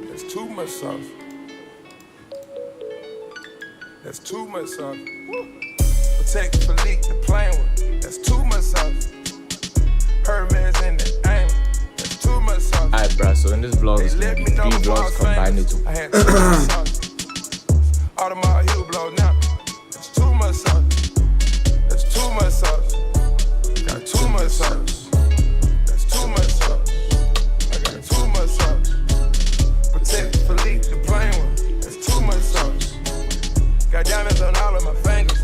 That's too much sauce. That's too much sauce. Protect the leak, the plain one. That's too much sauce. Hermes in the aim. That's too much sauce. Alright, bro. So in this vlog, it's gonna be 3 vlogs combined into. I had too much sauce. All the mile heel blow now. That's too much sauce. That's too much sauce. Got too much sauce. That's too much sauce. I got too much sauce. Protect the leak, the plain one. That's too much sauce. Got diamonds on all of my fingers.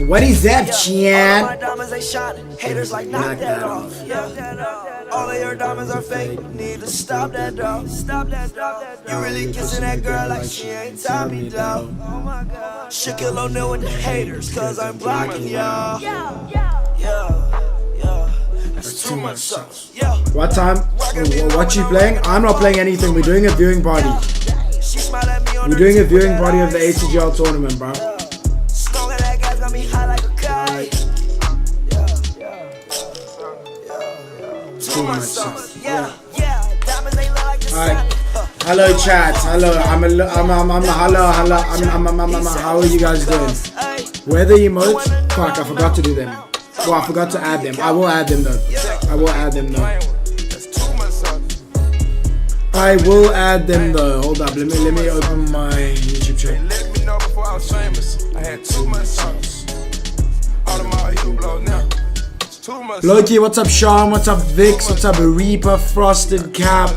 What is that, Chan? All my diamonds they shining. Haters like knock that off. Yeah. All of your diamonds are fake. Need to stop that dog. Stop that dog. You really kissing that girl like she ain't Tommy dog. Oh my God. Shaquille O'Neal with the haters, cause I'm blocking y'all. Yeah. That's too much sauce. Yeah. What time? What you playing? I'm not playing anything. We're doing a viewing party. We're doing a viewing party of the ACGL tournament, bro. Too much sauce. Alright. Hello chat. Hello. How are you guys doing? Weather emotes? Fuck, I forgot to do them. Oh, I forgot to add them. I will add them though. I will add them though. I will add them though. Hold up. Let me open my YouTube channel. Let me know before I was famous. I had too much sauce. All of my heel blow now. Loki, what's up, Sean? What's up, Vix? What's up, Reaper, Frosted Cap?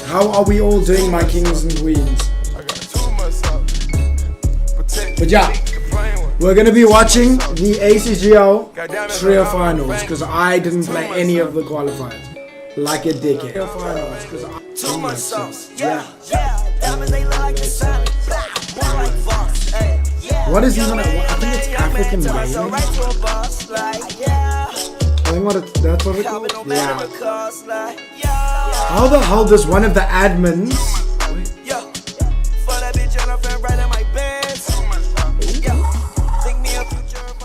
How are we all doing, my kings and queens? But yeah, we're gonna be watching the ACGL Trio Finals because I didn't play any of the qualifiers. Like a dickhead. Trio Finals because too much sauce. Yeah. What is even? I think it's African gaming. I think that's what it's called? Yeah. How the hell does one of the admins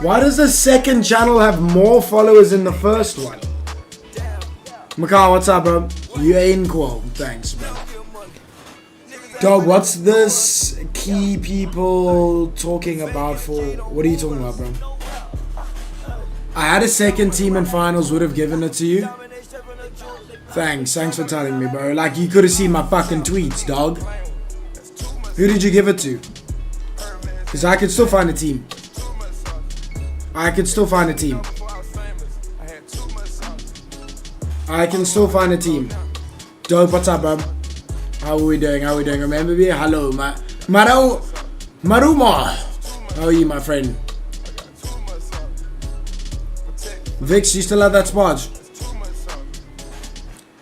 why does the second channel have more followers than the first one? Makai, what's up, bro? You ain't cool. Thanks, bro. Dog, what's this key people talking about for? What are you talking about, bro? I had a second team in finals, would have given it to you. Thanks for telling me, bro. Like, you could have seen my fucking tweets, dog. Who did you give it to? Because I could still find a team. I can still find a team. Dope, what's up, bro? How are we doing? Remember me? Hello, Maruma. How are you, my friend? Vix, you still have that spot?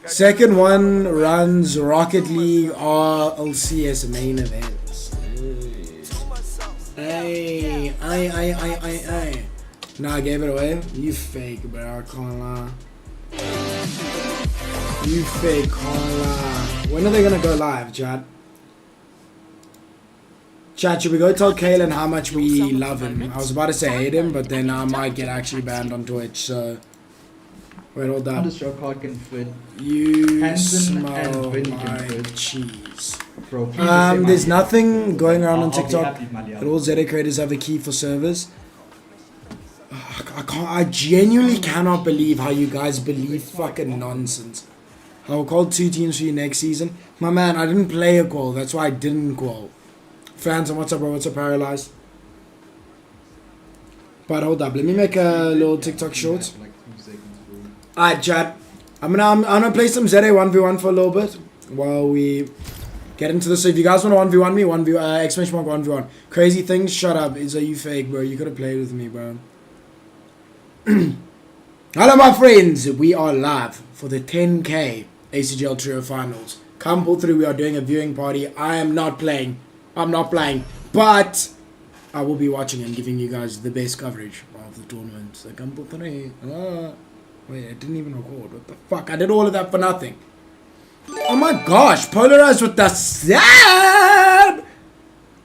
Second one runs Rocket League RLCS main events. Hey. Nah, I gave it away. You fake, bro. I can't lie. You fake, can't lie. When are they gonna go live, chat? Chat, should we go tell Kalen how much we love him? I was about to say hate him, but then I might get actually banned on Twitch, so... Wait, hold up. You smell my cheese. There's nothing going around on TikTok that all Zeta creators have a key for servers. I genuinely cannot believe how you guys believe fucking nonsense. I'll call 2 teams for you next season. My man, I didn't play a call, that's why I didn't call. Phantom, what's up, bro? What's up, Paralyzed? But hold up, let me make a little TikTok short. Alright, chat. I'm gonna play some ZA 1v1 for a little bit while we get into this. So if you guys want to 1v1 me, exclamation mark 1v1. Crazy things, shut up. Are you fake, bro? You could have played with me, bro. Hello, my friends. We are live for the 10K ACGL Trio Finals. Come pull through. We are doing a viewing party. I am not playing. I'm not playing, but I will be watching and giving you guys the best coverage of the tournament. So come pull through. Wait, I didn't even record. What the fuck? I did all of that for nothing. Oh my gosh. Polarized with the sad.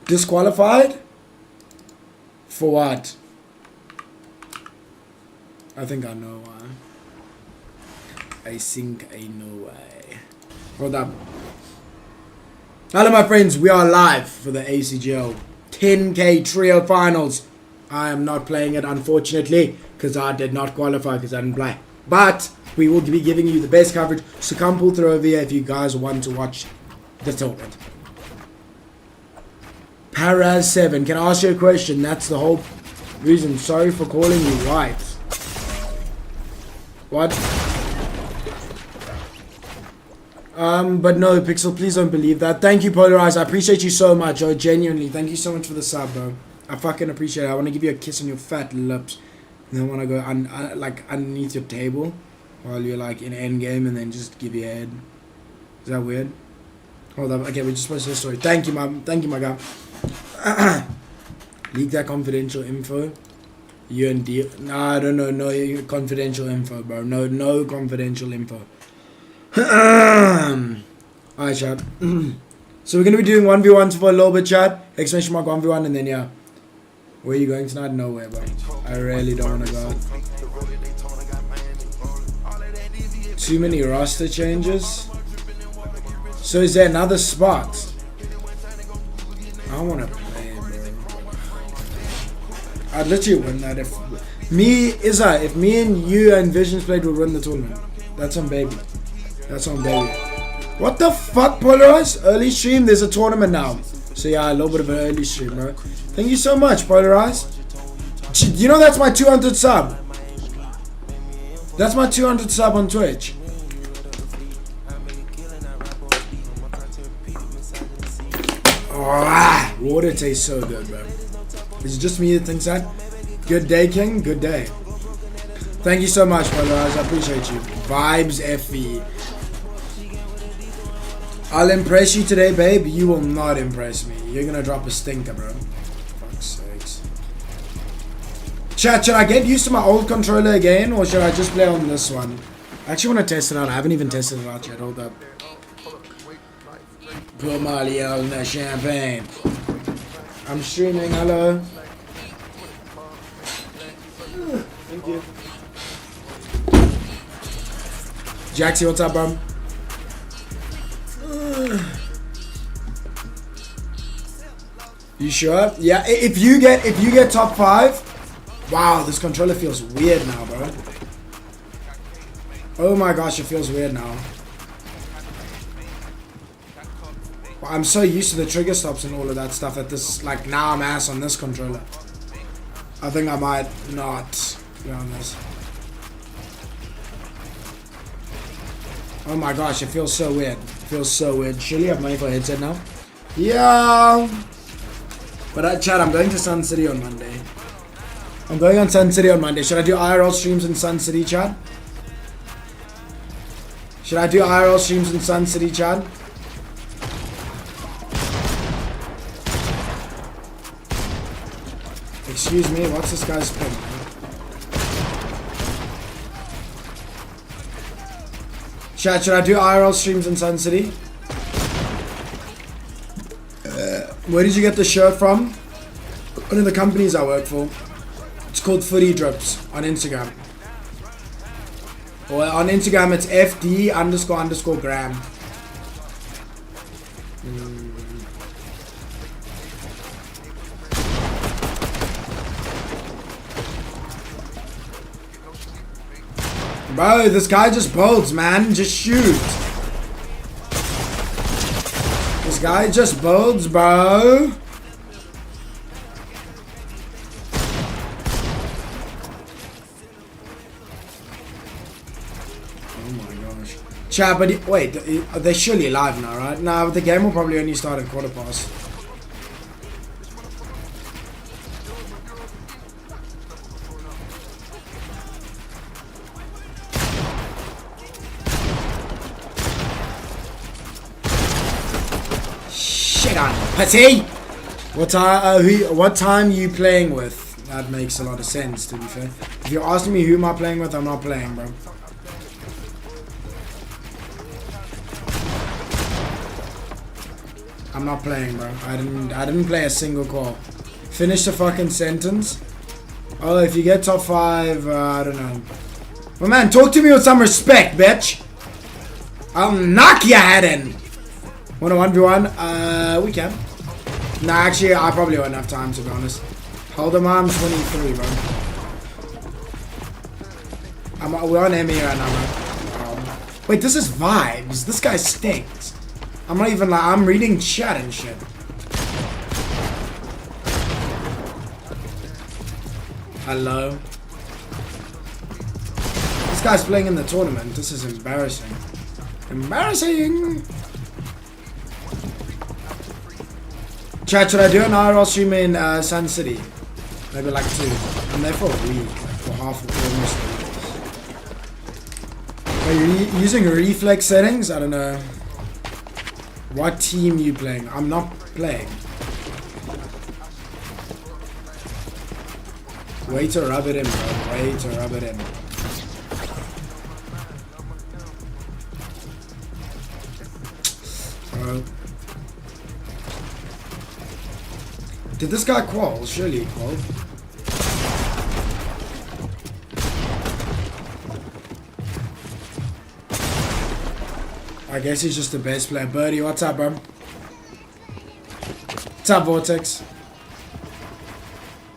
Disqualified? For what? I think I know why. I think ain't no way. Hold up. Hello my friends, we are live for the ACGL 10k Trio Finals. I am not playing it unfortunately because I did not qualify because I didn't play. But we will be giving you the best coverage, so come pull through over here if you guys want to watch the tournament. Paraz7, can I ask you a question? That's the whole reason. Sorry for calling you white. What? But no, Pixel, please don't believe that. Thank you, Polarized. I appreciate you so much. Oh, genuinely. Thank you so much for the sub, bro. I fucking appreciate it. I want to give you a kiss on your fat lips. And then I want to go like underneath your table while you're like in endgame and then just give you a head. Is that weird? Hold up. Okay, we just posted this story. Thank you, my guy. Leak that confidential info. You and D. Nah, I don't know. No confidential info, bro. No confidential info. Alright, chat. So we're gonna be doing 1v1s for a little bit, chat. Exclamation mark 1v1, and then yeah. Where are you going tonight? Nowhere, bro. I really don't wanna go. Too many roster changes. So is there another spot? I wanna play, bro. I'd literally win that if me and you and Visions played, would win the tournament. That's on baby. That's on baby. What the fuck, Polarized? Early stream, there's a tournament now. So yeah, a little bit of an early stream, bro. Thank you so much, Polarized. You know that's my 200 sub. That's my 200 sub on Twitch. Oh, water tastes so good, bro. Is it just me that thinks that? Good day, King. Good day. Thank you so much, Polarized. I appreciate you. Vibes FE. I'll impress you today, babe. You will not impress me. You're gonna drop a stinker, bro. Fuck's sakes. Chat, should I get used to my old controller again, or should I just play on this one? I actually want to test it out. I haven't even tested it out yet. Hold up. Put Molly on the champagne. I'm streaming. Hello. Thank you. Jaxie, what's up, bro? You sure? Yeah. If you get top 5, wow, this controller feels weird now, bro. Oh my gosh, it feels weird now. Well, I'm so used to the trigger stops and all of that stuff that this, like, now I'm ass on this controller. I think I might not, to be honest. Oh my gosh, it feels so weird. It feels so weird. Surely I have money for a headset now? Yeah. But chat, I'm going to Sun City on Monday. I'm going on Sun City on Monday. Should I do IRL streams in Sun City, chat? Should I do IRL streams in Sun City, chat? Excuse me, what's this guy's pin? Chat, should I do IRL streams in Sun City? Where did you get the shirt from? One of the companies I work for. It's called Footy Drips on Instagram. Or on Instagram it's FD__gram. Bro, this guy just bolts, man. Just shoot. This guy just bolts, bro. Oh my gosh. Chat, but wait, they're surely live now, right? Nah, but the game will probably only start at 1:15. Patty! What time are you playing with? That makes a lot of sense, to be fair. If you're asking me who am I playing with, I'm not playing, bro. I'm not playing, bro. I didn't play a single call. Finish the fucking sentence. Oh, if you get top 5, I don't know. Well, man, talk to me with some respect, bitch. I'll knock your head in. 1v1? We can. Nah, actually, I probably won't have time, to be honest. Hold on, I'm 23, bro. We're on Emmy right now, bro. Wait, this is vibes. This guy stinks. I'm not even like, I'm reading chat and shit. Hello. This guy's playing in the tournament. This is embarrassing. Embarrassing! Chat, should I do an IRL stream in Sun City? Maybe like 2. I'm there for a week. Like for half of almost a week. Are you using reflex settings? I don't know. What team you playing? I'm not playing. Way to rub it in, bro. Way to rub it in. Bro. Did this guy qual? Surely he qual. I guess he's just the best player. Birdie, what's up, bro? What's up, Vortex?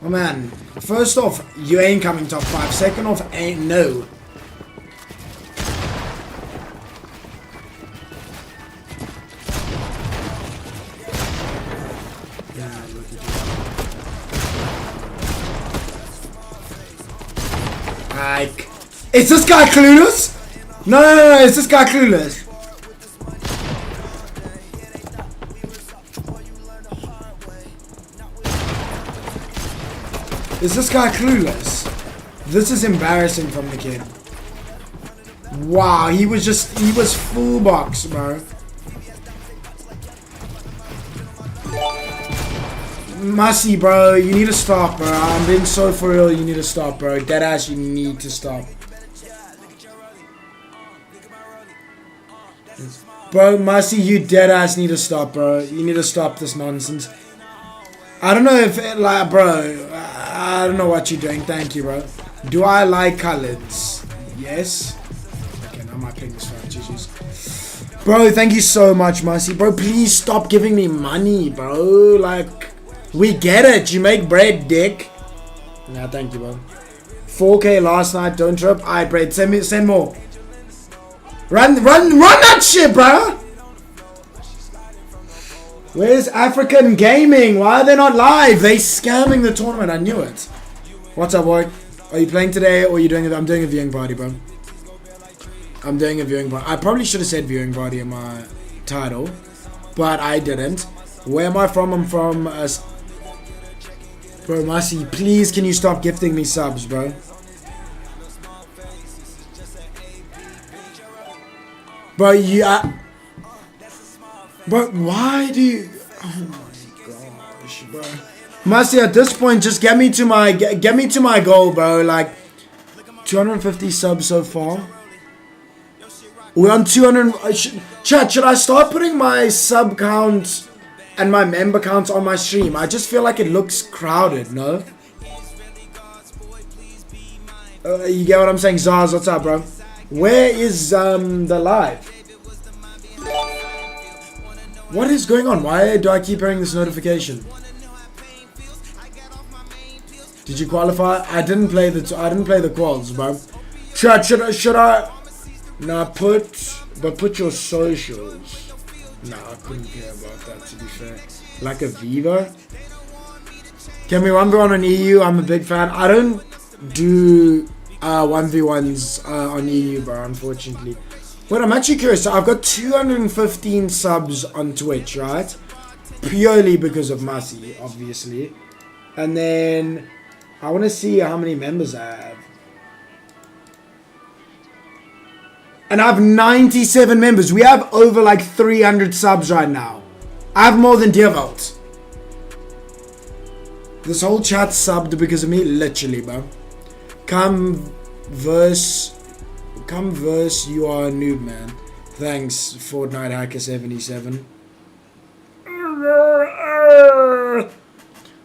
Oh man, first off, you ain't coming top 5. Second off, ain't no. Yeah, look at you. Like, is this guy clueless? No, is this guy clueless? Is this guy clueless? This is embarrassing from the kid. Wow, he was full box, bro. Massey, bro, you need to stop, bro. I'm being so for real, you need to stop, bro. Deadass, you need to stop. Bro, Massey, you deadass need to stop, bro. You need to stop this nonsense. I don't know if, like, bro, I don't know what you're doing. Thank you, bro. Do I like colors? Yes. Okay, now my ping is fine. Jesus. Bro, thank you so much, Massey. Bro, please stop giving me money, bro. Like, we get it. You make bread, dick. Nah, thank you, bro. 4K last night. Don't trip. Alright, bread. Send more. Run that shit, bro. Where's African Gaming? Why are they not live? They scamming the tournament. I knew it. What's up, boy? Are you playing today or are you doing it? I'm doing a viewing party, bro. I'm doing a viewing party. I probably should have said viewing party in my title, but I didn't. Where am I from? I'm from bro, Massey, please can you stop gifting me subs, bro? Bro, you but why do you... Oh my gosh, bro. Massey, at this point, just get me to my goal, bro. Like, 250 subs so far. We're on 200... Chat, should I start putting my sub count and my member counts on my stream? I just feel like it looks crowded, no? You get what I'm saying? Zaz, what's up, bro? Where is the live? What is going on? Why do I keep hearing this notification? Did you qualify? I didn't play the quals, bro. Chat, should I? Nah, put your socials. Nah, I couldn't care about that, to be fair. Like a Viva. Can we 1v1 on EU? I'm a big fan. I don't do 1v1s on EU, bro, unfortunately. Wait, I'm actually curious. So I've got 215 subs on Twitch, right? Purely because of Massey, obviously. And then I want to see how many members I have. And I have 97 members. We have over like 300 subs right now. I have more than Deervolt. This whole chat subbed because of me, literally, bro. Come verse, you are a noob, man. Thanks, Fortnite Hacker 77.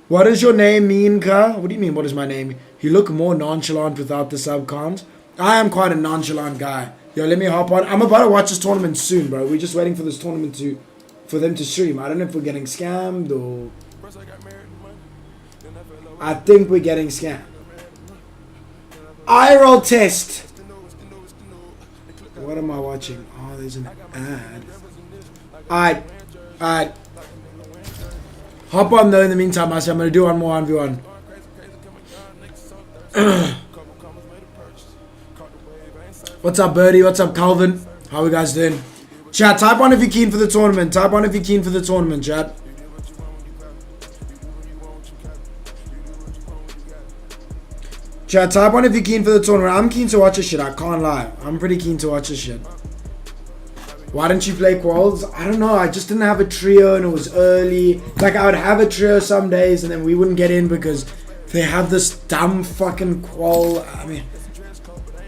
What does your name mean, Ka? What do you mean, what is my name? You look more nonchalant without the sub count. I am quite a nonchalant guy. Yo, let me hop on. I'm about to watch this tournament soon, bro. We're just waiting for this tournament for them to stream. I don't know if we're getting scammed or... I think we're getting scammed. Eye roll test. What am I watching? Oh, there's an ad. Alright. Hop on though in the meantime, I say I'm going to do one more 1v1. What's up, Birdie? What's up, Calvin? How are we guys doing? Chat, type on if you're keen for the tournament. Type on if you're keen for the tournament, chat. Chat, type on if you're keen for the tournament. I'm keen to watch this shit, I can't lie. I'm pretty keen to watch this shit. Why didn't you play quals? I don't know, I just didn't have a trio and it was early. Like, I would have a trio some days and then we wouldn't get in because they have this dumb fucking qual. I mean,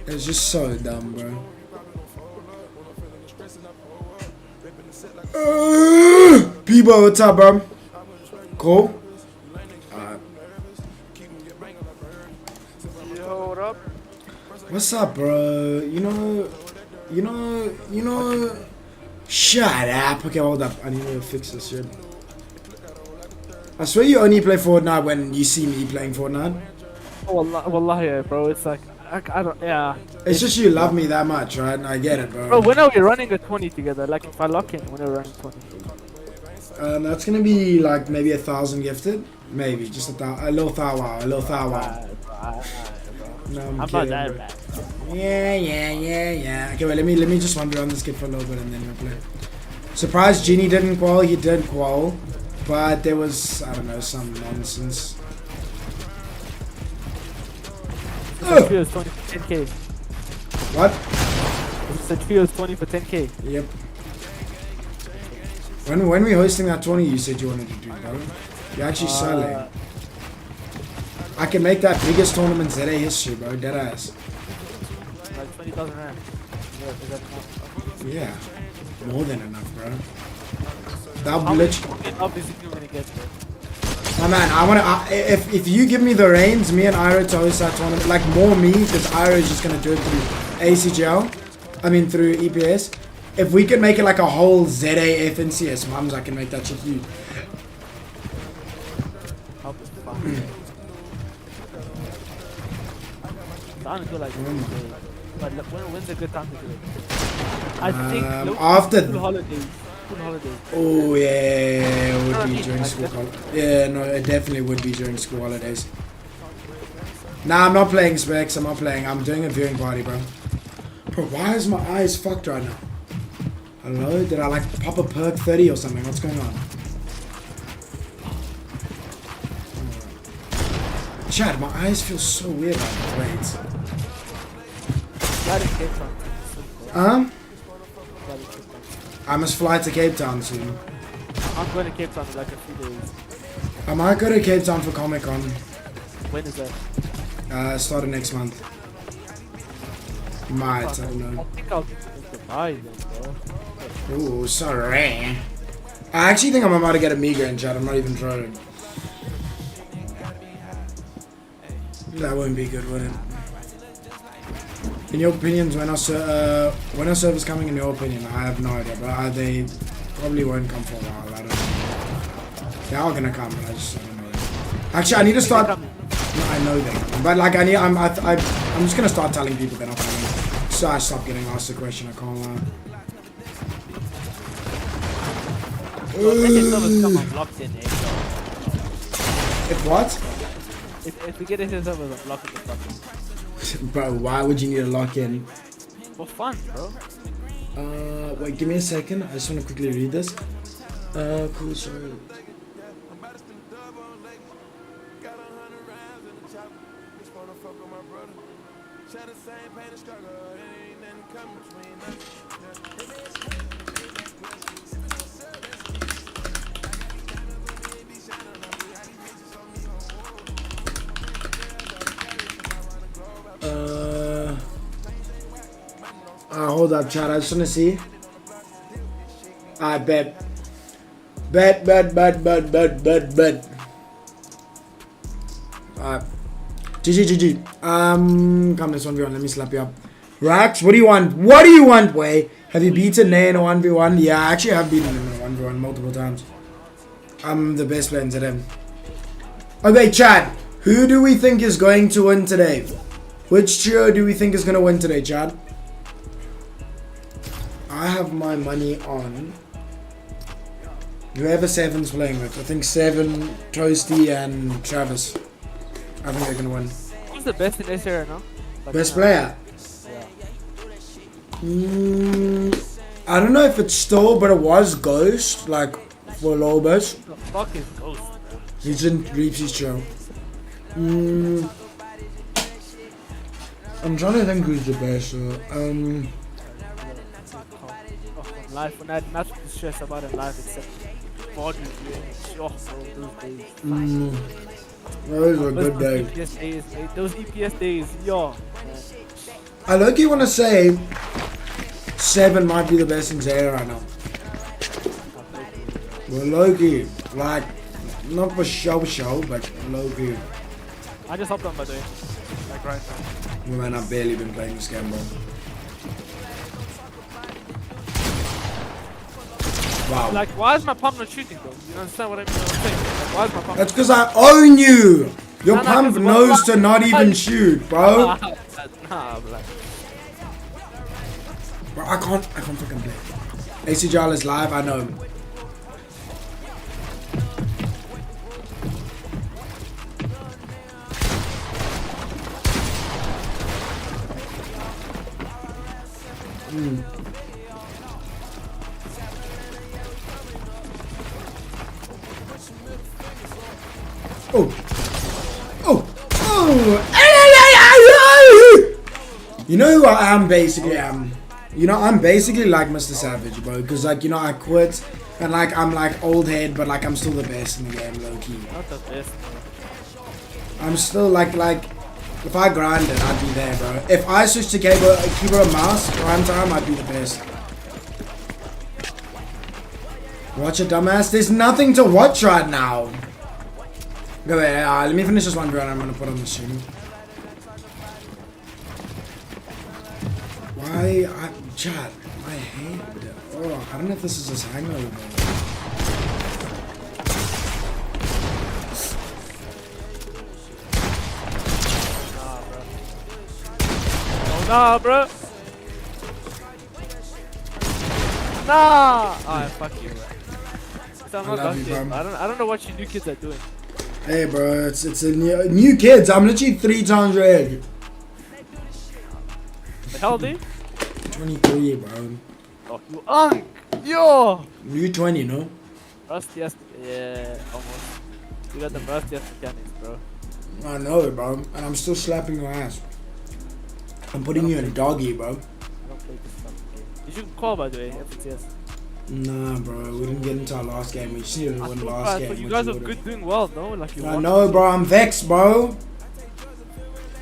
it's just so dumb, bro. Peebo, what's up, bro? Cool? Yo, what up? What's up, bro? You know. Shut up. Okay, hold up. I need to fix this shit. I swear you only play Fortnite when you see me playing Fortnite. Oh, wallahi, yeah, bro. It's like, I don't, yeah. It's just you love me that much, right? And I get it, bro. Bro, when are we running a 20 together? Like, if I lock in, when are we running 20? That's gonna be like maybe 1,000 gifted. Maybe. Just a little thou wow. A little thou wow. No, I'm not kidding, that bro. bad. Yeah. Okay, wait, let me just wander around this kid for a little bit and then we'll play. Surprised Genie didn't qual, he did qual. But there was, I don't know, some nonsense. Trio is 20 for 10k. What? The trio is 20 for 10k. Yep. When we hosting that 20 you said you wanted to do, bro? You're actually selling. I can make that biggest tournament ZA history, bro. Deadass. Like 20,000 rand. Yeah, is that enough? Yeah. More than enough, bro. That'll literally... Obviously, you're gonna get there. Oh man, I wanna... if you give me the reins, me and Ira to host that tournament, like more me, because Ira is just gonna do it through ACGL. I mean, through EPS. If we can make it like a whole ZA FNCS mums, I can make that shit huge. I don't feel like but when's a good time to do it? I think after school holidays. Oh yeah, it would be during school holidays. Yeah, no, it definitely would be during school holidays. Nah, I'm not playing specs. I'm doing a viewing party, bro. Bro, why is my eyes fucked right now? Hello? Did I like pop a perk 30 or something? What's going on? Chad, my eyes feel so weird right now. Wait. I must fly to Cape Town soon. I'm going to Cape Town in like a few days. I might go to Cape Town for Comic Con. When is that? Start of next month. Might, I don't know. I think I'll get to Dubai then, bro. Ooh, sorry. I actually think I'm about to get a migraine, Chad. I'm not even trying. That won't be good, would it? In your opinions, when our server's coming? In your opinion, I have no idea, but they probably won't come for a while. I don't know. They are gonna come, but I don't know. Actually, I need to start. No, I know they're coming, but like I'm just gonna start telling people they're not coming. So I stop getting asked the question. I can't lie. If what? If we get into servers, I'm blocking the fucking. Bro, why would you need to lock in? For fun, bro. Wait, give me a second. I just want to quickly read this. Cool, sorry. Hold up, chat. I just want to see. I bet. Bet. GG. Come, let's 1v1. Let me slap you up. Rax, what do you want? What do you want, Way? Have you beaten Nay in a 1v1? Yeah, I actually have beaten him in a 1v1 multiple times. I'm the best player in ZM. Okay, Chad. Who do we think is going to win today? Which trio do we think is going to win today, Chad? I have my money on whoever Seven's playing with. I think Seven, Toasty, and Travis. I think they're going to win. Who's the best in this area now? Like, Best player? I don't know if it's still, but it was Ghost, like, for a little bit. Who the fuck is Ghost? He's in Reapsy's trio. I'm trying to think who's the best. Life, when I had nothing to stress about in life except body those days. Those were good days. EPS days, mate. Those EPS days, yo. I low-key want to say Seven might be the best in Zaya right now. Well, low-key, like, not for show, but low-key. I just hopped on by the way. Like right now. Man, I've barely been playing this game, bro. Wow. Like, why is my pump not shooting though? You understand what I'm saying? Like, why is my pump? That's because I own you! Your Nah, pump 'cause knows to not even shoot, bro. Nah, bro. Bro, I can't fucking play. ACGL is live, I know. You know who I am basically? You know, I'm basically like Mr. Savage, bro. Because, like, you know, I quit. And, like, I'm, like, old head, but, like, I'm still the best in the game, low-key. Not the best. I'm still, like, if I grind it, I'd be there, bro. If I switch to keyboard and mouse, prime time, I'd be the best. Watch it, dumbass. There's nothing to watch right now. Go ahead. Let me finish this one, bro, and I'm going to put on the stream. Why? Chat, my hand. Oh, I don't know if this is his hangover. Nah, bro. Nah. Alright, fuck you, bro. I'm not love you, ducking. bro. I don't know what you new kids are doing. Hey, bro, it's a new kids. I'm literally 3 times your age. The hell, dude? 23, bro. Oh, you yo. You 20, no? Rusty as yeah, almost. You got the rusty as mechanics, bro. I know it, bro. And I'm still slapping your ass. I'm putting you in doggy, bro. I don't play this fucking game. You should call, by the way, FTS. Nah, bro. We didn't get into our last game. We just needed to win last game. But you guys are good, doing well, no? Like you. I know, bro. I'm vexed, bro.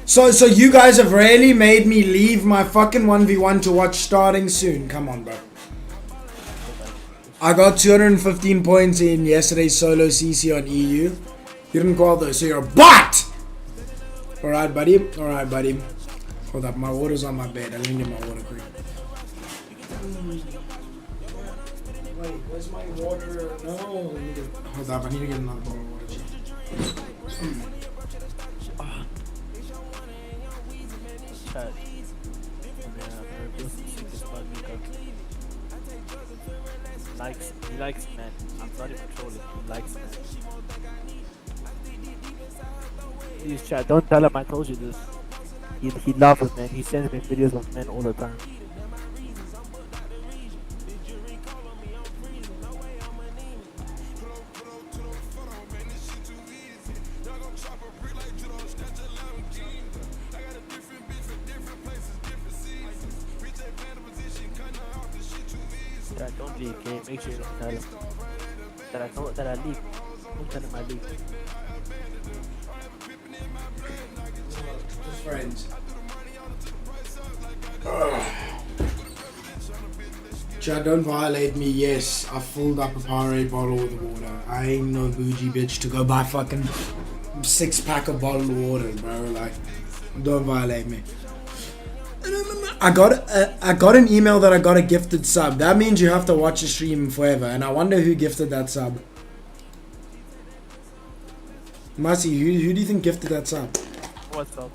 So you guys have really made me leave my fucking 1v1 to watch starting soon. Come on, bro. I got 215 points in yesterday's solo CC on EU. You didn't call though, so you're a bot! Alright, buddy. Alright, buddy. Hold up, my water's on my bed. I didn't get my water quick. Wait, where's my water? No. Hold up, I need to get another bottle of water. He likes men. I'm not even trolling. He likes men. Please, chat. Don't tell him I told you this. He loves men. He sends me videos of men all the time. Don't leak, okay? Make sure you don't tell him that I leak. Don't tell him I leak. Just friends. Chat, don't violate me. Yes, I filled up a Powerade bottle with water. I ain't no bougie bitch to go buy fucking 6-pack of bottled water, bro. Like, don't violate me. I got an email that I got a gifted sub. That means you have to watch the stream forever, and I wonder who gifted that sub. Marcy, who do you think gifted that sub? What sub?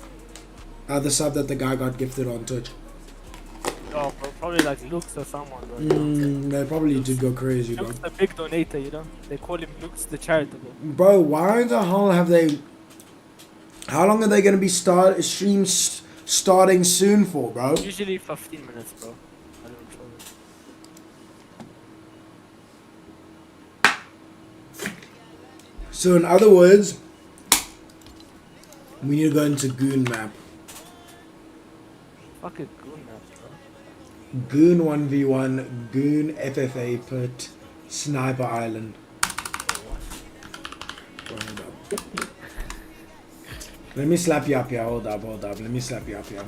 The sub that the guy got gifted on Twitch. Oh, bro, probably like Luke's or someone, bro. They probably did go crazy, bro. Luke's the big donator, you know? They call him Luke's the charitable. Bro, why the hell have they... How long are they going to be streams starting soon for, bro? Usually 15 minutes, bro. I don't know. So in other words, we need to go into Goon map. Fucking Goon map, bro. Goon 1v1, Goon FFA pit, Sniper Island. Hold up. Let me slap you up here. Hold up. Let me slap you up here.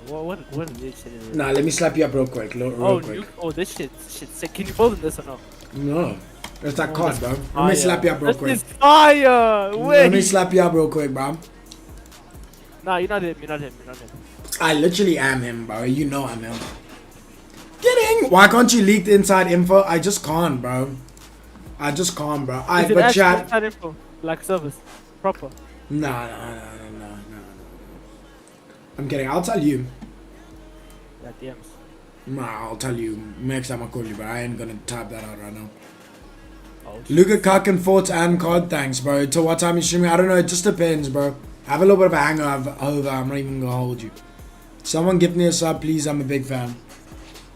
What is this shit? Nah, let me slap you up real quick. Real quick. This shit sick. Can you build this or no? No. It's that card, bro. Let me slap you up real quick. This is fire! Wait! Let me slap you up real quick, bro. Nah, you're not him. I literally am him, bro. You know I'm him. Kidding! Why can't you leak the inside info? I just can't, bro. But Is it actually chat. inside info? Like service? Proper? No. I'm kidding. I'll tell you. Yeah, DMs. Nah, I'll tell you next time I call you, but I ain't gonna type that out right now. Oh, Luca Cuck and Forts and COD, thanks, bro. Till what time you streaming? I don't know. It just depends, bro. I have a little bit of a hangover. I'm not even gonna hold you. Someone give me a sub, please. I'm a big fan.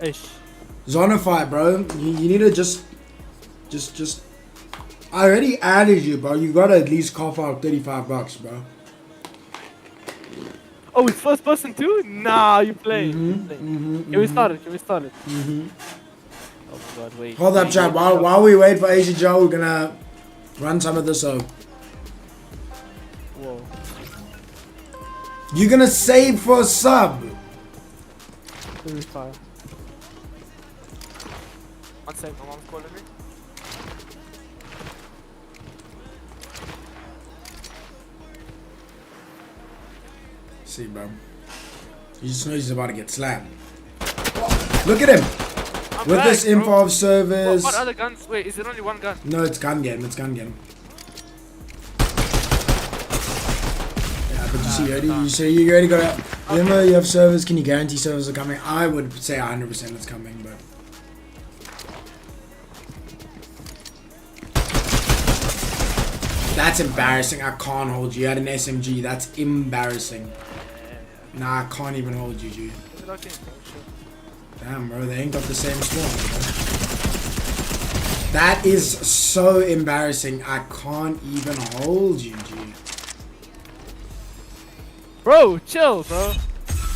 Ish. Zonify, bro. You need to just. I already added you, bro. You gotta at least cough out $35, bro. Oh, it's first person too? Nah, you play. Can we start it? Oh my god, wait. Hold up, chat. While we wait for ACGL, we're gonna run some of this out. Whoa. You're gonna save for a sub. This is fire. One second, my mom's calling me. See, bro. You just know he's about to get slapped. Look at him. With this info of service. What other guns? Wait, is it only one gun? No, it's gun game. Yeah, but you see, you already got it. Whenever you have servers, can you guarantee servers are coming? I would say 100% it's coming, but. That's embarrassing. I can't hold you. You had an SMG. That's embarrassing. Nah, I can't even hold you, dude. Damn, bro, they ain't got the same spawn, bro. That is so embarrassing. I can't even hold you, dude. Bro, chill, bro.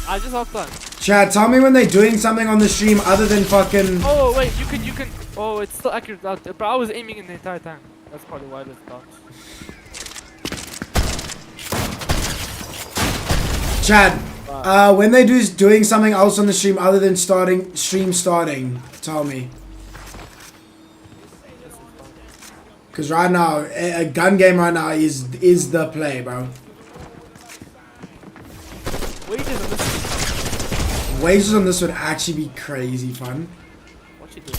I just hopped on. Chad, tell me when they're doing something on the stream other than fucking... Oh, wait, you can... Oh, it's still accurate out there. But I was aiming in the entire time. That's probably why it was bounced. Chad, when they doing something else on the stream other than stream starting, tell me. Because right now, a gun game right now is the play, bro. Wages on this would actually be crazy fun. What you doing?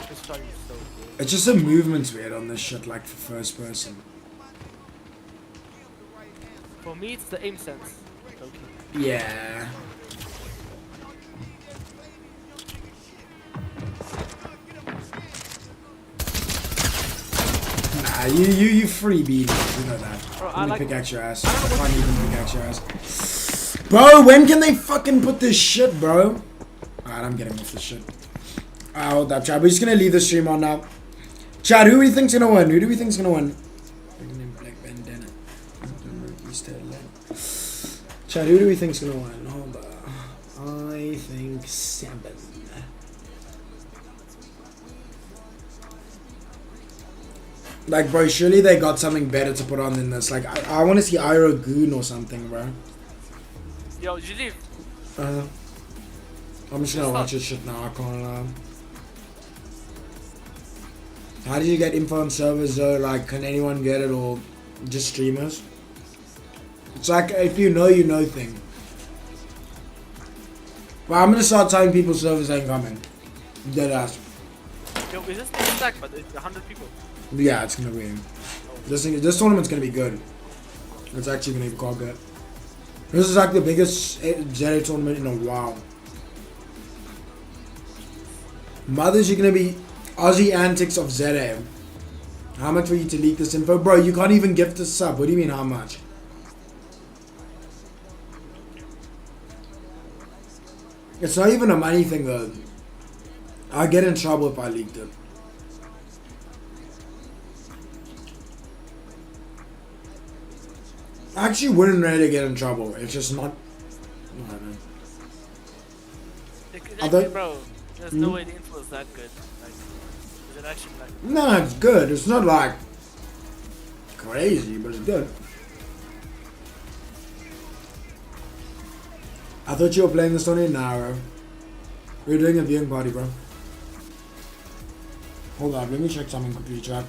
This try is so good. It's just the movement's weird on this shit, like for first person. For me, it's the aim sense. Okay. Yeah. Nah, you freebie, you know that. Bro, Let me pickaxe your ass. I can't even pickaxe your ass. Bro, when can they fucking put this shit, bro? Alright, I'm getting off this shit. Alright, hold up, Chad. We're just gonna leave the stream on now. Chad, who do we think's gonna win? Who do we think's gonna win? Chad, who do we think's gonna win? Hold up. I think 7. Like, bro, surely they got something better to put on than this. Like, I want to see Iro Goon or something, bro. Yo, did you leave? I'm just gonna watch this shit now. I can't. How do you get info on servers though? Like, can anyone get it or just streamers? It's like if you know thing. Well, I'm gonna start telling people servers ain't coming. Dead ass. Yo, is this thing stacked? But it's 100 people. Yeah, it's gonna be. This tournament's gonna be good. It's actually gonna be quite good. This is like the biggest ZA tournament in a while. Mothers, you're gonna be Aussie antics of ZA. How much for you to leak this info? Bro, you can't even gift a sub. What do you mean how much? It's not even a money thing though. I'll get in trouble if I leaked it. I actually wouldn't really get in trouble. It's just not. I don't know. Exactly, bro. There's no way the info is that good. Like, is it actually like? No, it's good. It's not like crazy, but it's good. I thought you were playing this on an hour. We're doing a viewing party, bro. Hold on, let me check something quickly, chat.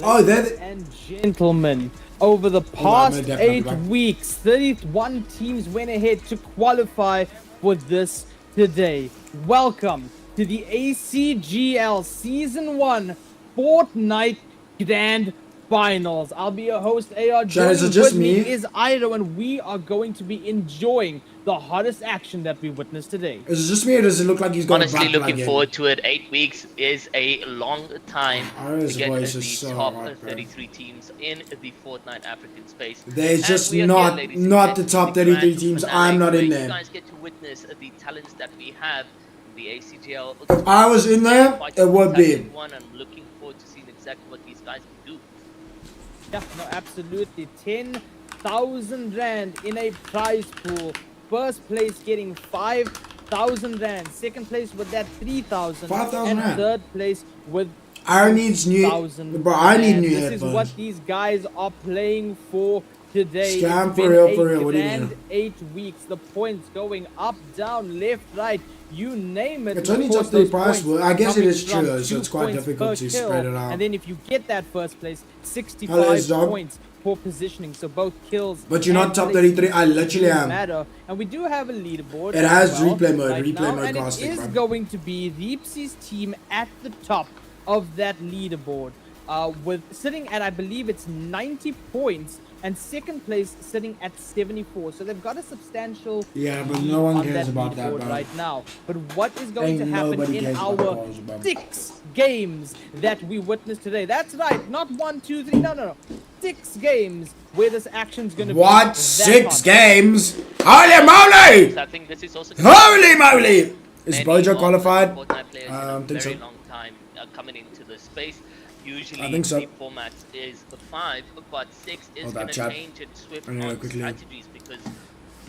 Oh, Ladies and gentlemen, over the past 8 weeks, 31 teams went ahead to qualify for this today. Welcome to the ACGL Season 1 Fortnite Grand Finals. I'll be your host, AR. Is it just me? Is Ido, and we are going to be enjoying the hottest action that we witnessed today. Is it just me or does it look like he's got Honestly, looking forward to it. 8 weeks is a long time to get the so top hard, 33 teams in the Fortnite African space. They're just we are not here, ladies and the gentlemen, top the 33 grand teams. finale, I'm not where in You there. guys get to witness the talents that we have in the ACGL. If I was in there, Quite it would be. one. I'm looking forward to seeing exactly what these guys can do. Yeah, no, absolutely. 10,000 Rand in a prize pool. First place getting 5,000 Rand. Second place with that 3,000. 5,000 And Rand. third place with I need new. 1,000 Bro, I need Rand. new This headphones. is what these guys are playing for today. Scam It's for been real, a for real. What do you mean? grand 8 weeks. The points going up, down, left, right. You name it. It's And only of course top 3 those prize points pool. I guess it coming is from true, so 2 it's quite points difficult per to kill. spread it out. And then if you get that first place, Hello, 65 dog. points for positioning. So both kills. But you're not and top placing 33. I literally am. matter. And we do have a leaderboard. It as has well replay mode, right replay now, mode and casting, it is bro. going to be Deepsy's team at the top of that leaderboard, with sitting at, I believe it's 90 points, and second place sitting at 74. So they've got a substantial Yeah, but lead no one on cares that about that, leaderboard bro. right now. But what is going Ain't to happen nobody in cares about our balls, bro. 6 games that we witnessed today? That's right, not 1, 2, 3. No. 6 games where this action's going to be. What? that 6 hot. games? Holy moly! So I think this is also Holy moly! Is many Bojo of qualified? the Fortnite players in a Think so. very long time coming into the space. Usually I think so. the format is 5, but 6 is Hold going that, to chat. change it swift I need to on quickly- strategies because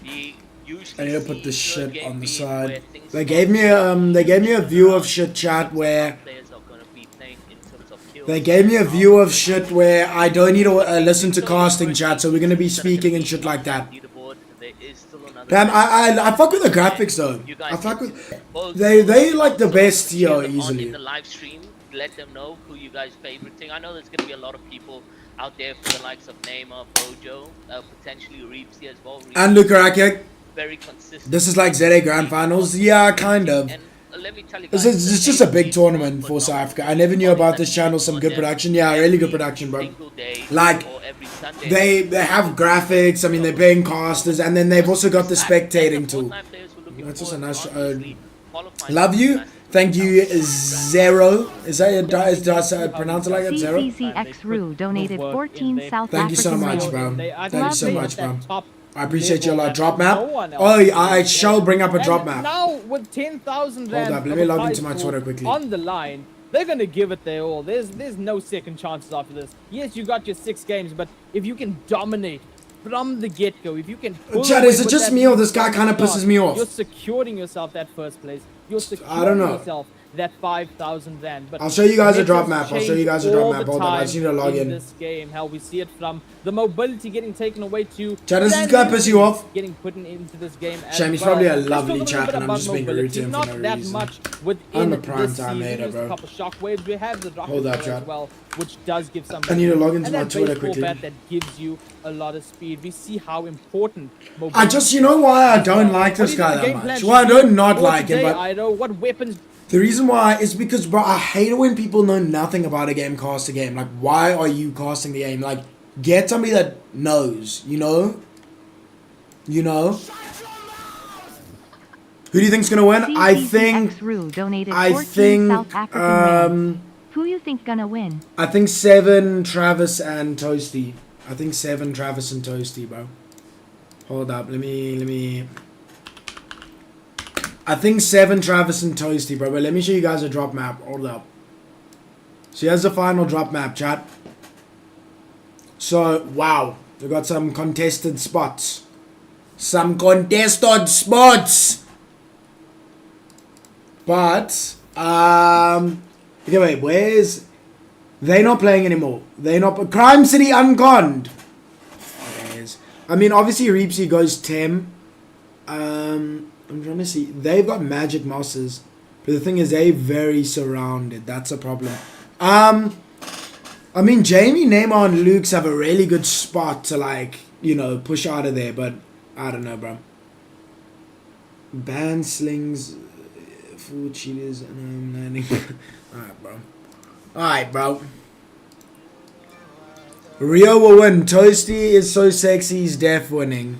we usually I need to see put this third shit game on the being side. where things They go gave me a view of shit chat where players are going to be playing in terms of kills. they gave me a view of shit where I don't need to listen to casting chat, so we're gonna be speaking and shit like that. Leaderboard, there is still another Damn, I fuck with the graphics though. You guys I fuck get with to vote they like the best cheer here them on easily. in the live stream. Let them know who you guys favoriting. I know there's gonna be a lot of people out there for the likes of Neymar, Bojo, potentially Reepsy as well. And Luka Rakic. Very consistent. This is like ZA Grand Finals. Yeah, kind of. And let me tell you It's guys, it's just a big tournament for South Africa. I never knew about this channel. Some good production. Yeah, really good production, bro. single day Like, or every Sunday. They have graphics. I mean, they're paying casters, and then they've also got the spectating too. Fortnite players were looking That's just a forward nice. to obviously qualifying Love for you. the Thank you, Zero. Is that does I pronounce it like that? Zero. CCCX Rue donated 14 South Thank you so African much, cents. bro. Thank you so much, bro. Top I appreciate you a lot. level Drop that map. no one else Oh, can I get. shall bring up a drop And map. now with 10,000 Rand up, let of me a log prize into my pool Twitter quickly. on the line, they're gonna give it their all. There's no second chances after this. Yes, you got your 6 games, but if you can dominate from the get-go, if you can pull Chad, away is it with just that me or lead this guy from kinda the start, pisses me off? You're securing yourself that first place. You're I don't securing know. yourself that 5,000 rand. But I'll show you guys a drop metals map. I'll show you guys a change drop all map. the Hold on, I time just need to log in. this game. How we see it from the mobility getting taken away to Chat, does this guy piss you off? getting put into this game. Shame, he's well. probably a Let's lovely talk chap bit and I'm about just being rude to him for Not no that reason. much within I'm a this prime season. time hater, There's bro. a couple shockwaves. We have the rocket Hold up, as chat. well, which does give some. I need to log into and my that Twitter baseball quickly. bat that gives you a lot of speed. We see how important. I just, you know why I don't like this guy that much? Well, I don't not like him, but I know what weapons. the reason why is because, bro, I hate it when people know nothing about a game, cast a game. Like, why are you casting the game? Like, get somebody that knows, you know? You know? Who do you think's gonna win? I think, donated I 14 think, South African rand. Who you think gonna win? I think 7, Travis and Toasty. I think 7, Travis and Toasty, bro. Hold up, let me. I think 7, Travis and Toasty, bro. But let me show you guys a drop map. Hold up. So here's the final drop map, chat. So, wow. We got some contested spots. Some contested spots! But, okay, wait, where's... They're not playing anymore. They're not... Crime City Unconned! I mean, obviously, Reepsy goes Tem. I'm trying to see. They've got magic mosses. But the thing is, they're very surrounded. That's a problem. I mean, Jamie, Neymar, and Luke's have a really good spot to, like, you know, push out of there. But, I don't know, bro. Band slings... Full cheaters and I'm landing. Alright, bro. Alright, bro. Rio will win. Toasty is so sexy, he's deaf winning.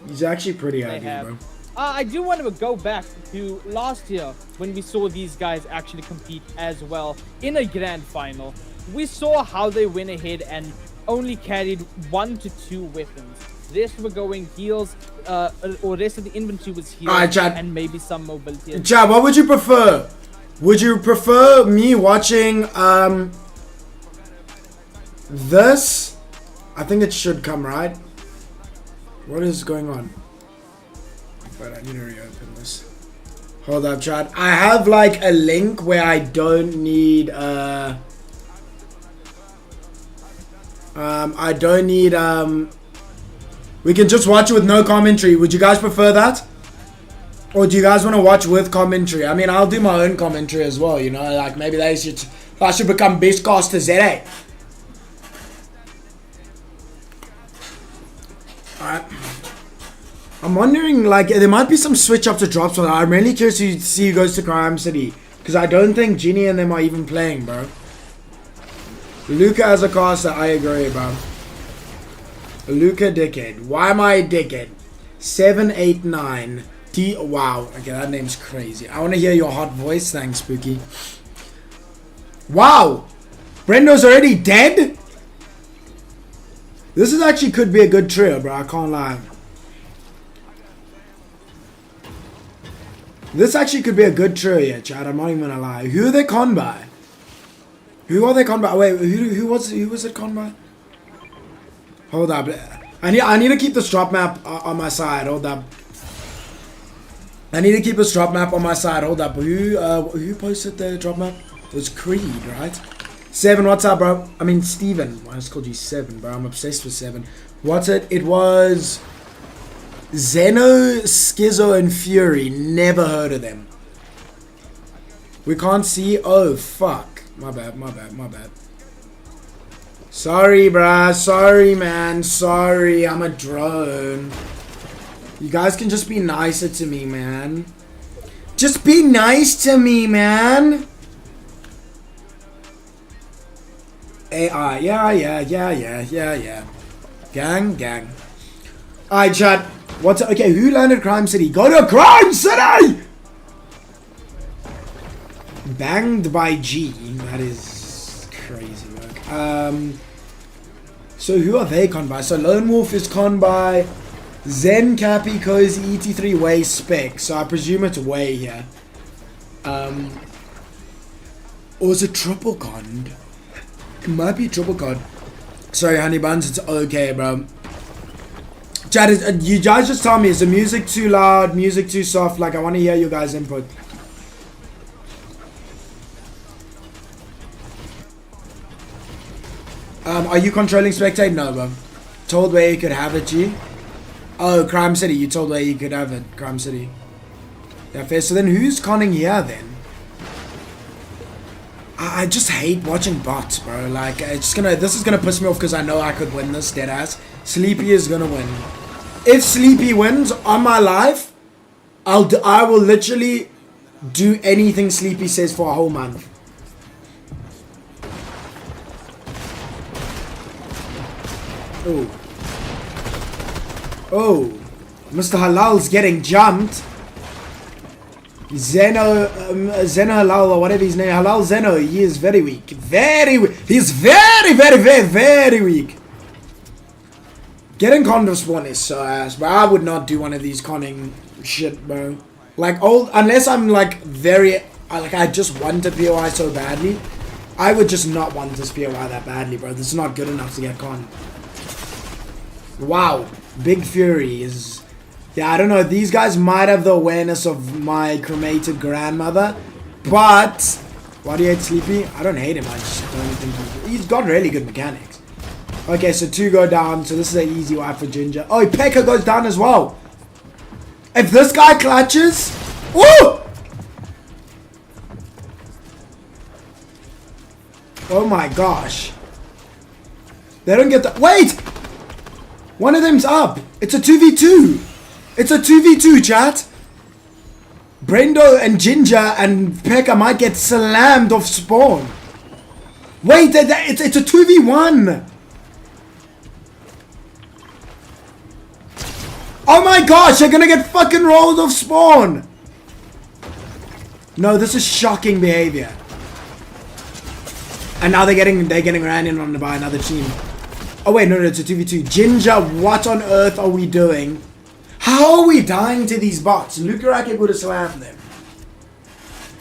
He's actually pretty ugly, bro. I do want to go back to last year when we saw these guys actually compete as well in a grand final. We saw how they went ahead and only carried 1 to 2 weapons. Rest were going heals, or rest of the inventory was heals, and maybe some mobility. Chad, what would you prefer? Would you prefer me watching this? I think it should come, right? What is going on? But I need to reopen this. Hold up, Chad. I have like a link where I don't need I don't need we can just watch it with no commentary. Would you guys prefer that? Or do you guys want to watch with commentary? I mean, I'll do my own commentary as well, you know? Like, maybe I should become best caster ZA. Alright. I'm wondering, like, there might be some switch up to drops on that. I'm really curious to see who goes to Crime City. Because I don't think Ginny and them are even playing, bro. Luca as a caster, I agree, bro. Luca dickhead. Why am I a dickhead? 789 T. Wow. Okay, that name's crazy. I want to hear your hot voice. Thanks, Spooky. Wow. Brendo's already dead? This is actually could be a good trio, bro. I can't lie. This actually could be a good trio, yeah, Chad. I'm not even gonna lie. Who are they con by? Who are they con by? Wait, who was it con by? Hold up. I need to keep this drop map on my side. Hold up. I need to keep this drop map on my side. Hold up. Who posted the drop map? It was Creed, right? 7, what's up, bro? I mean, Steven. I just called you 7, bro. I'm obsessed with 7. What's it? It was Zeno, Schizo, and Fury. Never heard of them. We can't see. Oh, fuck. My bad. Sorry, bruh. Sorry, man. Sorry. I'm a drone. You guys can just be nicer to me, man. Just be nice to me, man. AI. Yeah. Gang. Alright, chat. What's up? Okay, who landed Crime City? Go to Crime City! Banged by G. That is crazy work. So who are they con by? So Lone Wolf is con by Zen, Cappy, Cozy, ET3, Way, Spec. So I presume it's Way here. Or is it triple conned? It might be triple con. Sorry, honey buns, it's okay, bro. Chat, you guys just tell me, is the music too loud, music too soft? Like, I want to hear your guys' input. Are you controlling spectate? No, bro. Told where you could have it, G. Oh, Crime City. You told where you could have it, Crime City. Yeah, fair. So then who's conning here then? I just hate watching bots, bro. Like, this is gonna piss me off because I know I could win this, deadass. Sleepy is gonna win. If Sleepy wins on my life, I will literally do anything Sleepy says for a whole month. Oh. Oh. Mr. Halal's getting jumped. Zeno Halal, or whatever his name, Halal Zeno, he is very weak. Very weak. He's very weak. Getting condo spawn is so ass, but I would not do one of these conning shit, bro. Like, unless I'm like I just want to POI so badly, I would just not want this POI that badly, bro. This is not good enough to get con. Wow. Big Fury is... Yeah, I don't know. These guys might have the awareness of my cremated grandmother, but... Why do you hate Sleepy? I don't hate him. I just don't think he's got really good mechanics. Okay, so 2 go down. So this is an easy wipe for Ginger. Oh, Pekka goes down as well. If this guy clutches... Woo! Oh my gosh. They don't get the... Wait! One of them's up. It's a 2v2. It's a 2v2, chat. Brendo and Ginger and Pekka might get slammed off spawn. Wait, it's a 2v1. Oh my gosh, they're gonna get fucking rolled off spawn. No, this is shocking behavior. And now they're getting ran in on by another team. Oh wait, no, it's a 2v2. Ginger, what on earth are we doing? How are we dying to these bots? Lukarake would have slammed them.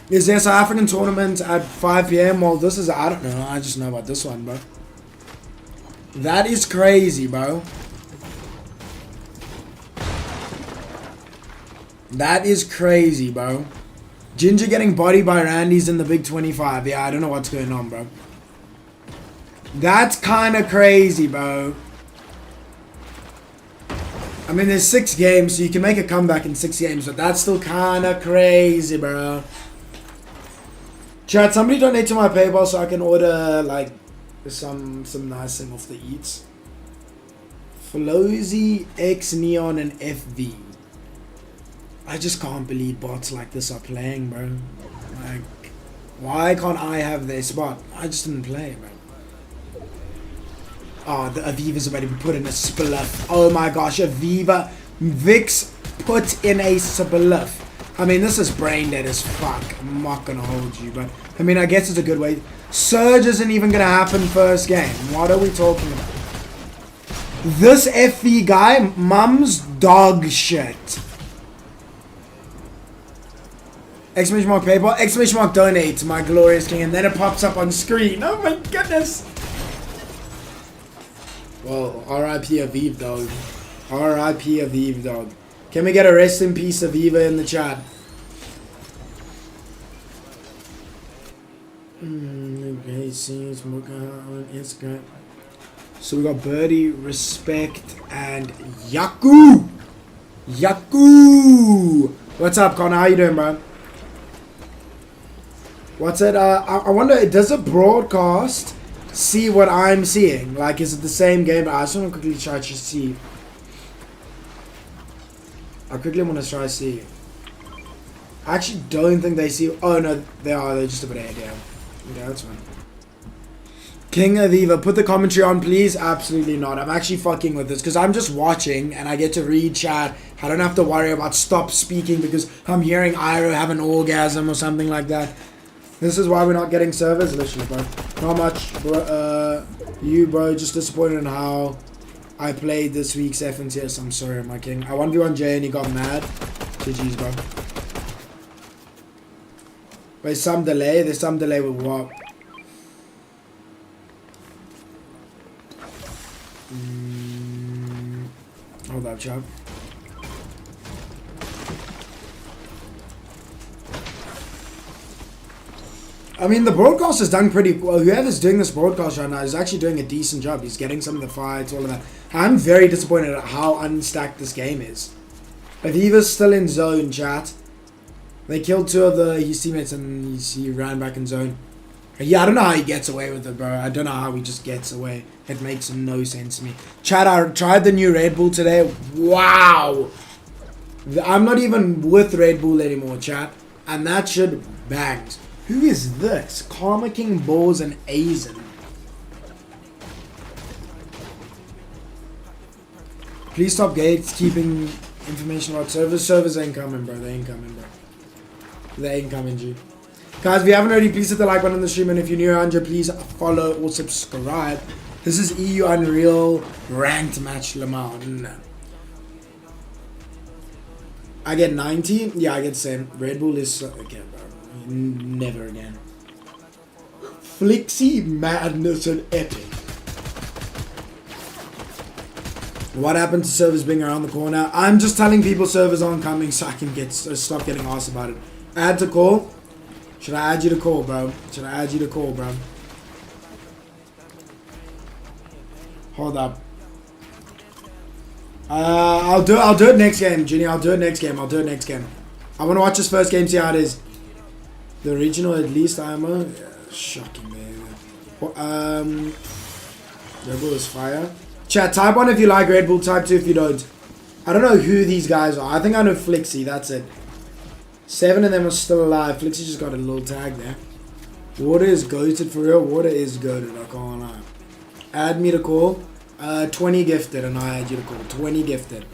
Is there a South African tournament at 5 PM? Well, this is, I don't know. I just know about this one, bro. That is crazy, bro. That is crazy, bro. Ginger getting bodied by Randy's in the Big 25. Yeah, I don't know what's going on, bro. That's kind of crazy, bro. I mean, there's 6 games, so you can make a comeback in 6 games, but that's still kind of crazy, bro. Chat, somebody donate to my PayPal so I can order, like, some nice thing off the eats. Flozy, X, Neon, and FV. I just can't believe bots like this are playing, bro. Like, why can't I have their spot? I just didn't play, bro. Oh, the Aviva's already put in a spliff. Oh my gosh, Aviva. Vix put in a spliff. I mean, this is brain dead as fuck. I'm not gonna hold you, but I mean, I guess it's a good way. Surge isn't even gonna happen first game. What are we talking about? This FV guy, mum's dog shit. Exclamation mark PayPal, exclamation mark donate, my glorious king, and then it pops up on screen. Oh my goodness. Well, RIP Aviv, dog. RIP Aviv, dog. Can we get a rest in peace Aviva in the chat? Okay, see, smoke on Instagram. So we got Birdie, Respect, and Yaku. Yaku. What's up, Connor? How you doing, bro? What's it? I wonder, does a broadcast see what I'm seeing? Like, is it the same game? I just want to quickly try to see. I quickly want to try to see. I actually don't think they see. Oh no, they are. They're just a bit ahead. Yeah, okay, that's fine. King Aviva, put the commentary on, please. Absolutely not. I'm actually fucking with this because I'm just watching and I get to read chat. I don't have to worry about stop speaking because I'm hearing Iro have an orgasm or something like that. This is why we're not getting servers, literally, bro. Not much, bro. You, bro, just disappointed in how I played this week's FNCS. I'm sorry, my king. I 1v1 Jay and he got mad. GG's, bro. There's some delay. There's some delay with what? Hold up, chap. I mean, the broadcast has done pretty well. Whoever's doing this broadcast right now is actually doing a decent job. He's getting some of the fights, all of that. I'm very disappointed at how unstacked this game is. If he was still in zone, chat, they killed 2 of his teammates and he ran back in zone. Yeah, I don't know how he gets away with it, bro. I don't know how he just gets away. It makes no sense to me. Chat, I tried the new Red Bull today. Wow. I'm not even with Red Bull anymore, chat. And that shit bangs. Who is this? Karma King, Balls, and Azen. Please stop gatekeeping information about servers. Servers ain't coming, bro. They ain't coming, bro. They ain't coming, G. Guys, if you haven't already, please hit the like button on the stream. And if you're new around here, please follow or subscribe. This is EU Unreal Ranked Match Le Mans. I get 90? Yeah, I get the same. Red Bull is... okay, bro. Never again. Flixie, Madness, and Epic. What happened to servers being around the corner? I'm just telling people servers aren't coming so I can stop getting asked about it. Add to call. Should I add you to call, bro? Should I add you to call, bro? Hold up. I'll do it next game, Ginny. I'll do it next game. I want to watch this first game, see how it is. The regional at least ammo. Yeah, shocking, man. Red Bull is fire. Chat, type 1 if you like Red Bull, type 2 if you don't. I don't know who these guys are. I think I know Flixie, that's it. 7 of them are still alive. Flixie just got a little tag there. Water is goated for real. Water is goated, I can't lie. Add me to call. 20 gifted and I add you to call. 20 gifted.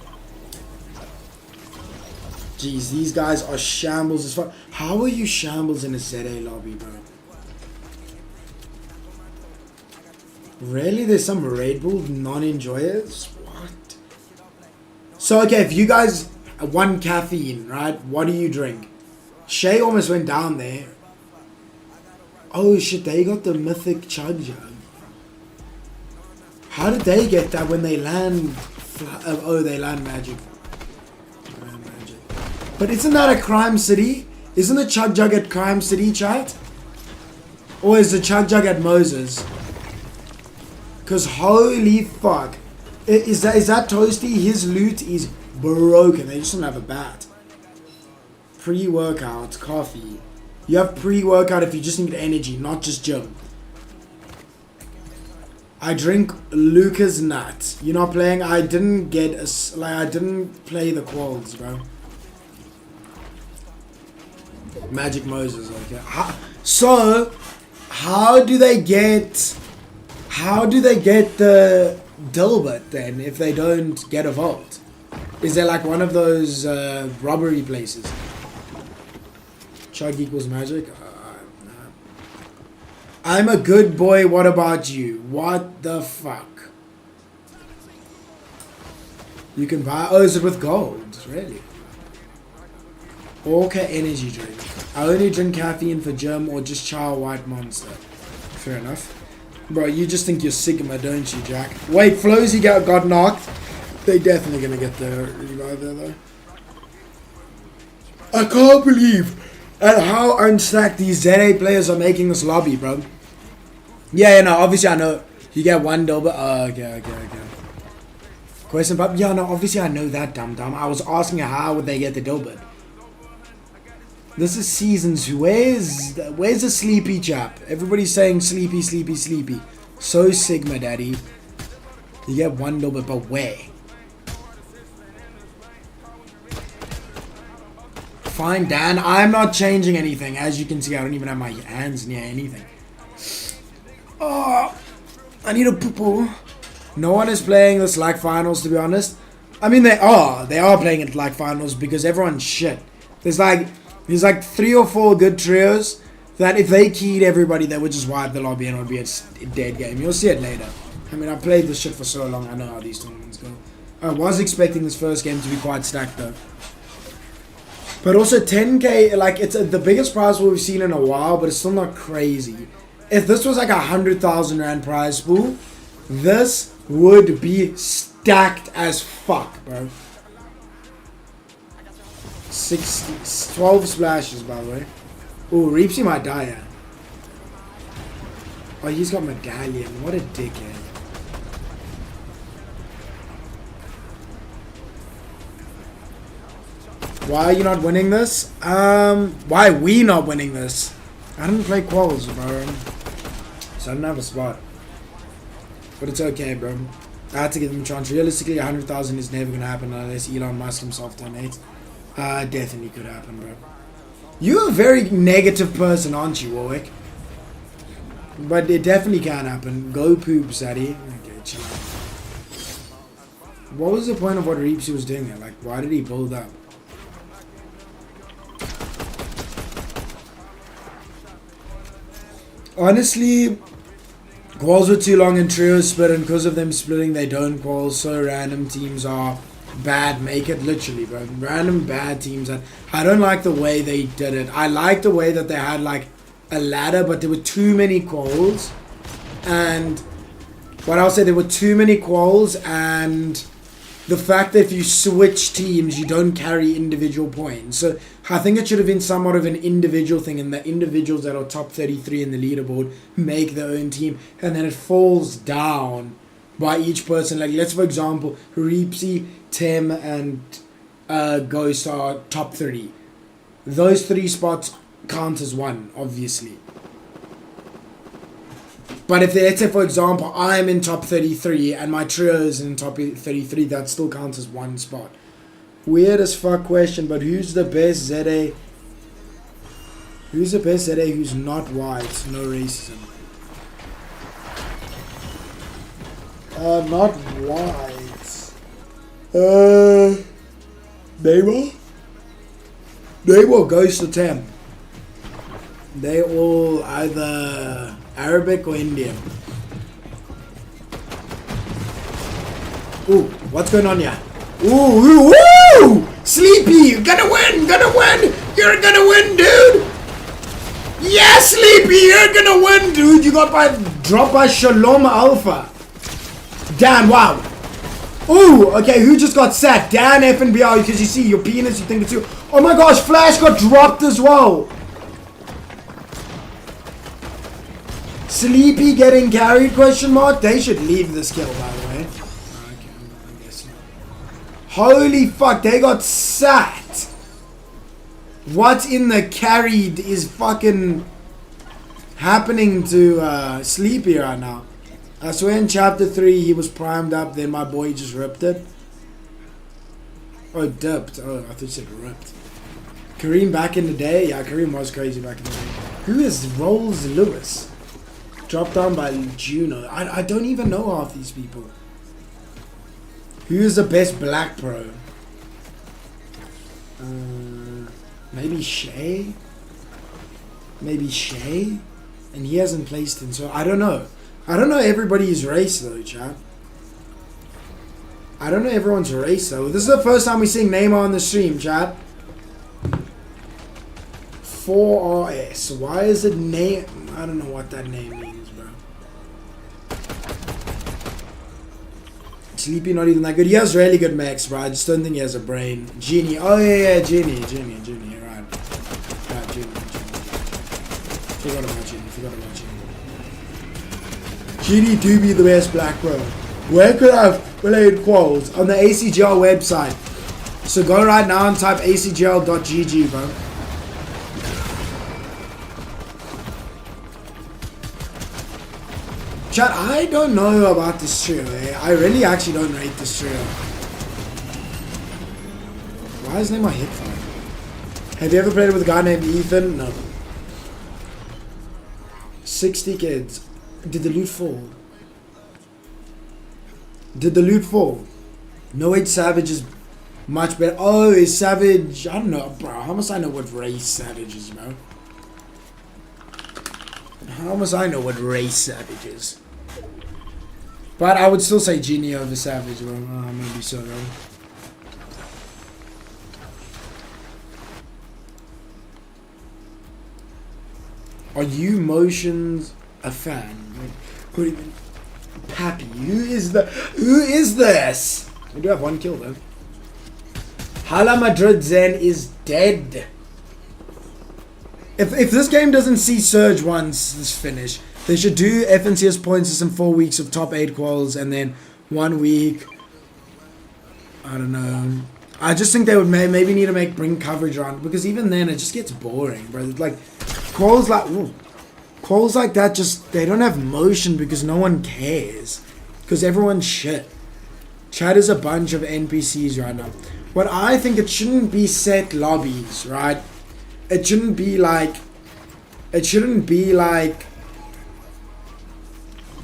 Jeez, these guys are shambles as fuck. How are you shambles in a ZA lobby, bro? Really? There's some Red Bull non-enjoyers? What? So, okay, if you guys want caffeine, right? What do you drink? Shay almost went down there. Oh, shit, they got the mythic chug jug. How did they get that when they land... oh, they land magic. But isn't that a crime city? Isn't the chug jug at crime city, chat? Or is the chug jug at Moses? Because holy fuck. Is that Toasty? His loot is broken. They just don't have a bat. Pre-workout, coffee. You have pre-workout if you just need energy, not just gym. I drink Lucas Nut. You're not playing? I didn't get a... like, I didn't play the quals, bro. Magic Moses, okay. So, how do they get the Dilbert then if they don't get a vault? Is there like one of those robbery places? Chug equals magic? Nah. I'm a good boy, what about you? What the fuck? You can buy... oh, is it with gold? Really? Orca energy drink. I only drink caffeine for gym or just chow white monster. Fair enough. Bro, you just think you're Sigma, don't you, Jack? Wait, Flowsy got knocked. They definitely gonna get the revive there, though. I can't believe at how unstacked these ZA players are making this lobby, bro. Yeah, no, obviously I know. You get one double. Okay. Question, but yeah, no, obviously I know that, dumb. I was asking how would they get the Dilbert. This is seasons. Where's the sleepy chap? Everybody's saying sleepy. So Sigma, daddy. You get one Dilbert, but where? Fine, Dan. I'm not changing anything. As you can see, I don't even have my hands near anything. Oh, I need a poo-poo. No one is playing this like finals, to be honest. I mean, they are playing it like finals because everyone's shit. There's like 3 or 4 good trios that if they keyed everybody, they would just wipe the lobby and it would be a dead game. You'll see it later. I mean, I've played this shit for so long. I know how these tournaments go. I was expecting this first game to be quite stacked though. But also 10k, like it's the biggest prize pool we've seen in a while, but it's still not crazy. If this was like 100,000 rand prize pool, this would be stacked as fuck, bro. 12 splashes, by the way. Oh, Reapsy might die here. Oh, he's got medallion. What a dickhead. Why are you not winning this? Why are we not winning this? I didn't play quals, bro. So I don't have a spot. But it's okay, bro. I had to give him a chance. Realistically, 100,000 is never going to happen unless Elon Musk himself donates. Definitely could happen, bro. You're a very negative person, aren't you, Warwick? But it definitely can happen. Go poop, Sadie. Okay, chill. What was the point of what Reapsy was doing there? Like, why did he build up? Honestly, quals were too long in trio split, and because of them splitting, they don't qual. So random teams are bad. Make it literally, bro. Random bad teams. That I don't like the way they did it. I like the way that they had like a ladder, but there were too many quals. And what I'll say, there were too many quals, and the fact that if you switch teams, you don't carry individual points. So I think it should have been somewhat of an individual thing, and the individuals that are top 33 in the leaderboard make their own team, and then it falls down by each person. Like, let's for example, Reapsy, Tim, and Ghost are top 3. Those 3 spots count as one, obviously. But if, let's say, for example, I'm in top 33 and my trio is in top 33, that still counts as one spot. Weird as fuck question, but who's the best ZA? Who's the best ZA who's not white? No racism. Not white. Neymar goes to 10. They all either Arabic or Indian. Ooh, what's going on here? Ooh, woo! Sleepy, you're gonna win, you're gonna win, dude! Yeah, Sleepy, you're gonna win, dude! You got dropped by Shalom Alpha. Dan, wow. Ooh, okay, who just got sacked? Dan FNBR, because you see your penis, you think it's you. Oh my gosh, Flash got dropped as well. Sleepy getting carried, question mark? They should leave this kill, by the way. Okay, I guess not. Holy fuck, they got sacked. What in the carried is fucking happening to Sleepy right now? I swear in chapter 3 he was primed up, then my boy just ripped it. Oh, dipped. Oh, I thought you said ripped. Kareem back in the day? Yeah, Kareem was crazy back in the day. Who is Rolls Lewis? Dropped down by Juno. I don't even know half these people. Who is the best black pro? Maybe Shay? Maybe Shay? And he hasn't placed in, so I don't know. I don't know everybody's race though, chat. I don't know everyone's race though. This is the first time we're seeing Neymar on the stream, chat. 4RS. Why is it name? I don't know what that name means, bro. Sleepy not even that good. He has really good mechs, bro. I just don't think he has a brain. Genie. Oh yeah, Genie. You're right. Right, Genie. Forgot about Genie. Genie do be the best black bro. Where could I have played quals? On the ACGL website. So go right now and type acgl.gg, bro. Chat, I don't know about this trio, eh? I really actually don't rate this trio. Why is Neymar hit fire? Have you ever played with a guy named Ethan? No. 60 kids. Did the loot fall? No, it's Savage is much better. Oh, is Savage... I don't know, bro. How must I know what race Savage is, bro? How must I know what race Savage is? But I would still say Genie over Savage, bro. Maybe so, bro. Are you Motions a fan? What do you mean? Pappy, who is this? We do have one kill though. Hala Madrid Zen is dead. If this game doesn't see Surge once this finish, They should do FNCS points system 4 weeks of top 8 quals and then 1 week. I don't know. I just think they would maybe need to bring coverage around, because even then it just gets boring, bro. Like quals like that, just they don't have motion because no one cares, because everyone's shit. Chat is a bunch of NPCs right now. What I think, it shouldn't be set lobbies, right? It shouldn't be like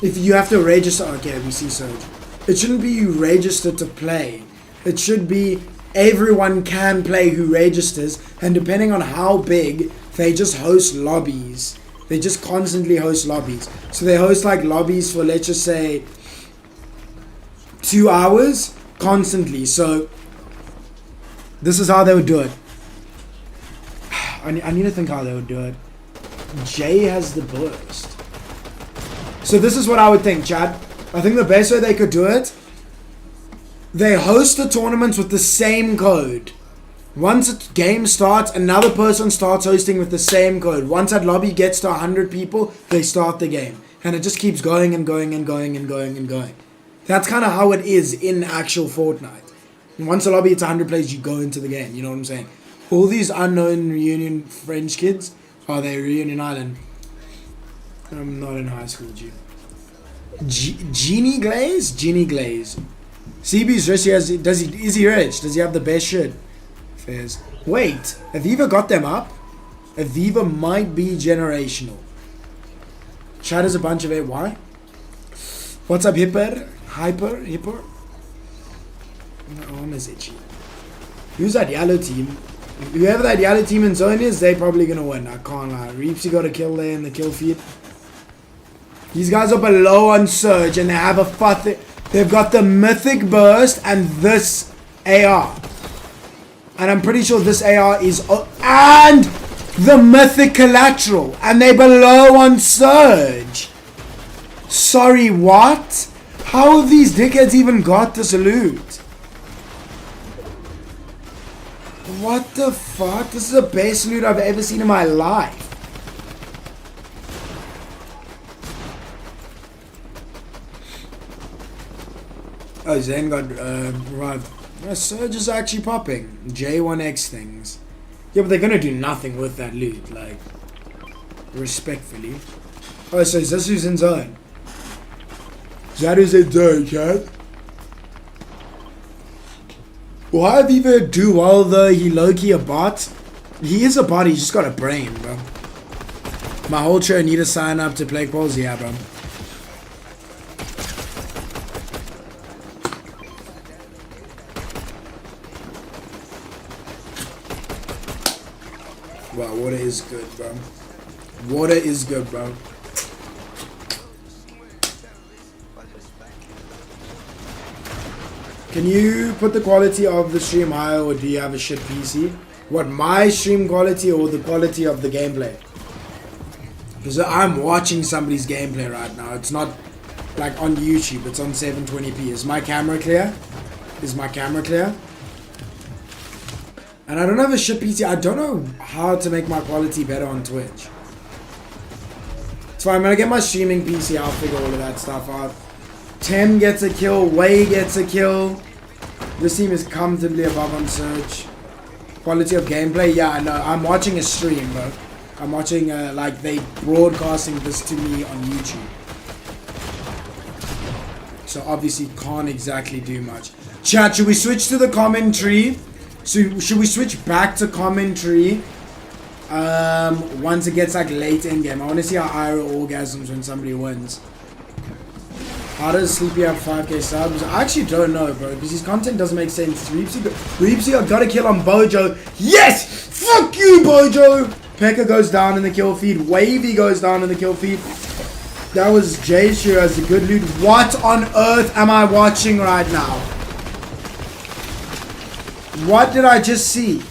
if you have to register. Okay, we see Surge. It shouldn't be you register to play. It should be everyone can play who registers, and depending on how big, they just host lobbies. They just constantly host lobbies. So they host like lobbies for, let's just say, 2 hours constantly. So this is how they would do it. I need to think how they would do it. Jay has the burst. So this is what I would think, chat. I think the best way they could do it, they host the tournaments with the same code. Once a game starts, another person starts hosting with the same code. Once that lobby gets to 100 people, they start the game. And it just keeps going and going and going and going and going. That's kind of how it is in actual Fortnite. And once a lobby hits 100 players, you go into the game. You know what I'm saying? All these unknown reunion French kids, are they Reunion Island? I'm not in high school, G. Genie Glaze? Genie Glaze. CB's rich. Is he rich? Does he have the best shit? Fairs. Wait, Aviva got them up? Aviva might be generational. Chat is a bunch of it. Why? What's up, Hyper? Hyper? My arm is itchy. Who's that yellow team? Whoever that yellow team in zone is, they're probably gonna win. I can't lie. Reapsy got a kill there in the kill feed. These guys are below on Surge and they have a they've got the mythic burst and this AR. And I'm pretty sure this AR is and the mythic collateral, and they below on Surge. Sorry, what? How have these dickheads even got this loot? What the fuck? This is the best loot I've ever seen in my life. Oh, Zen got revived. Surge is actually popping. J1X things. Yeah, but they're gonna do nothing with that loot, like, respectfully. Oh, so is this who's in zone? That is in zone, chat. Why Aviva do well though? He low-key a bot. He is a bot, he's just got a brain, bro. My whole show need to sign up to play quals, yeah, bro. Wow, water is good, bro. Water is good, bro. Can you put the quality of the stream higher, or do you have a shit PC? What, my stream quality or the quality of the gameplay? Because I'm watching somebody's gameplay right now. It's not like on YouTube, it's on 720p. Is my camera clear? Is my camera clear? And I don't have a shit PC. I don't know how to make my quality better on Twitch. It's fine, when I get my streaming PC, I'll figure all of that stuff out. 10 gets a kill, Way gets a kill. This team is comfortably above on Surge. Quality of gameplay, yeah, I know. I'm watching a stream, bro. I'm watching, like, they broadcasting this to me on YouTube. So obviously can't exactly do much. Chat, should we switch to the commentary? So should we switch back to commentary? Once it gets like late in game. I want to see how Ira orgasms when somebody wins. How does Sleepy have 5k subs? I actually don't know, bro, because his content doesn't make sense. Reapsy got a kill on Bojo. Yes! Fuck you, Bojo! Pekka goes down in the kill feed. Wavy goes down in the kill feed. That was Jay's who has a good loot. What on earth am I watching right now? What did I just see?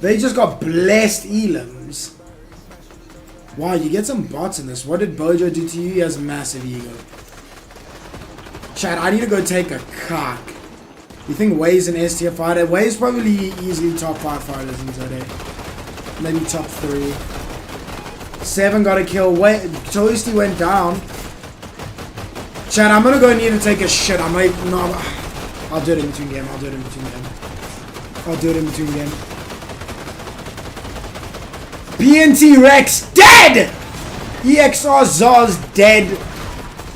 They just got blessed elims. Wow, you get some bots in this. What did Bojo do to you? He has a massive ego. Chat, I need to go take a cock. You think Way's an S tier fighter? Way's probably easily top 5 fighters in today. Maybe top 3. 7 got a kill. Wait, Toasty went down. Chat, I'm gonna go need to take a shit. I might no. I'll do it in between game. I'll do it in between game. PNT Rex dead. EXR Zaz dead.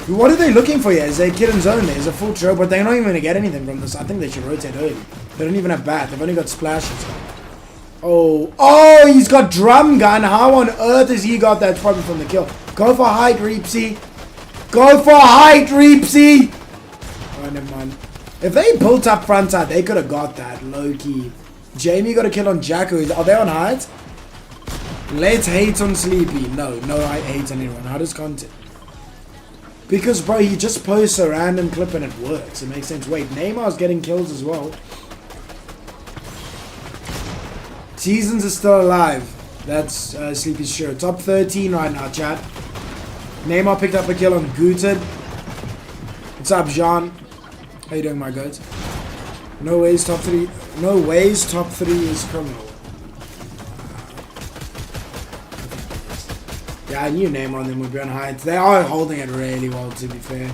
What are they looking for here? Is there a kid in zone? There's a full throw, but they're not even going to get anything from this. I think they should rotate early. They don't even have bat. They've only got splashes. Oh, he's got drum gun. How on earth has he got that probably from the kill? Go for height, Reepsy. Oh, never mind. If they built up front side, they could have got that. Low-key. Jamie got a kill on Jacko. Are they on height? Let's hate on Sleepy. No, I hate anyone. How does content? Because, bro, he just posts a random clip and it works. It makes sense. Wait, Neymar's getting kills as well. Seasons is still alive. That's Sleepy's sure. Top 13 right now, chat. Neymar picked up a kill on Gooted. What's up, Jean? How you doing, my goat? No ways top 3. No ways top 3 is criminal. Yeah, I knew Neymar on them would be on heights. They are holding it really well, to be fair.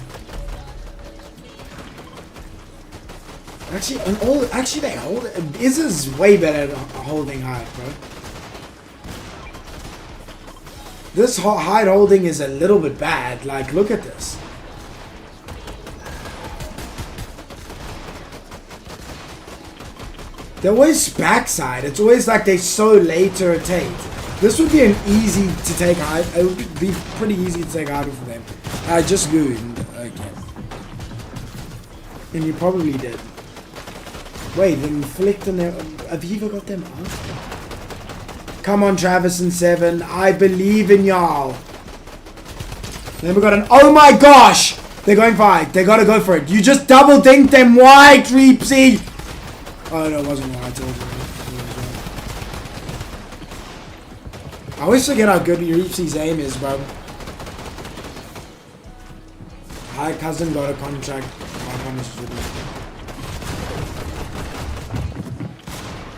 Actually, they hold it. Is way better at holding height, bro. This height holding is a little bit bad. Like, look at this. They're always backside. It's always like they so late to rotate. This would be an easy to take height. It would be pretty easy to take height for them. I just loomed. Okay. And you probably did. Wait, inflict on their... Aviva got them up? Come on, Travis and 7. I believe in y'all. Then we got an... Oh my gosh! They're going for height. They gotta go for it. You just double dinked them white, Reepsy! Oh no, it wasn't white. I always forget how good Reepsy's aim is, bro. Hi, cousin got a contract.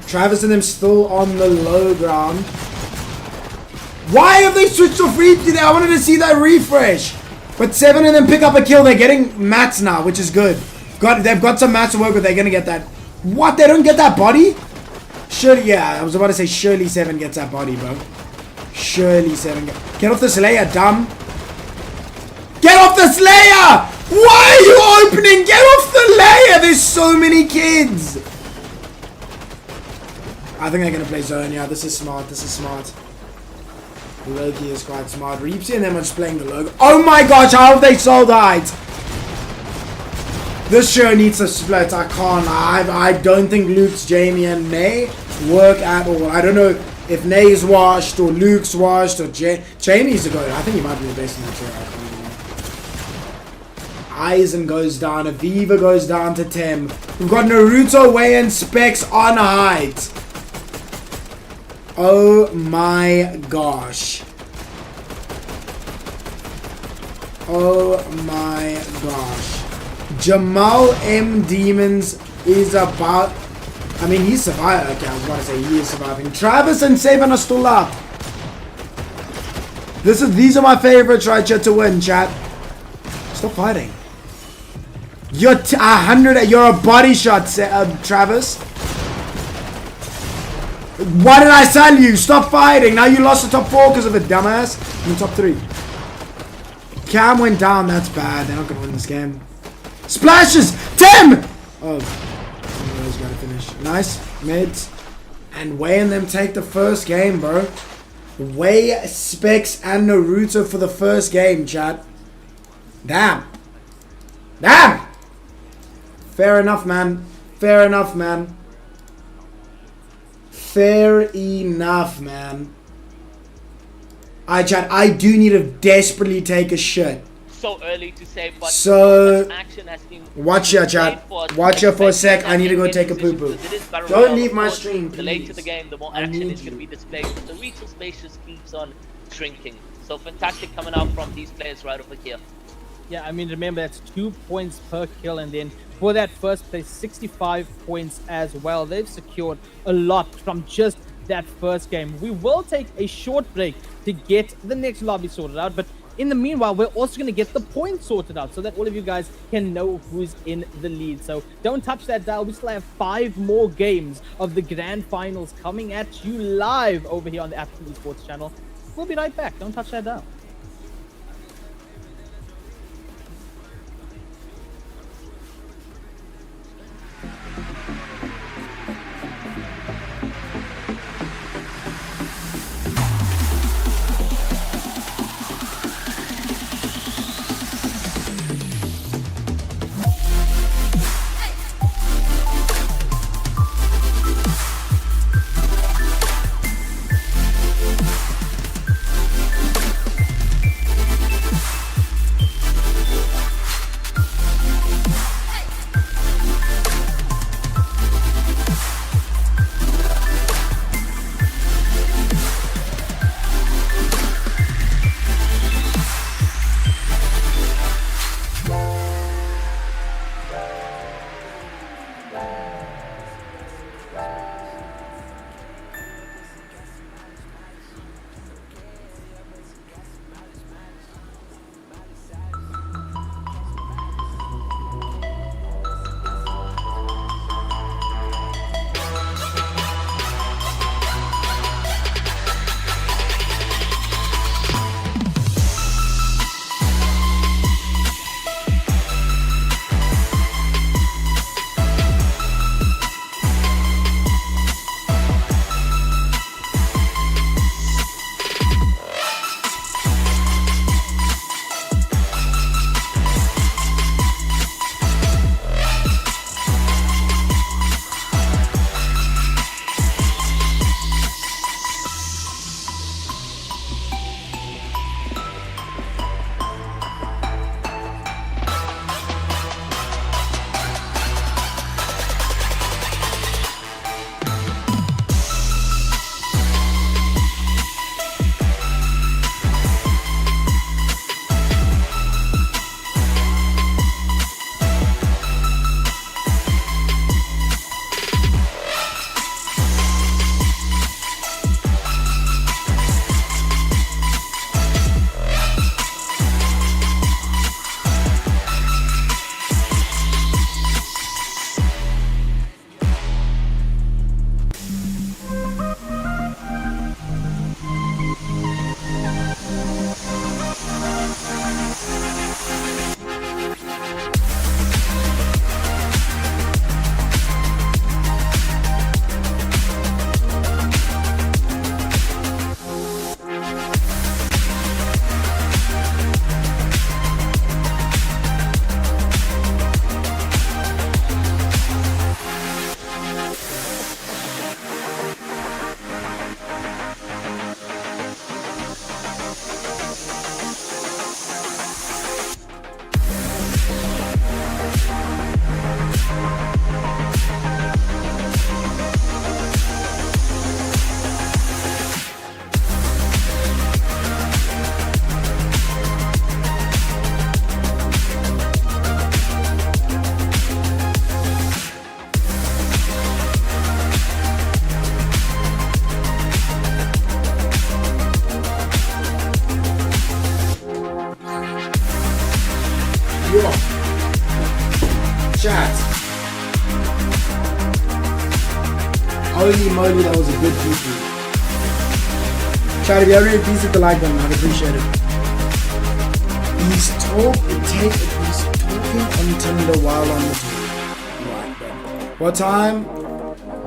Travis and them still on the low ground. Why have they switched off Reepsy there? I wanted to see that refresh. But 7 of them pick up a kill. They're getting mats now, which is good. They've got some mats to work with. They're going to get that. What? They don't get that body? Surely, yeah. I was about to say surely 7 gets that body, bro. Surely 7 get off the Slayer, dumb. Get off the Slayer! Why are you opening? Get off the layer! There's so many kids! I think they're going to play zone. Yeah, this is smart. Loki is quite smart. Reepsy and them are just playing the logo. Oh my gosh, how have they sold height? This show needs a split. I can't. I don't think Luke's, Jamie, and Nay work at all. I don't know if Nay's washed or Luke's washed or Jamie's a go. I think he might be the best in that show. Eisen goes down. Aviva goes down to Tim. We've got Naruto, Way, and Specs on height. Oh my gosh. Oh my gosh. Jamal M. Demons is about... I mean, he's surviving. Okay, I was about to say he is surviving. Travis and 7 are still up. These are my favorites right here to win, chat. Stop fighting. You're 100. You're a body shot, Travis. Why did I sell you? Stop fighting. Now you lost the top 4 because of it, dumbass. In the top 3. Cam went down. That's bad. They're not going to win this game. Splashes! Tim! Oh. He's got to finish. Nice. Mids. And Way and them take the first game, bro. Way, Specs, and Naruto for the first game, chat. Damn. Damn! Fair enough, man. Fair enough, man. Fair enough, man. Alright, chat. I do need to desperately take a shit. So early to say, but so action has been watch here, chat. Watch here for a sec. I need to go take a poo poo. Don't leave my stream, please. The later the game, the more action is going to be displayed. The retail space just keeps on shrinking. So fantastic coming out from these players right over here. Yeah, I mean, remember that's 2 points per kill, and then for that first place, 65 points as well. They've secured a lot from just that first game. We will take a short break to get the next lobby sorted out, but in the meanwhile, we're also going to get the points sorted out so that all of you guys can know who's in the lead. So don't touch that dial. We still have 5 more games of the grand finals coming at you live over here on the African Esports channel. We'll be right back. Don't touch that dial. Chat. Holy moly, that was a good PP. Chat, if you have any, please hit the like button. I'd appreciate it. He's talking on Tinder while on the team. Right, bro. What time?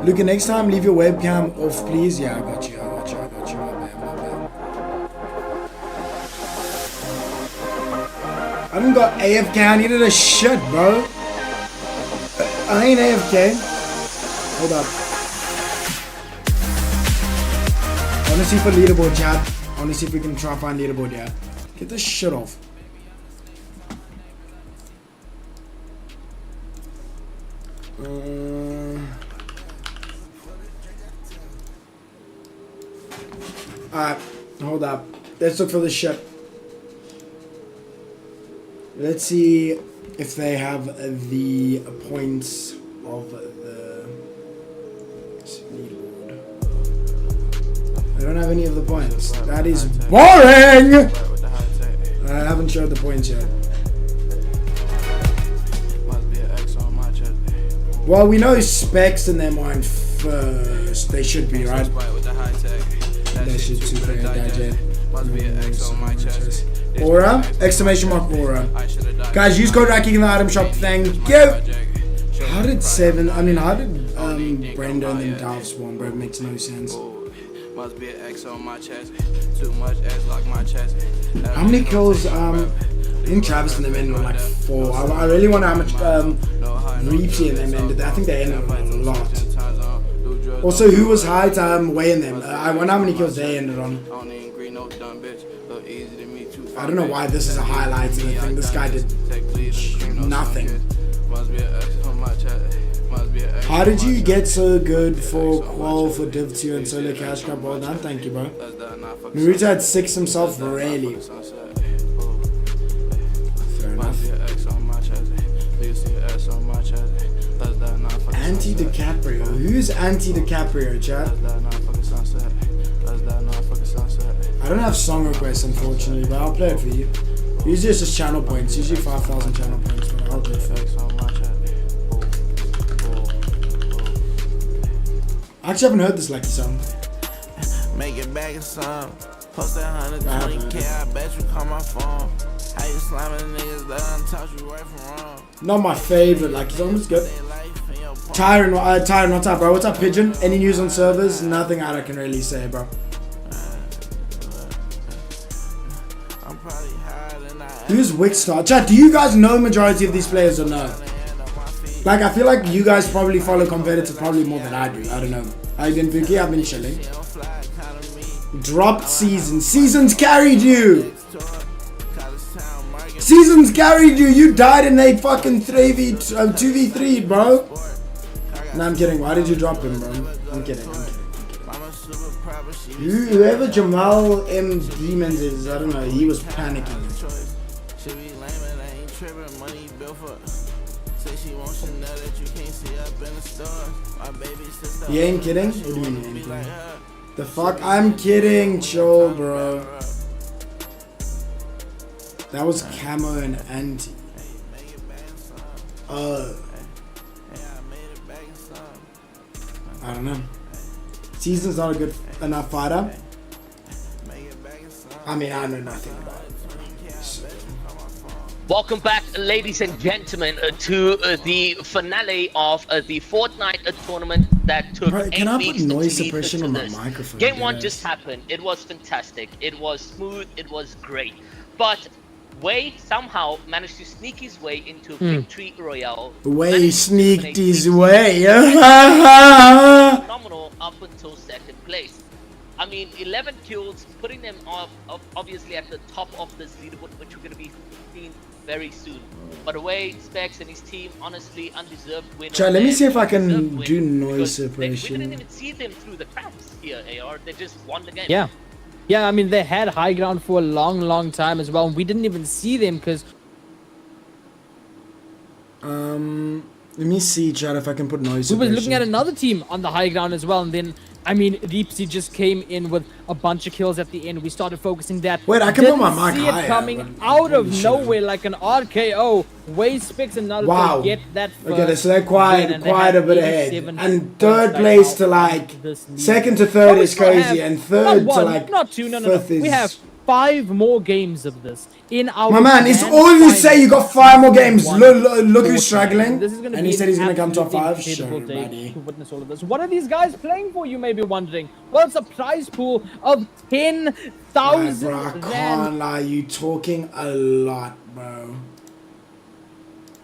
Luca, next time leave your webcam off, please. Yeah, I got you. My bad. I done got AFK. I needed a shit, bro. I ain't AFK. Hold up. I wanna see for leaderboard, chat. I wanna see if we can try and find leaderboard, yeah. Get this shit off. Alright, hold up. Let's look for this shit. Let's see if they have the points of the leaderboard. They don't have any of the points. That is boring! I haven't showed the points yet. Well, we know Specs and them are in first. They should be, right? They should super digest. Aura? Exclamation mark Aura. Guys, use code Racking in the item shop. Thank you! How did Brenda and then Dolph spawn, bro? It makes no sense. Must be an X on my chest. Too much X like my chest. How many kills? I think Travis and them ended on like 4. I really wonder how much Reapsy and them ended. I think they ended on a lot. Also, who was high time weighing them? I wonder how many kills they ended on. I don't know why this is a highlight of the thing. This guy did nothing. How did you get so good for qual for Div 2 and solo cash grab? Well done, thank you, bro. Naruto had 6 himself, really. Fair enough. Anti-DiCaprio. Who's Anti-DiCaprio, chat? I don't have song requests, unfortunately, but I'll play it for you. Usually it's just channel points. Usually 5,000 channel points, but I'll do it for you. I actually haven't heard this like song. Make it back in some. Post that 120K, I bet you call my phone. How you slamming niggas that done taught you right from wrong? Not my favorite, like song is good. Tyron, what's up, bro? What's up, Pigeon? Any news on servers? Nothing I can really say, bro. Who's Wickstar? Chat, do you guys know majority of these players or no? Like, I feel like you guys probably follow competitors probably more than I do. I don't know. I've been Vicky, I've been chilling. Dropped season. Seasons carried you! Seasons carried you! You died in a fucking 2v3, bro! No, I'm kidding. Why did you drop him, bro? I'm kidding. Whoever Jamal M. Demons is, I don't know, he was panicking. You ain't kidding? What do you mean you ain't kidding? The fuck? I'm kidding, chill, bro. That was Camo and Anti. I don't know. Season's not a good enough fighter. I mean, I know nothing about it. So. Welcome back, ladies and gentlemen, to the finale of the Fortnite tournament that took 8 weeks to noise lead suppression to on my this. microphone? Game 1 just happened. It was fantastic. It was smooth. It was great. But Way somehow managed to sneak his way into Victory Royale. Way sneaked his way. Phenomenal up until second place. I mean, 11 kills, putting them obviously at the top of this leaderboard, which we're going to be seeing very soon. But Away, Specs and his team, honestly, undeserved win. Let me see if I can do noise suppression. We didn't even see them through the cracks here, AR. They just won the game. Yeah. Yeah, I mean, they had high ground for a long time as well. And we didn't even see them because... Let me see, chat, if I can put noise we suppression. were looking at another team on the high ground as well. And then, I mean, Deepsy just came in with a bunch of kills at the end. We started focusing that. Wait, I can put my mic see it higher, coming out of nowhere like an RKO. Way Specs and Null get that first. Okay, so they're quite a bit ahead. And third place to like, second to third is crazy, and third to like, not two, no. We have 5 more games of this in our. My man, it's all you say. You got 5 more games. Look who's struggling. And he said he's gonna come top 5. Sure, buddy. To witness all of this. What are these guys playing for? You may be wondering. Well, it's a prize pool of 10,000. Bro, I can't lie. You talking a lot, bro.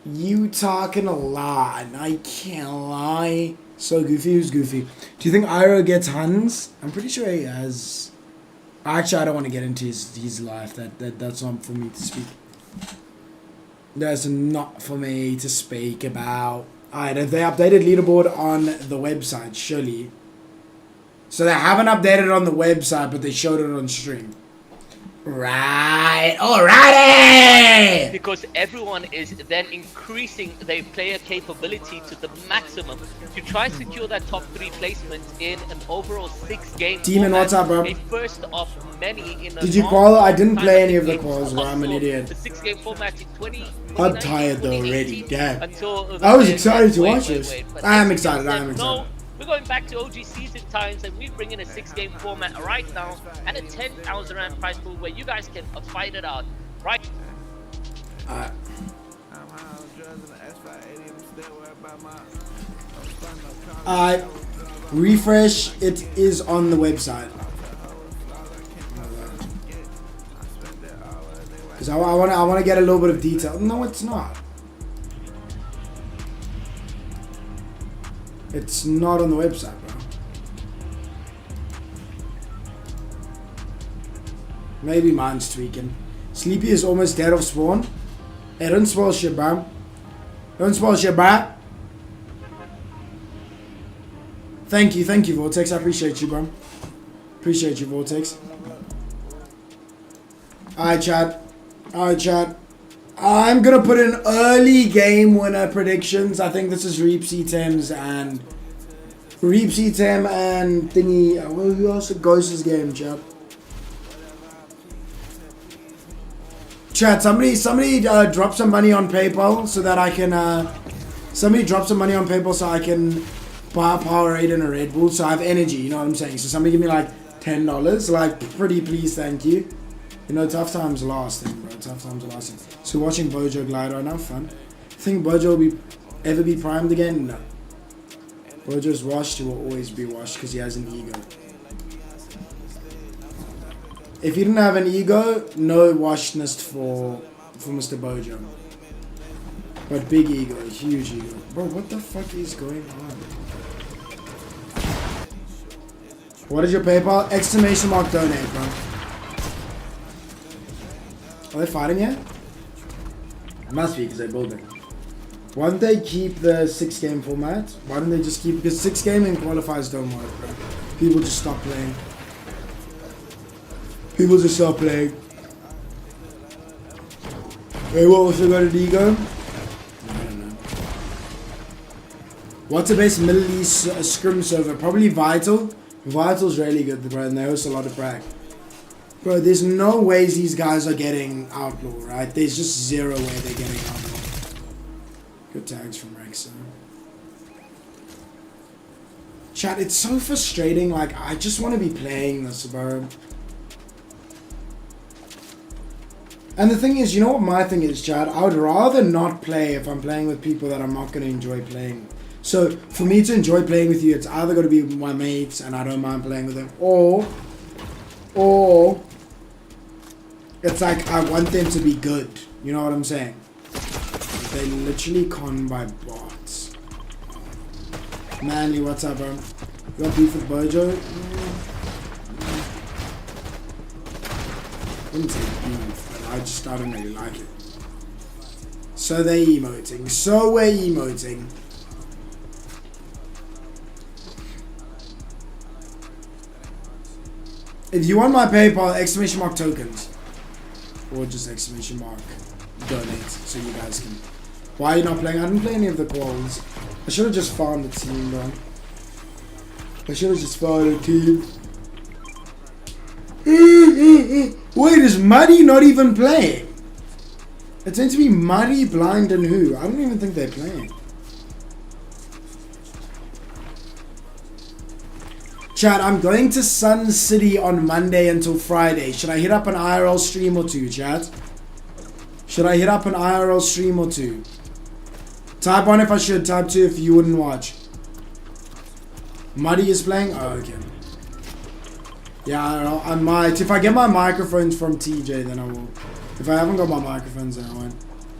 You talking a lot. I can't lie. So Goofy, who's Goofy? Do you think Iro gets Huns? I'm pretty sure he has. Actually, I don't want to get into his life. That's not for me to speak. That's not for me to speak about. Alright, have they updated leaderboard on the website? Surely. So they haven't updated it on the website, but they showed it on stream. Right. Alrighty! because everyone is then increasing their player capability to the maximum to try secure that top 3 placement in an overall 6-game Demon, format, what's up, bro? a first of many in a Did you long qual? I didn't time. play any of the It's quals, bro. I'm an also idiot. the 6-game format in 20. I'm tired though already. Damn. Until I was excited to watch this. But I am ACGL excited. I said, am excited. No, we're going back to OG season times and we're bringing a 6-game format right now and a 10,000 rand prize pool where you guys can fight it out. Right. Refresh. It is on the website. Because I want to get a little bit of detail. No, it's not. It's not on the website, bro. Maybe mine's tweaking. Sleepy is almost dead of spawn. Hey, don't spoil shit, bro. Don't spoil shit, bro. Thank you, Vortex. I appreciate you, bro. Appreciate you, Vortex. Alright, chat. I'm gonna put in early game winner predictions. I think this is Reepsy Thames and thingy. Well, who else goes this game, chat? Chat, somebody drop some money on PayPal so that I can. Somebody drop some money on PayPal so I can buy a Powerade and a Red Bull. So I have energy. You know what I'm saying? So somebody give me like $10. Like, pretty please, thank you. You know, tough times lasting, bro. Tough times are lasting. So watching Bojo glide right now, fun. Think Bojo will ever be primed again? No. Bojo's washed. He will always be washed because he has an ego. If he didn't have an ego, no washness for Mr. Bojo. But big ego, huge ego. Bro, what the fuck is going on? What is your PayPal? Exclamation mark donate, bro. Are they fighting yet? It must be because they're building. Why don't they keep the 6-game format? Why don't they just keep... Because 6-game and qualifiers don't work, bro. People just stop playing. People just stop playing. Hey, what also got an ego? I don't know. What's the best Middle East scrim server? Probably Vital. Vital's really good, bro, and they host a lot of brag. Bro, there's no ways these guys are getting Outlaw, right? There's just zero way they're getting Outlaw. Good tags from Rex. Chat, it's so frustrating. Like, I just want to be playing this, bro. And the thing is, you know what my thing is, Chad? I would rather not play if I'm playing with people that I'm not going to enjoy playing. So, for me to enjoy playing with you, it's either going to be my mates and I don't mind playing with them, or it's like I want them to be good. You know what I'm saying? They literally con by bots. Manly, what's up, bro? You got beef with Bojo? I wouldn't say beef, but I don't really like it. So they're emoting. So we're emoting. If you want my PayPal, exclamation mark tokens. Or just exclamation mark donate so you guys can. Why are you not playing? I didn't play any of the quals. I should have just found the team, bro. I should have just found the team. Wait, is Muddy not even playing? It's meant to be Muddy, Blind, and who? I don't even think they're playing. Chat, I'm going to Sun City on Monday until Friday. Should I hit up an IRL stream or two, chat? Should I hit up an IRL stream or two? Type 1 if I should, type 2 if you wouldn't watch. Muddy is playing? Oh, okay. Yeah, I don't know. I might. If I get my microphones from TJ, then I will. If I haven't got my microphones, then I won't.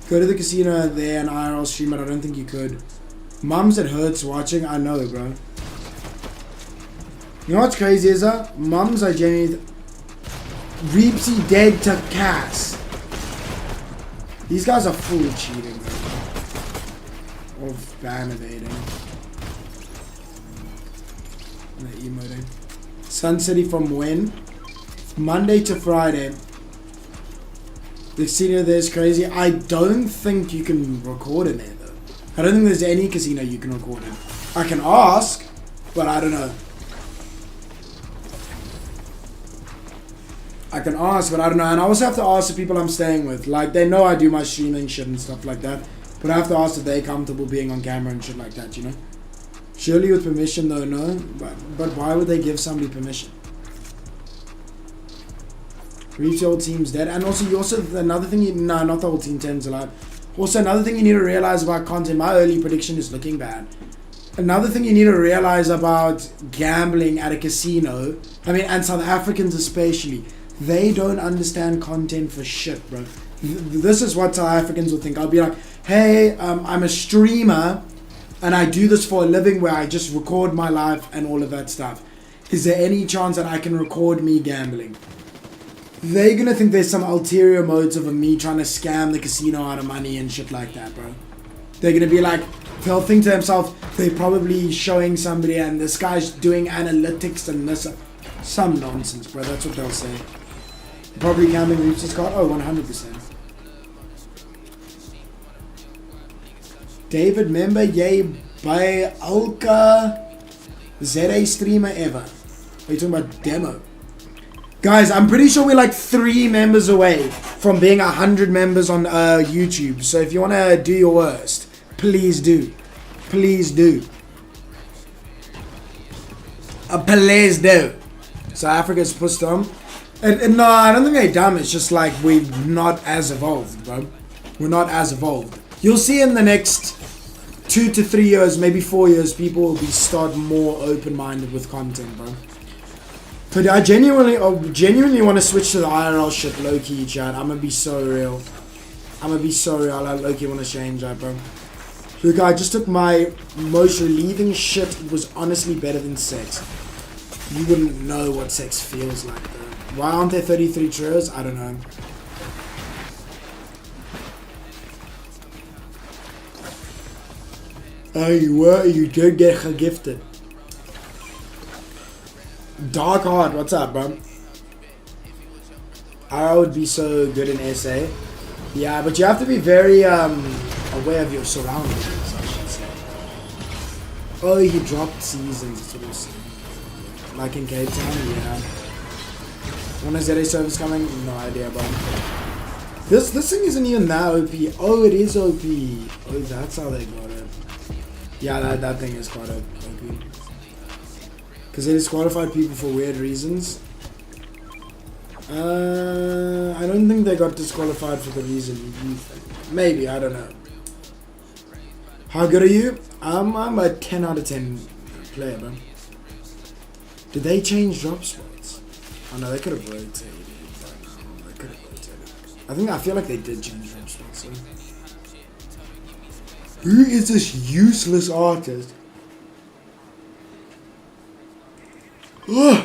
Go to the casino there and IRL stream, but I don't think you could. Mums, it hurts watching. I know, bro. You know what's crazy is that? Mums are genuinely... Reepsy dead to Cass. These guys are full of cheating, bro. Or ban evading. And they're emoting. Sun City from when? Monday to Friday. The casino there is crazy. I don't think you can record in there though. I don't think there's any casino you can record in. I can ask, but I don't know. I can ask, but I don't know. And I also have to ask the people I'm staying with. Like, they know I do my streaming shit and stuff like that. But I have to ask if they're comfortable being on camera and shit like that, you know? Surely with permission though, no. But why would they give somebody permission? Reach the whole team's dead. And also, another thing no, not the whole team, 10's allowed. Also, another thing you need to realize about content, my early prediction is looking bad. Another thing you need to realize about gambling at a casino, I mean, and South Africans especially, they don't understand content for shit, bro. This is what South Africans will think. I'll be like, hey, I'm a streamer, and I do this for a living where I just record my life and all of that stuff. Is there any chance that I can record me gambling? They're gonna think there's some ulterior motive of me trying to scam the casino out of money and shit like that, bro. They're gonna be like, they'll think to themselves, they're probably showing somebody and this guy's doing analytics and this. Some nonsense, bro. That's what they'll say. Probably gambling reaches his card. Oh, 100%. David, member, yay, by Alka, ZA streamer ever. Are you talking about demo? Guys, I'm pretty sure we're like 3 members away from being 100 members on YouTube. So if you want to do your worst, please do. Please do. Please do. So Africa's pushed on. And no, I don't think they're dumb. It's just like we're not as evolved, bro. We're not as evolved. You'll see in the next 2 to 3 years, maybe 4 years, people will start more open-minded with content, bro. But I genuinely want to switch to the IRL shit, low-key, chat. I'm gonna be so real. I low-key want to change that, bro. Look, I just took my most relieving shit. It was honestly better than sex. You wouldn't know what sex feels like, though. Why aren't there 33 trios? I don't know. Oh, you did get gifted. Dark Heart, what's up, bro? I would be so good in SA. Yeah, but you have to be very aware of your surroundings, I should say. Oh, he dropped seasons, that's what I'm saying. Like in Cape Town, yeah. When is ZA service coming? No idea, bro. This thing isn't even that OP. Oh, it is OP. Oh, that's how they got it. Yeah, that thing is quite OP. Because they disqualified people for weird reasons. I don't think they got disqualified for the reason you think. Maybe, I don't know. How good are you? I'm a 10 out of 10 player, bro. Did they change drop spots? Oh no, they could have rotated. They could have rotated. I feel like they did change drop spots. So. Who is this useless artist? Ugh.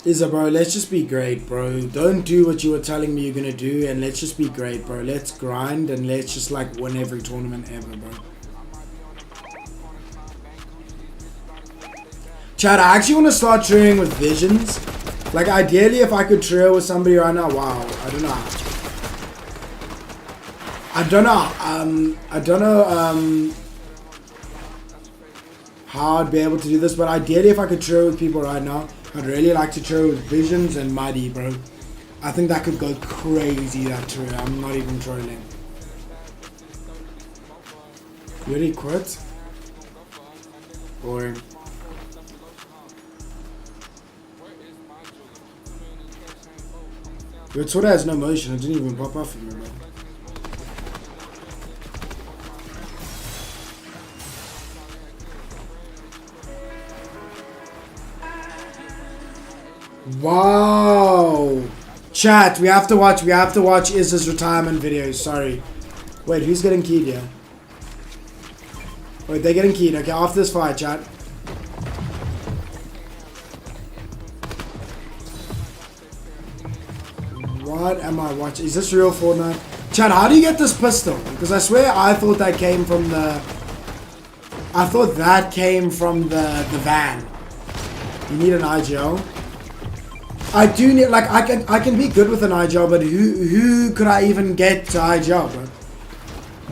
Izza, bro, let's just be great, bro. Don't do what you were telling me you're gonna do, and let's just be great, bro. Let's grind and let's just like win every tournament ever, bro. Chad, I actually want to start trioing with visions. Like, ideally, if I could trio with somebody right now, wow, I don't know. How I'd be able to do this, but ideally, if I could trio with people right now, I'd really like to trio with Visions and Muddy, bro. I think that could go crazy, that trio. I'm not even trolling. You already quit? Boring. Your Twitter has no motion. It didn't even pop off for me, bro. Wow. Chat, we have to watch Izza's retirement videos. Sorry. Wait, who's getting keyed here? Wait, they're getting keyed. Okay, after this fight, chat. What am I watching? Is this real Fortnite? Chad, how do you get this pistol? Because I swear I thought that came from the... I thought that came from the van. You need an IGL? I do need, like, I can be good with an IGL, but who could I even get to IGL, bro?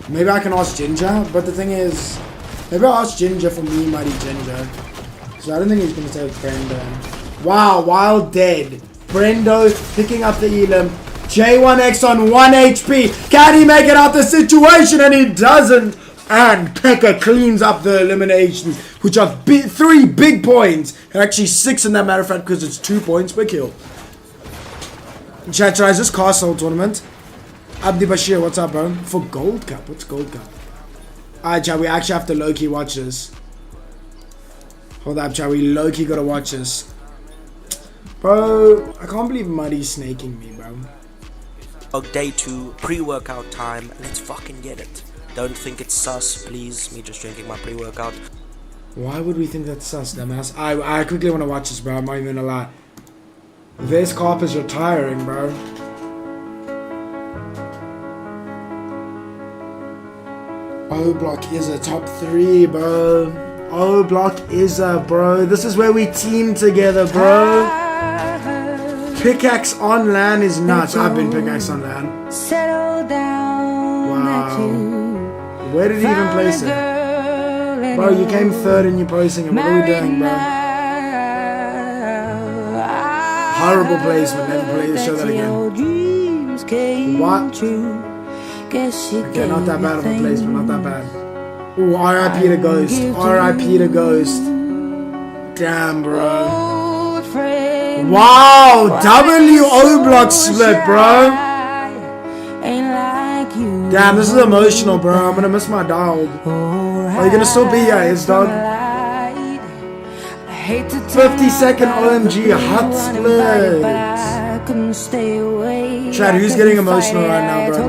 Maybe I can ask Ginger, but the thing is, maybe I'll ask Ginger for me, mighty Ginger. So I don't think he's gonna take Brendo. Wow, Wild Dead. Brendo picking up the Elam. J1X on 1 HP. Can he make it out the situation? And he doesn't. And Pekka cleans up the eliminations, which are 3 big points. And actually 6 in that matter of fact, because it's 2 points per kill. Chat, is this Castle tournament? Abdi Bashir, what's up, bro? For Gold Cup. What's Gold Cup? Alright, chat, we actually have to low-key watch this. Hold up, chat, we low-key gotta watch this. Bro, I can't believe Muddy's snaking me, bro. Day 2, pre-workout time. Let's fucking get it. Don't think it's sus, please. Me just drinking my pre-workout. Why would we think that's sus, dumbass? I quickly want to watch this, bro. I'm not even gonna lie. This Carp is retiring, bro. O Block is a top 3, bro. O Block is a, bro. This is where we team together, bro. Pickaxe on LAN is nuts. I've been pickaxe on LAN. Wow. Where did he even place it? Bro, you came 3rd and you're posting it. What are we doing, bro? Horrible placement. Never play this. Show that again. What? Okay, not that bad of a placement. Not that bad. Ooh, RIP to Ghost. RIP to Ghost. Damn, bro. Wow, WO block split, bro. Damn, this is emotional, bro. I'm gonna miss my dog. Are you gonna still be here, his dog? 50-second OMG hot split. Chad, who's getting emotional right now, bro?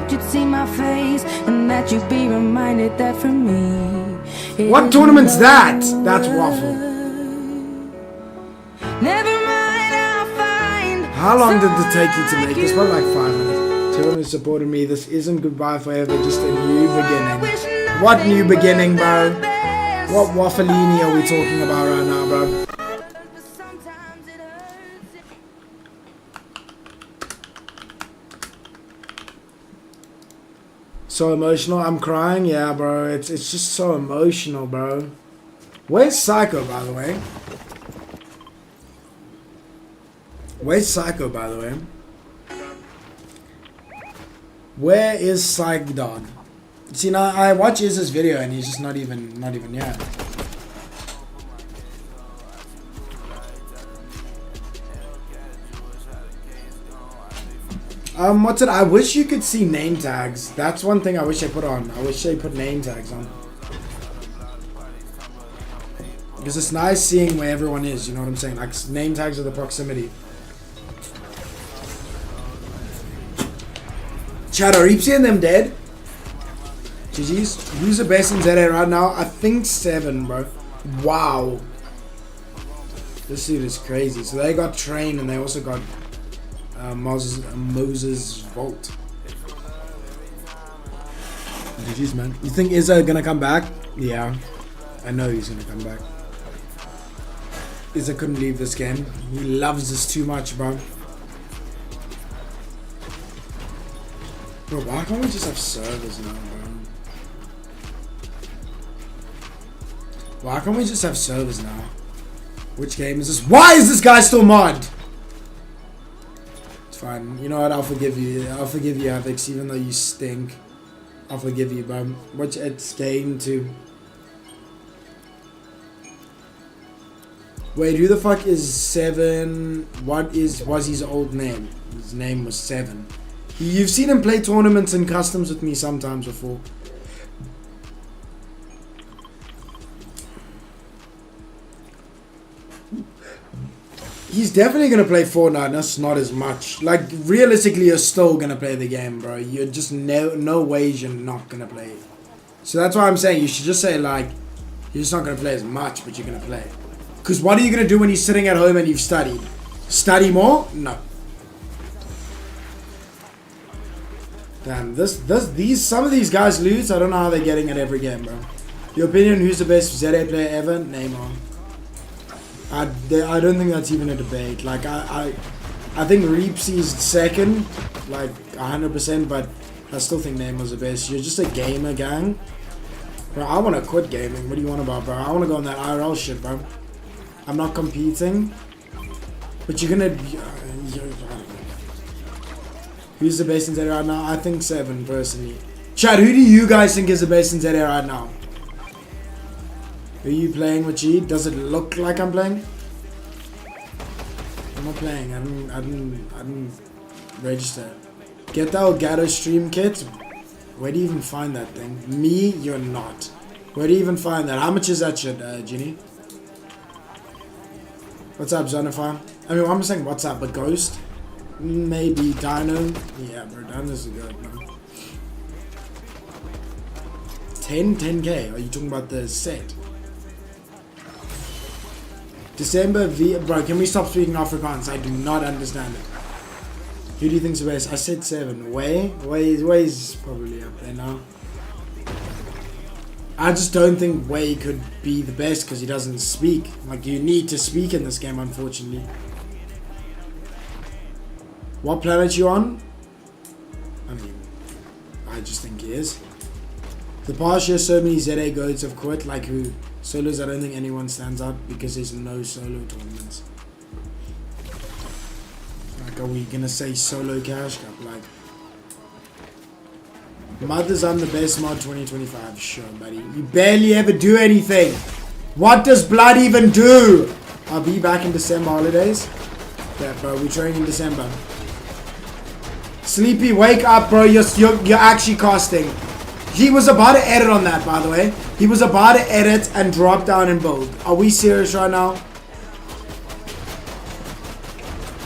What tournament's that? That's Waffle. How long did it take you to make this? Probably like 5 minutes. To everyone who supported me, this isn't goodbye forever, just a new beginning. What new beginning, bro? What Waffleini are we talking about right now, bro? So emotional, I'm crying, yeah, bro. It's just so emotional, bro. Where's Psycho, by the way? Where's Psycho, by the way? Where is Psych Dog? See, now I watch Iz's video and he's just not even yeah. What's it? I wish you could see name tags. That's one thing I wish they put on. I wish they put name tags on. Because it's nice seeing where everyone is, you know what I'm saying? Like, name tags of the proximity. Chat, are Reepsy and them dead? GG's. Who's the best in ZA right now? I think 7, bro. Wow. This dude is crazy. So they got Train and they also got Moses Volt. GG's, man. You think Izzo gonna come back? Yeah. I know he's gonna come back. Izzo couldn't leave this game. He loves this too much, bro. Bro, why can't we just have servers now, bro? Why can't we just have servers now? Which game is this? Why is this guy still mod? It's fine. You know what? I'll forgive you. I'll forgive you, Avix, even though you stink. I'll forgive you, bro. Watch it's game 2. Wait, who the fuck is 7? What was his old name? His name was 7. You've seen him play tournaments and customs with me sometimes before. He's definitely going to play Fortnite, that's not as much. Like, realistically, you're still going to play the game, bro. You're just no ways you're not going to play it. So that's why I'm saying you should just say, like, you're just not going to play as much, but you're going to play. Because what are you going to do when you're sitting at home and you've studied? Study more? No. Damn, some of these guys lose. I don't know how they're getting at every game, bro. Your opinion, who's the best ZA player ever? Neymar. I don't think that's even a debate. Like, I think Reapsy's second, like 100%, but I still think Neymar's the best. You're just a gamer, gang. Bro, I want to quit gaming. What do you want about, bro? I want to go on that IRL shit, bro. I'm not competing. But you're gonna be... who's the best in ZA right now? I think 7, personally. Chad, who do you guys think is the best in ZA right now? Who are you playing with, G? Does it look like I'm playing? I'm not playing. I didn't register. Get the Elgato stream kit. Where do you even find that thing? Me, you're not. Where do you even find that? How much is that shit, Ginny? What's up, Zonify? I mean, I'm saying what's up, but Ghost? Maybe Dino? Yeah, bro, Dino's a good, man. 10k? Are you talking about the set? December V... Bro, can we stop speaking Afrikaans? I do not understand it. Who do you think's the best? I said 7. Way's probably up there now. I just don't think Way could be the best because he doesn't speak. Like, you need to speak in this game, unfortunately. What planet you on? I mean, I just think he is. The past year, so many ZA goats have quit. Like, who? Solos, I don't think anyone stands out because there's no solo tournaments. Like, are we gonna say solo cash cup? Like, Mothers, I'm the best mod 2025. Sure, buddy. You barely ever do anything. What does blood even do? I'll be back in December holidays. Yeah, bro, we're training in December. Sleepy, wake up, bro. You're actually casting. He was about to edit on that, by the way. He was about to edit and drop down in bold. Are we serious right now?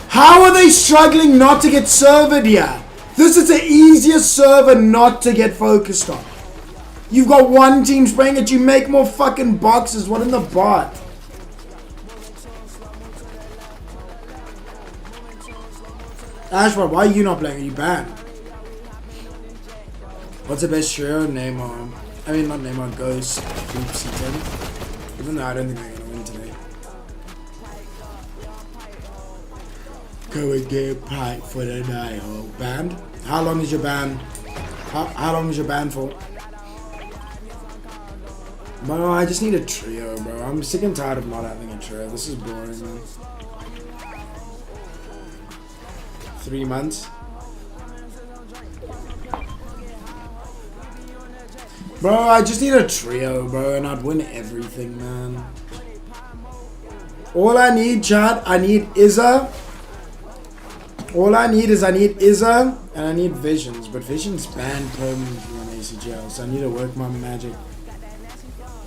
How are they struggling not to get servered here? This is the easiest server not to get focused on. You've got one team spraying at you, make more fucking boxes. What in the bot? Ashford, why are you not playing? Are you banned? What's the best trio? Neymar. I mean, not Neymar, Ghost. Oopsie, even though I don't think they're gonna win today. Go and get pipe for the night, oh. Banned? How long is your ban? How long is your ban for? Bro, I just need a trio, bro. I'm sick and tired of not having a trio. This is boring, man. 3 months. Bro, I just need a trio, bro, and I'd win everything, man. All I need, chat, I need Izza. All I need is Izza, and I need Visions. But Visions banned permanently on ACGL, so I need to work my magic.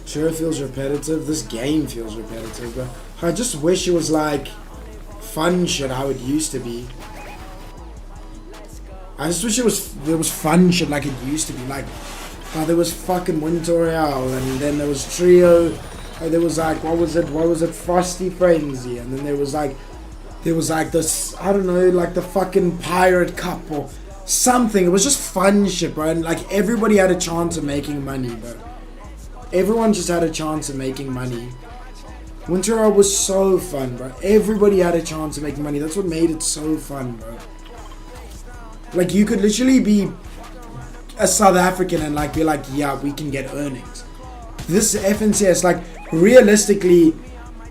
Sure, it feels repetitive. This game feels repetitive, but I just wish it was like fun shit how it used to be. I just wish there was fun shit like it used to be. Like, there was fucking Winter Royale, and then there was Trio. There was like, what was it? Frosty Frenzy, and then there was like this, I don't know, like the fucking Pirate Cup or something. It was just fun shit, bro. And like everybody had a chance of making money, bro. Everyone just had a chance of making money. Winter Royale was so fun, bro. Everybody had a chance of making money. That's what made it so fun, bro. Like, you could literally be a South African and like be like, yeah, we can get earnings. This FNCS, like, realistically,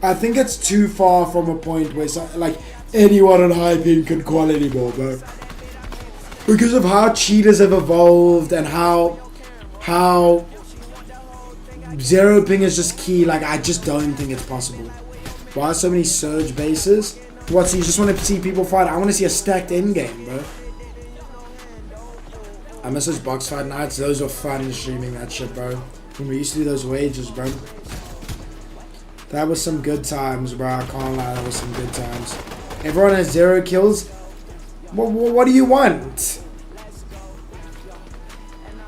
I think it's too far from a point where like anyone on high ping can qual anymore, bro. Because of how cheaters have evolved and how zero ping is just key. Like, I just don't think it's possible. Why are so many surge bases? What? So you just want to see people fight? I want to see a stacked end game, bro. I miss those box fight nights. Those were fun streaming that shit, bro. When we used to do those wages, bro. That was some good times, bro. I can't lie, that was some good times. Everyone has 0 kills. What do you want?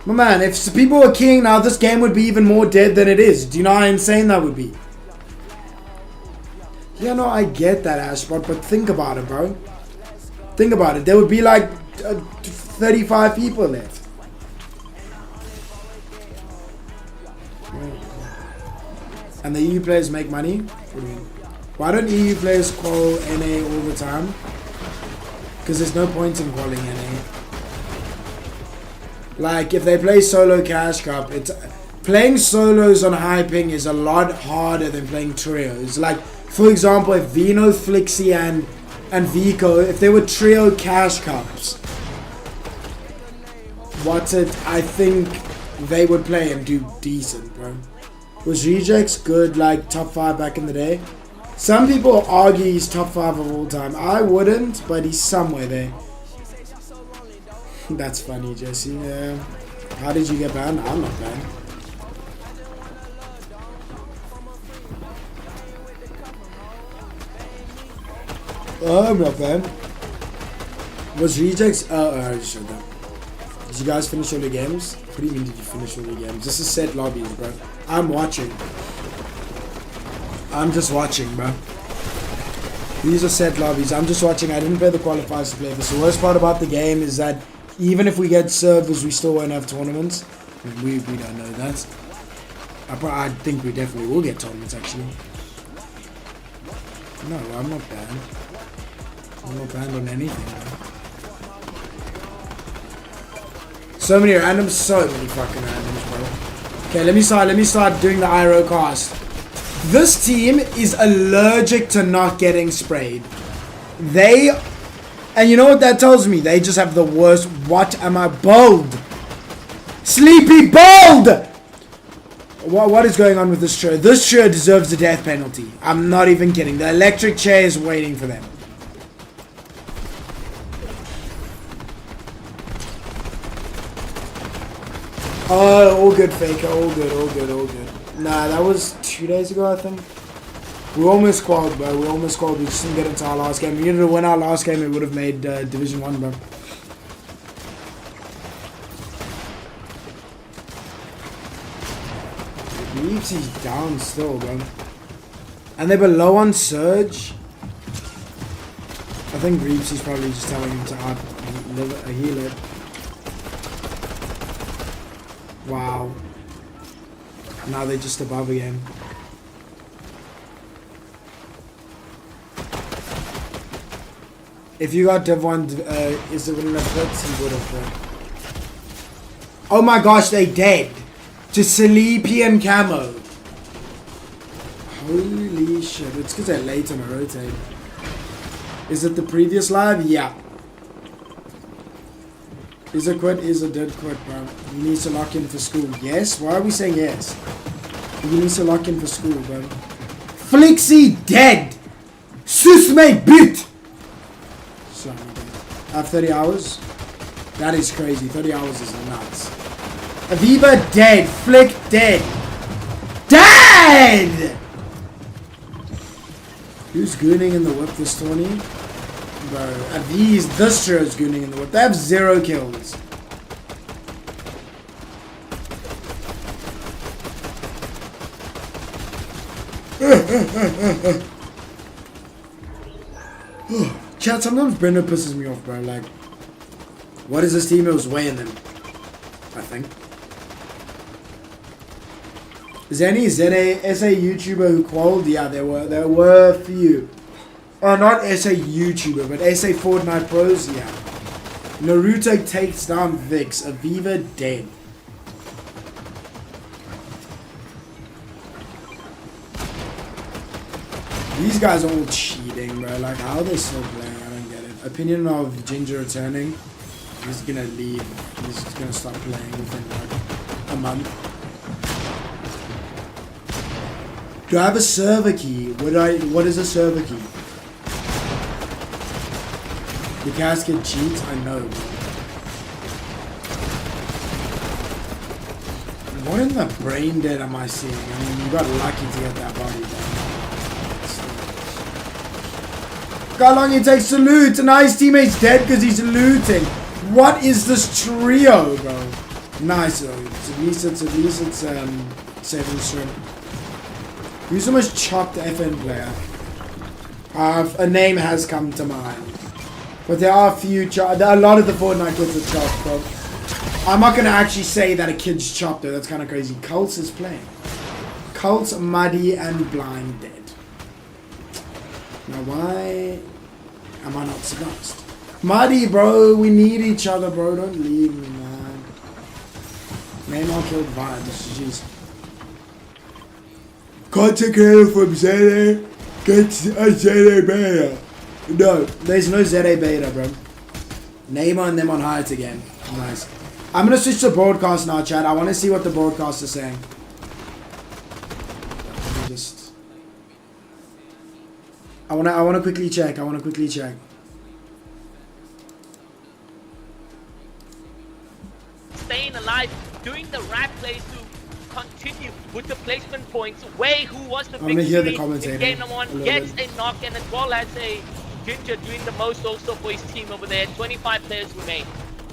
My man, if people were keying now, this game would be even more dead than it is. Do you know how insane that would be? Yeah, no, I get that, Ashbot, but think about it, bro. Think about it. There would be like 35 people left. And the EU players make money? What do you mean? Why don't EU players call NA all the time? Because there's no point in qualifying any. Like, if they play solo Cash Cup, it's... Playing solos on high ping is a lot harder than playing trios. Like, for example, if Vino, Flixie, and Vico, if they were trio Cash Cups, I think they would play and do decent, bro. Was Rejects good, like, top 5 back in the day? Some people argue he's top 5 of all time. I wouldn't, but he's somewhere there. That's funny, Jesse. Yeah. How did you get banned? I'm not banned. Oh, I'm not banned. Was Rejects? I just showed that. Did you guys finish all the games? What do you mean did you finish all the games? This is set lobbies, bro. I'm watching. I'm just watching, bro. These are set lobbies. I'm just watching. I didn't play the qualifiers to play this. The worst part about the game is that even if we get servers, we still won't have tournaments. We don't know that. I think we definitely will get tournaments, actually. No, I'm not banned. I'm not banned on anything, bro. So many randoms, so many fucking randoms, bro. Okay, let me start doing the IRO cast. This team is allergic to not getting sprayed. And you know what that tells me? They just have the worst. What am I? Bold! Sleepy bold! What is going on with this chair? This chair deserves a death penalty. I'm not even kidding. The electric chair is waiting for them. Oh, all good, Faker. All good, all good, all good. Nah, that was 2 days ago, I think. We almost qualified, bro. We almost qualified. We just didn't get into our last game. We needed to win our last game. It would have made Division 1, bro. Reevesy's down still, bro. And they were low on Surge. I think Reevesy's probably just telling him to heal it. Wow. Now they're just above again. If you got Div 1, is it wouldn't have hit? He would have hit. Oh my gosh, they dead. To Sleepy and Camo. Holy shit. It's because they're late on a rotate. Is it the previous live? Yeah. Is it quit? Is it dead quit, bro? He needs to lock in for school. Yes? Why are we saying yes? He needs to lock in for school, bro. Flixie dead! Sus me bit! Sorry, I have 30 hours? That is crazy. 30 hours is nuts. Aviva dead. Flick dead. Dead! Who's gooning in the whip this tourney? Bro, this sure is gooning in the whip. They have 0 kills. Chat, sometimes Brenda pisses me off, bro. Like, what is this team? It was weighing them, I think. Is there any SA YouTuber who qualified? Yeah, there were a few. Oh, not SA YouTuber, but SA Fortnite pros, yeah. Naruto takes down Vix. Aviva dead. These guys are all cheating, bro. Like, how are they still playing? I don't get it. Opinion of Ginger returning. He's gonna leave. He's just gonna stop playing within like a month. Do I have a server key? What is a server key? The casket cheats? I know. What in the brain dead am I seeing? I mean, you got lucky to get that body down. Look how long it takes to loot. And now his teammate's dead because he's looting. What is this trio, bro? Nice, though. At least it's 7 string. Who's the most chopped FN player? A name has come to mind. But there are a few a lot of the Fortnite kids are chopped, bro. I'm not going to actually say that a kid's chopped, though. That's kind of crazy. Cults is playing. Cults, Muddy, and Blind dead. Now, why am I not surprised? Muddy, bro. We need each other, bro. Don't leave me, man. Neymar killed vibes. Jeez. Can't take care from Zeta. Get a Zeta beta. No, there's no Zeta beta, bro. Neymar and them on heights again. Nice. I'm gonna switch to broadcast now, chat. I want to see what the broadcast is saying. I wanna quickly check. Staying alive, doing the right plays to continue with the placement points. Way who was the I'm gonna hear the victory commentator in game number one a little gets bit. a knock, and as well as a Ginger doing the most also for his team over there. 25 players remain.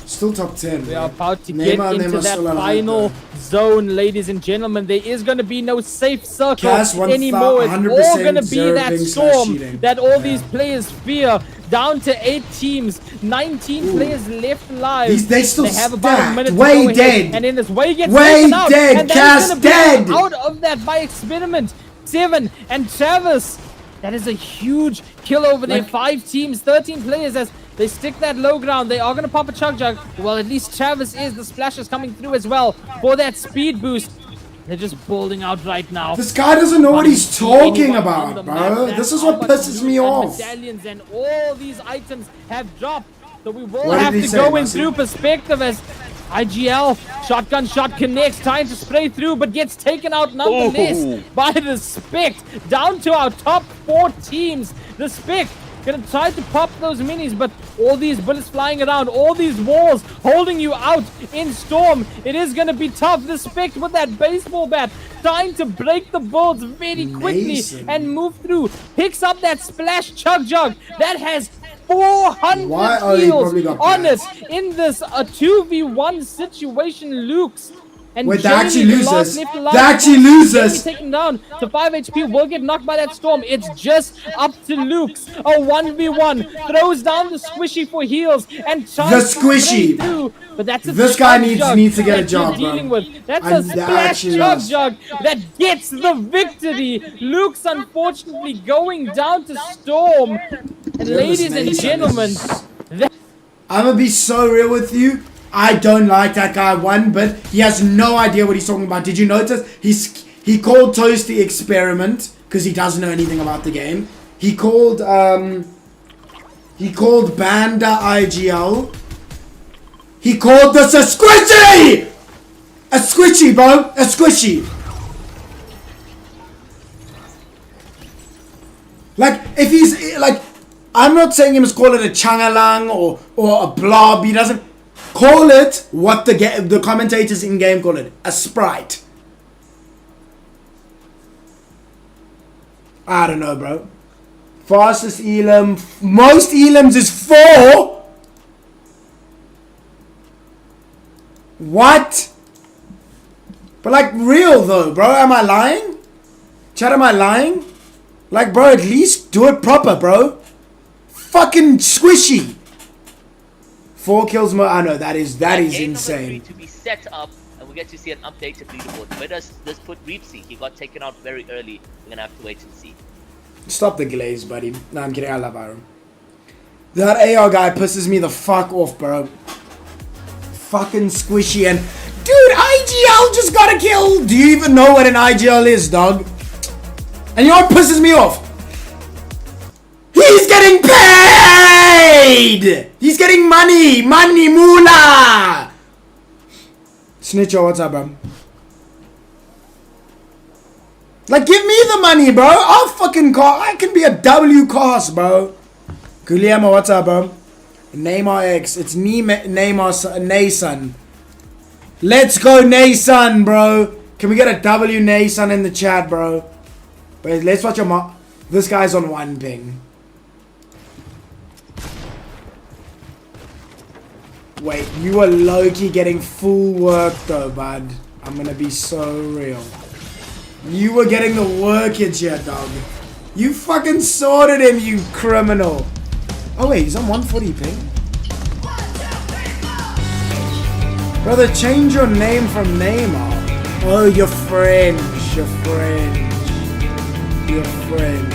Still top 10. We are about to Neymar get into that still alive, final though. zone, ladies and gentlemen. There is going to be no safe circle Cass, anymore. It's all 100% going to be zero that ping storm slash cheating. that all these players fear. Down to 8 teams, 19 players left alive. They still have about a stacked. minute to Way go ahead, dead. and then this way gets Way taken out, dead. and Cass that is gonna dead. be out of that by experiment. 7 and Travis. That is a huge kill over there. 5 teams, 13 players as they stick that low ground. They are going to pop a chug jug. Well, at least Travis is. The splash is coming through as well for that speed boost. They're just bowling out right now. This guy doesn't know what he's talking about, On the bro. map. This is That's what how much pisses me loot and off. Medallions and all these items have dropped. So we will What did have he to say, go in Marcy? through perspective as IGL shotgun shot connects, trying to spray through, but gets taken out nonetheless by the Spect. Down to our top 4 teams. The Spect gonna try to pop those minis, but all these bullets flying around, all these walls holding you out in Storm. It is gonna be tough. The Spect with that baseball bat trying to break the builds very quickly Mason. and move through. Picks up that splash chug jug that has 400 Why? Oh, he kills probably got on it banned. in this 2v1 situation. Luke's and Wait, they Jamie, actually the lose last us. left alive. They actually lose Jamie us. taken down to 5 HP, will get knocked by that storm. It's just up to Luke's. A 1v1 throws down the squishy for heals and tries The to squishy. break through, but that's a This guy chug jug needs to get a that job, you're dealing bro. with. That's And a they splash actually chug lost. jug that gets the victory. Luke's unfortunately going down to Storm. And ladies and gentlemen, I'm gonna be so real with you. I don't like that guy one bit. He has no idea what he's talking about. Did you notice? He called Toasty experiment because he doesn't know anything about the game. He called Banda IGL. He called this a squishy! A squishy, bro. A squishy. Like, if he's like, I'm not saying he must call it a changalang or a blob. He doesn't call it what the commentators in game call it, a sprite. I don't know, bro. Fastest elim, most elims is 4. What? But like real though, bro. Am I lying? Chat, am I lying? Like, bro, at least do it proper, bro. Fucking squishy. 4 kills more. I know that is Game insane. number 3 to be set up, and we get to see an updated leaderboard. Where does this put Reepsy? He got taken out very early. We're gonna have to wait and see. Stop the glaze, buddy. No, I'm kidding. I love Iron. That AR guy pisses me the fuck off, bro. Fucking squishy and dude, IGL just got a kill. Do you even know what an IGL is, dog? And you know what pisses me off? He's getting paid! He's getting money! Money, moolah! Snitcho, what's up, bro? Like, give me the money, bro. I'll fucking call. I can be a W cost, bro. Guillermo, what's up, bro? Neymar X. It's Neymar Nason. Let's go, Nason, bro. Can we get a W Nason in the chat, bro? Wait, let's watch your this guy's on 1 ping. Wait, you were low-key getting full work though, bud. I'm gonna be so real. You were getting the workage here, dog. You fucking sorted him, you criminal. Oh wait, he's on 140 ping? Brother, change your name from Neymar. Oh, you're French. You're French. You're French.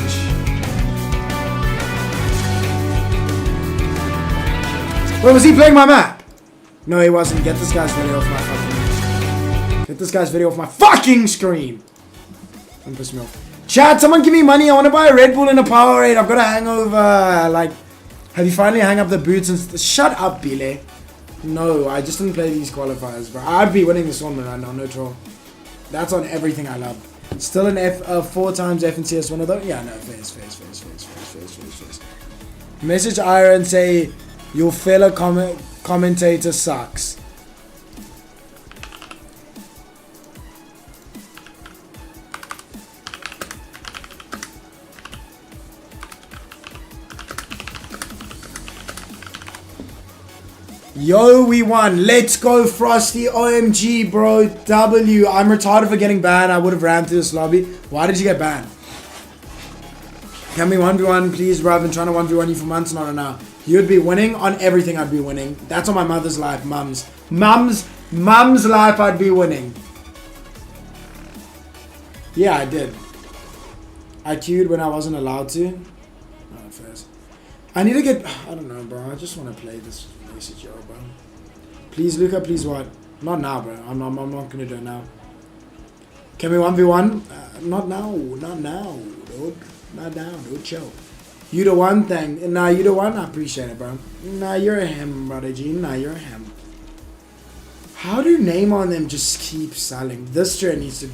Wait, was he playing my map? No, he wasn't. Get this guy's video off my fucking... Get this guy's video off my fucking screen. Don't piss me off. Chat, someone give me money. I want to buy a Red Bull and a Powerade. I've got a hangover. Like, have you finally hung up the boots and... Shut up, Bile. No, I just didn't play these qualifiers, bro. I'd be winning this one right now, no troll. That's on everything I love. Still an 4 times FNCS winner though? Yeah, no, face. Message Ira and say, your fellow commentator sucks. Yo, we won. Let's go, Frosty. OMG, bro. W. I'm retarded for getting banned. I would have ran through this lobby. Why did you get banned? Can we 1v1, please, bro? I've been trying to 1v1 you for months now. You'd be winning on everything. I'd be winning. That's on my mother's life, mum's life. I'd be winning. Yeah, I did. I queued when I wasn't allowed to. Oh, first. I need to get... I don't know, bro. I just want to play this ACGL, bro. Please, Luca, please what? Not now, bro. I'm not going to do it now. Can we 1v1? Not now, dude. Not now, dude. Chill. You the one thing. Nah, you the one? I appreciate it, bro. Nah, you're a him, brother G. Nah, you're a him. How do name on them just keep selling? This trend needs to...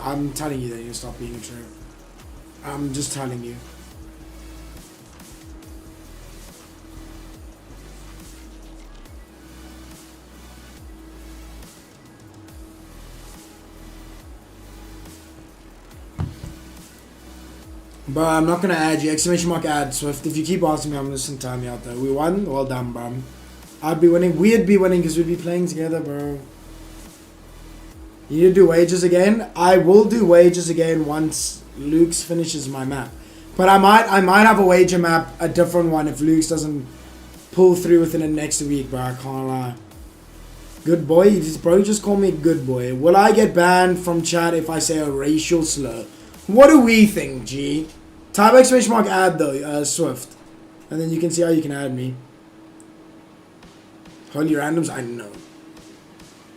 I'm telling you that you stop being a trend. I'm just telling you. Bro, I'm not gonna add you. Exclamation mark add Swift. If you keep asking me, I'm just gonna time you out there. We won? Well done, bro. I'd be winning. We'd be winning because we'd be playing together, bro. You need to do wages again? I will do wages again once Luke's finishes my map. But I might have a wager map, a different one, if Luke's doesn't pull through within the next week, bro. I can't lie. Good boy? Bro, just call me good boy. Will I get banned from chat if I say a racial slur? What do we think, G? Type exclamation mark add though, Swift. And then you can see how you can add me. Holy randoms? I know.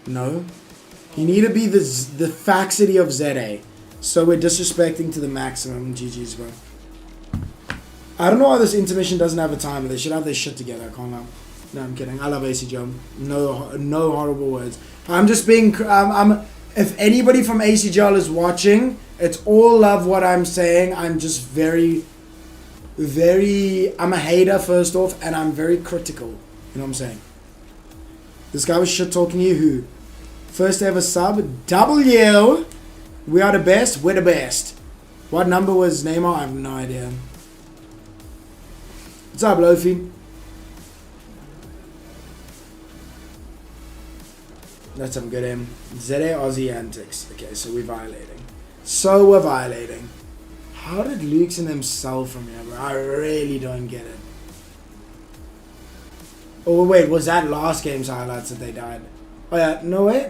No? You need to be the faxity of ZA. So we're disrespecting to the maximum. GG's, bro. I don't know why this intermission doesn't have a timer. They should have their shit together. I can't lie. No, I'm kidding. I love ACGL. No horrible words. I'm just being... if anybody from ACGL is watching, it's all love what I'm saying. I'm just very... I'm a hater, first off, and I'm very critical. You know what I'm saying? This guy was shit talking you. Who? First ever sub. W. We are the best. We're the best. What number was Neymar? I have no idea. What's up, Lofi? That's some good aim. ZA Aussie antics. Okay, so we're violating. How did Luke's and them sell from here, bro? I really don't get it. Oh, wait. Was that last game's highlights that they died? Oh, yeah. No, wait.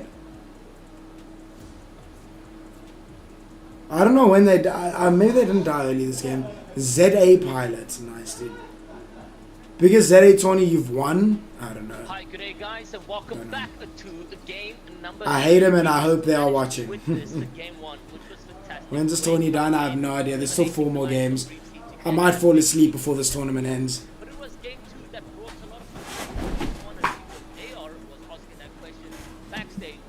I don't know when they died. Maybe they didn't die early this game. ZA Pilots. Nice, dude. Biggest ZA tourney you've won? I don't know. Hi, good day, guys, and welcome back to the game number. I hate him and I hope they are watching. Game one, which was fantastic. When's this tourney done? I have no idea. There's still 4 more games. I might fall asleep before this tournament ends. But it was game 2 that brought a lot of fun. AR was asking that question backstage.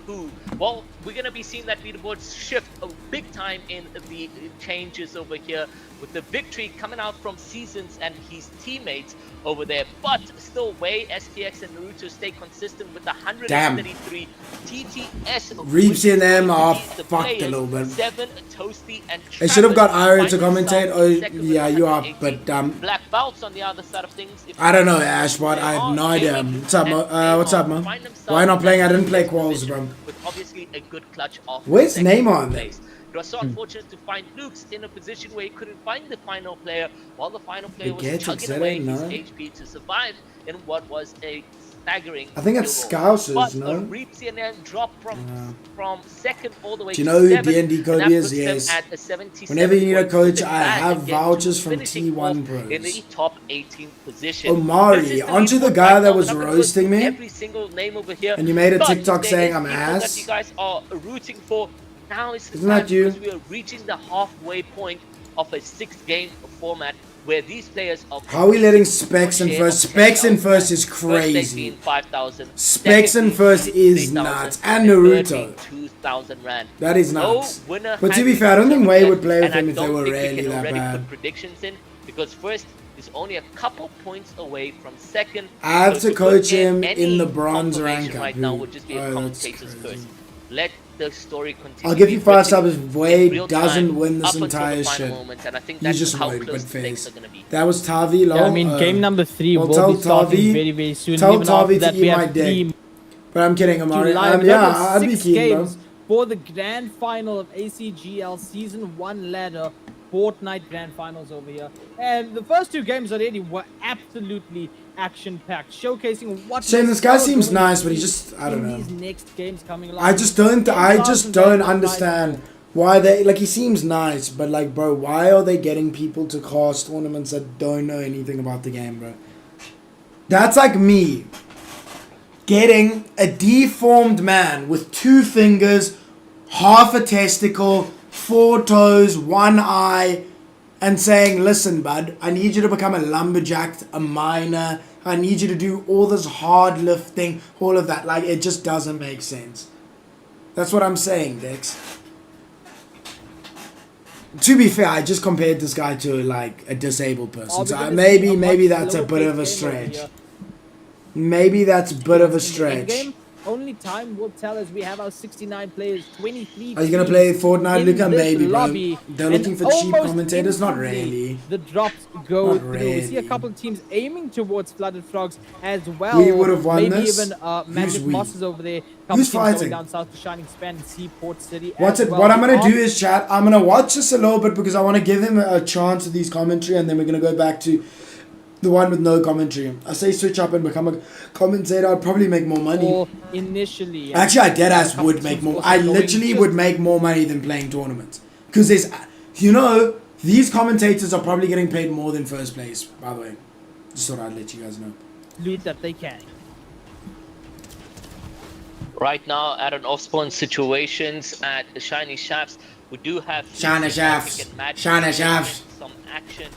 Who? Well, we're gonna be seeing that leaderboard shift a big time in the changes over here, with the victory coming out from Seasons and his teammates over there. But still, Way, SPX, and Naruto stay consistent with the 133 TTS. Reeves and them are fucked a little bit. 7 Toasty and I should have got Ira to commentate. Oh, yeah, you are, but Black belts on the other side of things. I don't know, Ashbot. I have no idea. What's up, Mo? What's up, man? Why not playing? I didn't play quals, bro. With obviously a good clutch off. Where's Neymar on there? It was so unfortunate to find Luke's in a position where he couldn't find the final player, while the final player was chugging away his HP to survive in what was a staggering. I think it's kill roll. Scousers, But no? a Reapsian drop from second all the way Do you to know who seventh, D&D and code that is? puts them Yes. at a 77 Whenever you need a points coach, within I that have and get vouchers to from finishing T1 fourth in the Pros. top 18 position. Omari, This is the aren't you the leaderboard guy right that now. was I'm not gonna go roasting through me? every single name over here, And you made a but TikTok if saying there I'm is people that ass? you guys are rooting for, now is the Isn't time, that you? because we are reaching the halfway point of a 6-game format where these players are. How are we letting Specs in first? Specs in first is crazy. 5,000. Specs in first is nuts. And Naruto. 2,000 rand. That is No nuts. winner But to has be been fair, I don't think determined Way yet, would play with and I him if they don't were think we really can that already bad. put predictions in, because first is only a couple points away from second. I have So to coach put him any in the bronze confirmation rank up. right now would just be a Oh, that's commentator's crazy. curse. Let the story continue. I'll give to you be 5 written subs if in Wade real doesn't time win this up until the entire final shit. moments, and I think You that's just how won't, close but the stakes face. are going to be. That was Tavi, lol. Yeah, I mean, game number 3 well, will tell be starting Tavi- very, very soon. Tell Even Tavi after to that, eat we my have dick. 3 But I'm kidding, Amari. July. Yeah, I'd be 6 keen, bro. games for the grand final of ACGL Season 1 ladder Fortnite Grand Finals over here. And the first 2 games already were absolutely action-packed, showcasing what... Shane, this guy seems nice, but he just, I don't in know. these next games coming along. I just don't understand why they, like, he seems nice, but like, bro, why are they getting people to cast tournaments that don't know anything about the game, bro? That's like me getting a deformed man with 2 fingers, half a testicle, 4 toes, 1 eye, and saying, listen, bud, I need you to become a lumberjack, a miner. I need you to do all this hard lifting, all of that. Like, it just doesn't make sense. That's what I'm saying, Dex. To be fair, I just compared this guy to, like, a disabled person. So maybe that's a bit of a stretch. Maybe that's a bit of a stretch. Only time will tell as we have our 69 players, 23. Are you gonna play Fortnite, Luca? Maybe, bro. Lobby, They're looking for cheap almost commentators? Not instantly, really. The drops go Not through. We see a really. couple of teams aiming towards Flooded Frogs as well. We would have won Maybe this. even Who's Magic we? Moss is over there. Couple Who's teams going fighting? down south to Shining Span and Seaport City. What's as it? well. What I'm gonna We do are- is, chat. I'm gonna watch this a little bit because I want to give him a chance of these commentary, and then we're gonna go back to the one with no commentary. I say switch up and become a commentator. I'd probably make more money. Or initially. Actually, I deadass couple would teams make more. also I going literally just- would make more money than playing tournaments. Because there's, you know, these commentators are probably getting paid more than first place. By the way, just thought I'd let you guys know. loot that they can. Right now, at an off-spawn situations at the Shiny Shafts, we do have Shiny Shafts. Shiny Shafts. some action,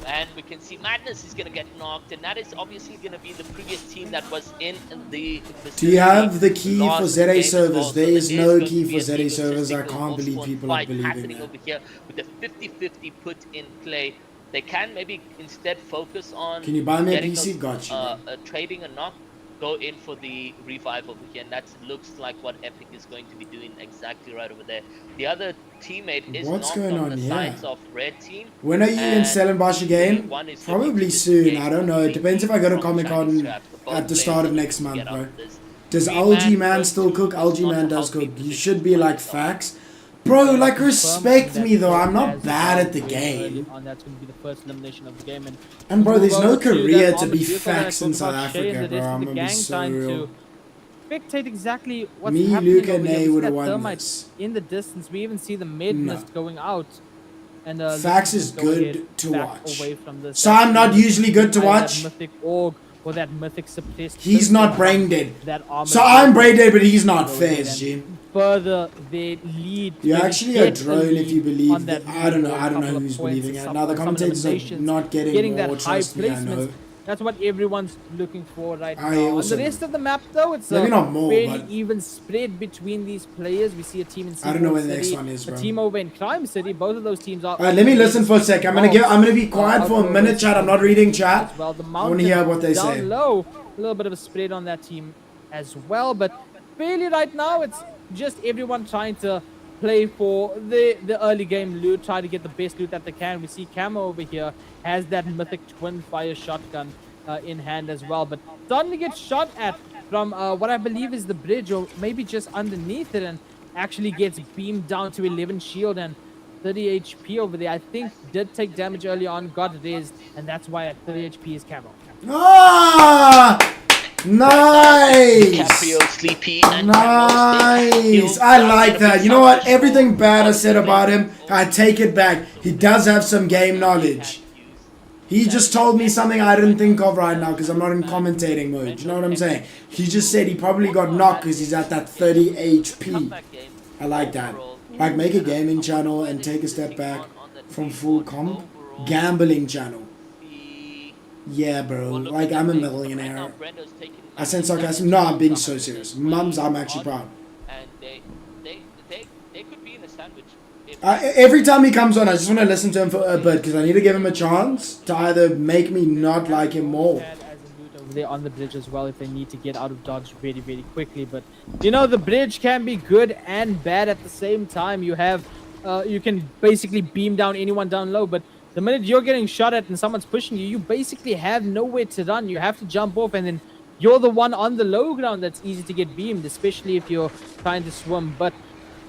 and we can see Madness is gonna get knocked, and that is obviously gonna be the previous team that was in the. Do you have the key for last ZA game as servers? well. There So is there no going key to be for an ZA servers. I egotistical can't believe off-spawn people are fight believing happening that. over here with the 50-50 put in play. They can maybe instead focus on. Can you buy me a getting PC? those, Gotcha. trading a knock. Go in for the revive over here, and that looks like what Epic is going to be doing exactly right over there. The other teammate is What's knocked going on on the here? sides of red team. When are you in and Stellenbosch again? one is Probably looking to soon. escape I don't know. It depends if I go to from Comic Chinese Con traps. Both at the players start of are next looking to month, get bro. out of this. Does Three LG man Man versus still two cook? is LG not Man how does cook. people You think should be like it's facts. Bro, like respect me though. I'm not bad at the Early game. on, that's going to be the first elimination of the game. And bro, there's no Move over to career that to be Armored Vehicle that I facts in talked South about, Shay and Africa, the bro. rest of I'm the gonna be gang so trying real. to spectate exactly what's Me, happening Luke, over and here. Nay We see would've that won Thermite this. in the distance. We even see the madness No. going out. And Facts let's is go good ahead to back watch. away from this. So I'm not usually good to Either watch. That mythic org or that mythic suppressed. He's system not from brain dead. That armored So I'm vehicle. brain dead, but he's not Go fair, ahead and G. Further their lead. You're maybe actually a get drone if you lead believe on that. that I don't know. lead, I don't know couple of who's points, believing it. some- Now the some commentators are eliminations, not getting that more. high Trust me, I know. placements. That's what everyone's looking for right I now. On also the rest of the map, though, it's Maybe a not more, fairly but- even spread between these players. We see a team in I don't know Seaport where the next City, one is, a bro. team over in Crime City. Both of those teams are. Alright, let me listen for a sec. I'm gonna be quiet for a minute, chat. I'm not reading chat. As well, the I wanna hear what they down say. low, a little bit of a spread on that team as well, but fairly right now, it's just everyone trying to play for the early game loot, try to get the best loot that they can. We see Camo over here has that mythic twin fire shotgun in hand as well, but suddenly gets shot at from what I believe is the bridge, or maybe just underneath it, and actually gets beamed down to 11 shield and 30 HP over there. I think did take damage early on, got raised, and that's why at 30 HP is Camo. Ah! Nice! DiCaprio, Sleepy, and Nice! I like that. You know what? Everything bad I said about him, I take it back. He does have some game knowledge. He just told me something I didn't think of right now because I'm not in commentating mode. You know what I'm saying? He just said he probably got knocked because he's at that 30 HP. I like that. Like, make a gaming channel and take a step back from full comp. Gambling channel. Yeah, bro. Like, I'm a millionaire. I send sarcasm. No, I'm being so serious. Mums, I'm actually proud. And they could be in a sandwich. Every time he comes on, I just want to listen to him for a bit because I need to give him a chance to either make me not like him more. Over there on the bridge as well if they need to get out of dodge very, very quickly. But you know, the bridge can be good and bad at the same time. You have, you can basically beam down anyone down low, but the minute you're getting shot at and someone's pushing you, you basically have nowhere to run. You have to jump off, and then you're the one on the low ground that's easy to get beamed, especially if you're trying to swim. But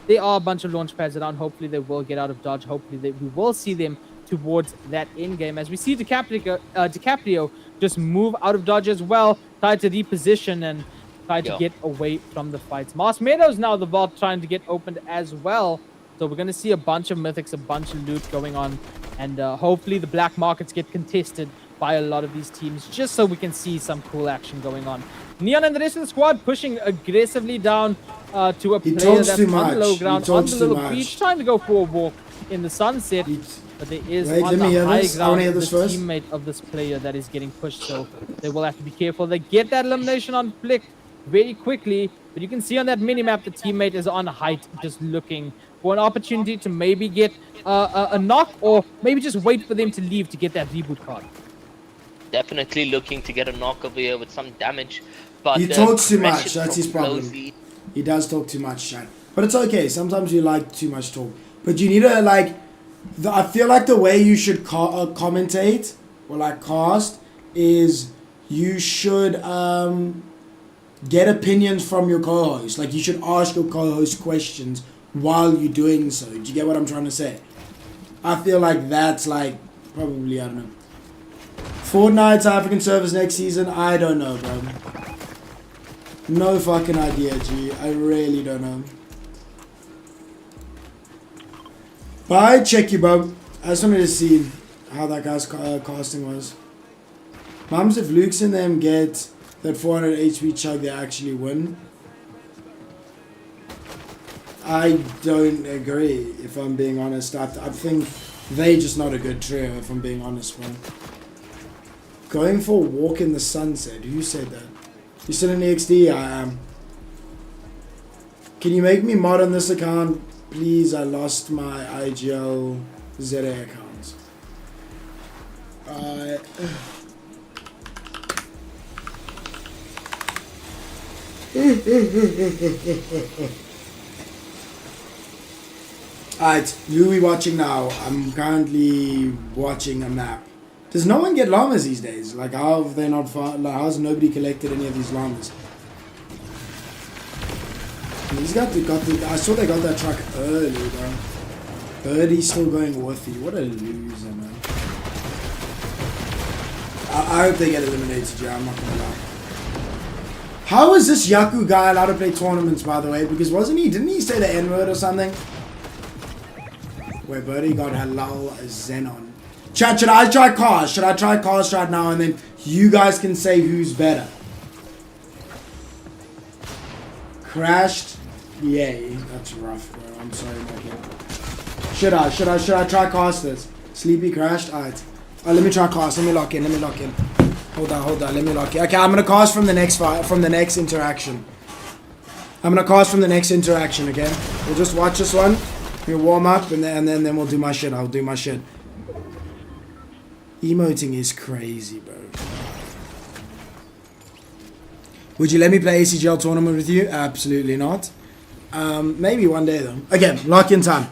there are a bunch of launch pads around. Hopefully they will get out of dodge. Hopefully we will see them towards that end game. As we see DiCaprio just move out of dodge as well, try to reposition and try to get away from the fights. Mars Meadows now the vault trying to get opened as well. So we're going to see a bunch of mythics, a bunch of loot going on. And hopefully the black markets get contested by a lot of these teams, just so we can see some cool action going on. Neon and the rest of the squad pushing aggressively down to a player that's on the low ground, on the little beach, trying to go for a walk in the sunset. But there is on the high ground the teammate of this player that is getting pushed, so they will have to be careful. They get that elimination on flick very quickly, but you can see on that mini-map the teammate is on height, just looking for an opportunity to maybe get a knock, or maybe just wait for them to leave to get that reboot card. Definitely looking to get a knock over here with some damage. But he talks too much, that's his problem. He does talk too much, chat. But it's okay, sometimes you like too much talk. But you need to, like, I feel like the way you should commentate, or like cast, is you should get opinions from your co-host. Like, you should ask your co-host questions while you're doing so. Do you get what I'm trying to say? I feel like that's, like, probably, I don't know. Fortnite's African servers next season? I don't know, bro. No fucking idea, G. I really don't know. But I check you, bro. I just wanted to see how that guy's casting was. Mums, if Luke's and them get that 400 HP chug, they actually win. I don't agree, if I'm being honest. I think they just not a good trio, if I'm being honest, bro. Going for a walk in the sunset. Who said that? You still in EXD? I am. Can you make me mod on this account? Please, I lost my IGL ZA account. Alright, who are we watching now? I'm currently watching a map. Does no one get llamas these days? Like, how have they not like, how has nobody collected any of these llamas? He's got the I saw they got that truck early, bro. Birdie's still going worthy. What a loser, man. I hope they get eliminated, yeah, I'm not gonna lie. How is this Yaku guy allowed to play tournaments, by the way? Because didn't he say the N-word or something? Wait, Birdie got halal Xenon. Chat, should I try cars? Should I try cars right now and then you guys can say who's better? Crashed? Yay. That's rough, bro. I'm sorry, Mikey. Should I try cars this? Sleepy crashed? Alright. Let me try cars. Let me lock in. Hold on. Let me lock in. Okay, I'm gonna cast from the next interaction. Okay? We'll just watch this one. We'll warm up and then we'll do my shit. I'll do my shit. Emoting is crazy, bro. Would you let me play ACGL tournament with you? Absolutely not. Maybe one day though. Again, lock in time.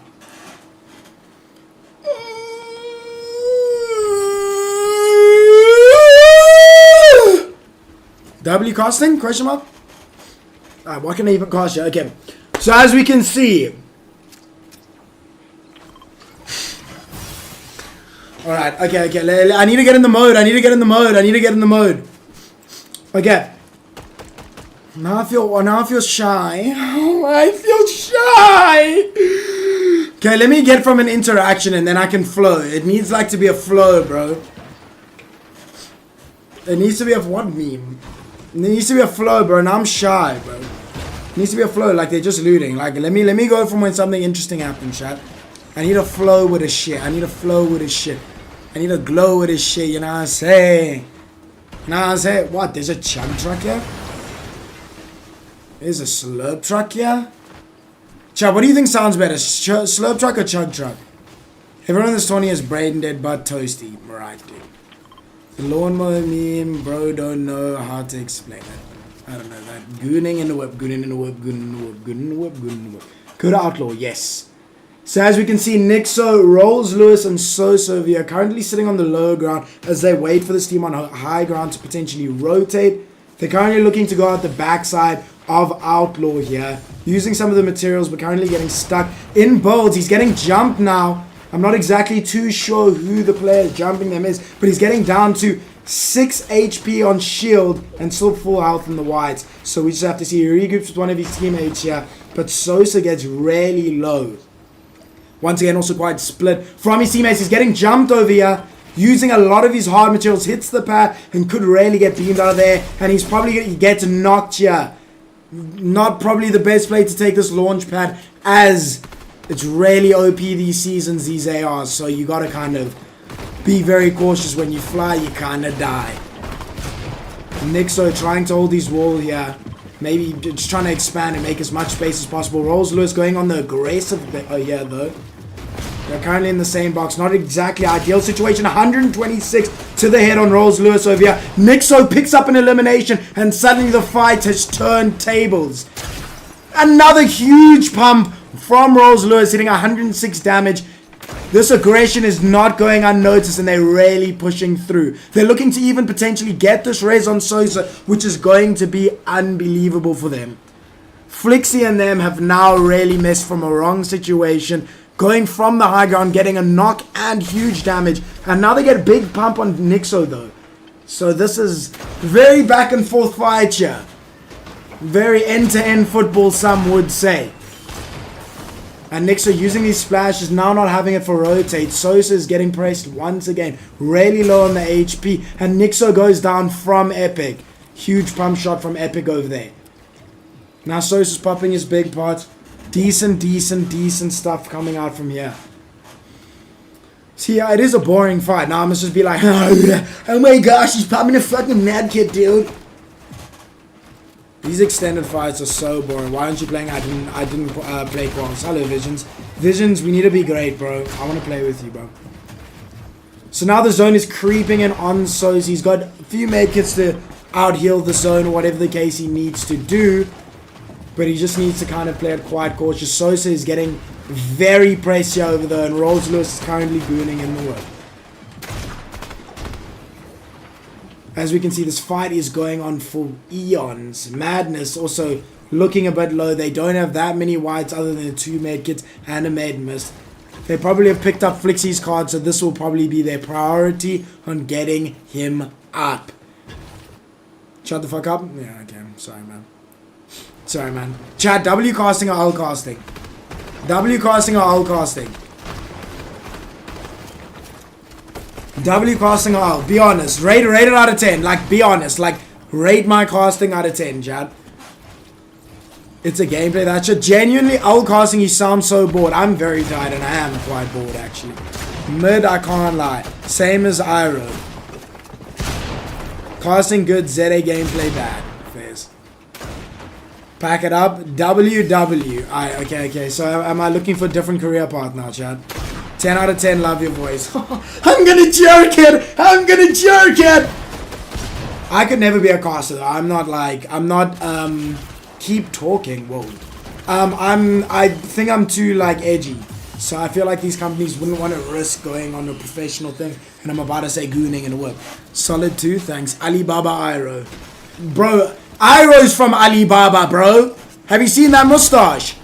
W casting? Question mark? Alright, what can I even cast you? Okay. So as we can see. Alright, okay. I need to get in the mode. Okay. Now I feel shy. I feel shy. Okay, let me get from an interaction and then I can flow. It needs like to be a flow, bro. It needs to be a what meme? It needs to be a flow, bro. And I'm shy, bro. It needs to be a flow, like they're just looting. Like let me go from when something interesting happens, chat. I need a flow with this shit. I need a flow with this shit. I need a glow with this shit. You know what I'm saying? You know what I'm saying? What? There's a chug truck here. There's a slurp truck here. Chad, what do you think sounds better? Slurp truck or chug truck? Everyone in this 20 is brain dead but toasty. Right, dude. The lawnmower meme, bro, don't know how to explain it. I don't know that. Gooning in the whip, gooning in the whip, gooning in the whip, gooning in the whip, gooning in the whip. Go to Outlaw, yes. So as we can see, Nixo, Rolls, Lewis, and Soso are currently sitting on the low ground as they wait for this team on high ground to potentially rotate. They're currently looking to go out the backside of Outlaw here, using some of the materials, but currently getting stuck in builds. He's getting jumped now. I'm not exactly too sure who the player jumping them is, but he's getting down to 6 HP on shield and still full health in the whites. So we just have to see. He regroups with one of his teammates here, but Sosa gets really low. Once again, also quite split from his teammates. He's getting jumped over here, using a lot of his hard materials, hits the pad, and could really get beamed out of there. And he's probably going to get knocked here. Not probably the best play to take this launch pad, as it's really OP these seasons, these ARs. So you got to kind of be very cautious when you fly. You kind of die. Nixo trying to hold his wall here. Maybe just trying to expand and make as much space as possible. Rolls Lewis going on the aggressive bit. Oh, yeah, though. They're currently in the same box. Not exactly ideal situation. 126 to the head on Rolls Lewis over here. Nixo picks up an elimination, and suddenly the fight has turned tables. Another huge pump from Rolls Lewis, hitting 106 damage. This aggression is not going unnoticed, and they're really pushing through. They're looking to even potentially get this res on Sosa, which is going to be unbelievable for them. Flixie and them have now really missed from a wrong situation, going from the high ground, getting a knock and huge damage. And now they get a big pump on Nixo though. So this is very back and forth fight here. Very end-to-end football, some would say. And Nixo using these splashes, now not having it for rotate. Sosa is getting pressed once again. Really low on the HP. And Nixo goes down from Epic. Huge pump shot from Epic over there. Now Sosa's popping his big pot. Decent stuff coming out from here. See, it is a boring fight. Now I must just be like, oh my gosh, he's popping a fucking mad kid, dude. These extended fights are so boring. Why aren't you playing? I didn't play quals. Hello, Visions. Visions, we need to be great, bro. I want to play with you, bro. So now the zone is creeping in on Sosa. He's got a few medkits to out-heal the zone or whatever the case he needs to do. But he just needs to kind of play it quite cautious. Sosa is getting very pressed here over there, and Rolls Lewis is currently gooning in the way. As we can see, this fight is going on for eons. Madness also looking a bit low. They don't have that many whites other than 2 medkits and a med mist. They probably have picked up Flixie's card, so this will probably be their priority on getting him up. Shut the fuck up. Yeah, okay. Sorry, man. Sorry, man. Chat, W casting or L casting? W casting or L casting? W casting or L? Be honest. Rate it out of 10. Like, be honest. Like, rate my casting out of 10, chat. It's a gameplay. That shit. Genuinely, L casting, you sound so bored. I'm very tired, and I am quite bored, actually. Mid, I can't lie. Same as Iro. Casting good, ZA gameplay bad. Fairs. Pack it up. WW. Alright, okay. So am I looking for a different career path now, chat? 10 out of 10, love your voice. I'm gonna jerk it! I'm gonna jerk it! I could never be a caster though. I'm not, keep talking, whoa. I think I'm too, edgy. So I feel like these companies wouldn't want to risk going on a professional thing. And I'm about to say gooning and a whip. Solid 2, thanks. Alibaba Iro. Bro, Iro's from Alibaba, bro. Have you seen that mustache?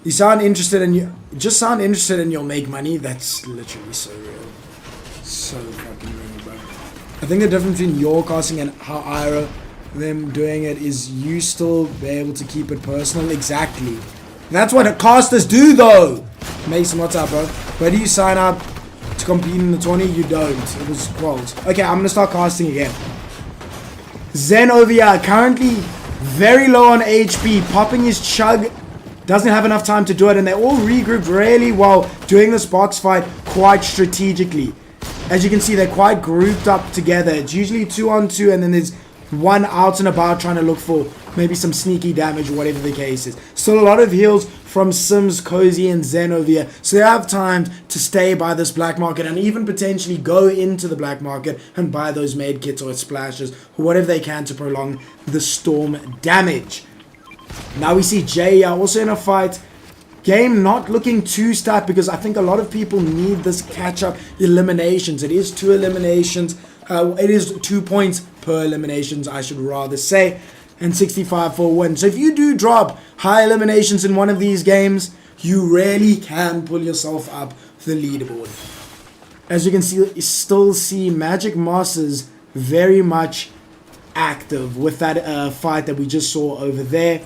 You sound interested and you just sound interested and you'll make money. That's literally so real. So fucking real, bro. I think the difference between your casting and how Iro them doing it is you still be able to keep it personal. Exactly. That's what casters do though. Mason, what's up, bro? Where do you sign up to compete in the tourney? You don't. It was quotes. Okay, I'm gonna start casting again. Zen over here, currently very low on HP, popping his chug. Doesn't have enough time to do it, and they all regrouped really well, doing this box fight quite strategically. As you can see, they're quite grouped up together. It's usually 2-on-2, and then there's one out and about trying to look for maybe some sneaky damage or whatever the case is. Still a lot of heals from Sims, Cozy, and Zen over here, so they have time to stay by this black market and even potentially go into the black market and buy those med kits or splashes or whatever they can to prolong the storm damage. Now we see Jay also in a fight. Game not looking too stacked because I think a lot of people need this catch-up eliminations. It is 2 eliminations. It is 2 points per eliminations, I should rather say. And 65 for a win. So if you do drop high eliminations in one of these games, you really can pull yourself up the leaderboard. As you can see, you still see Magic Masters very much active with that fight that we just saw over there.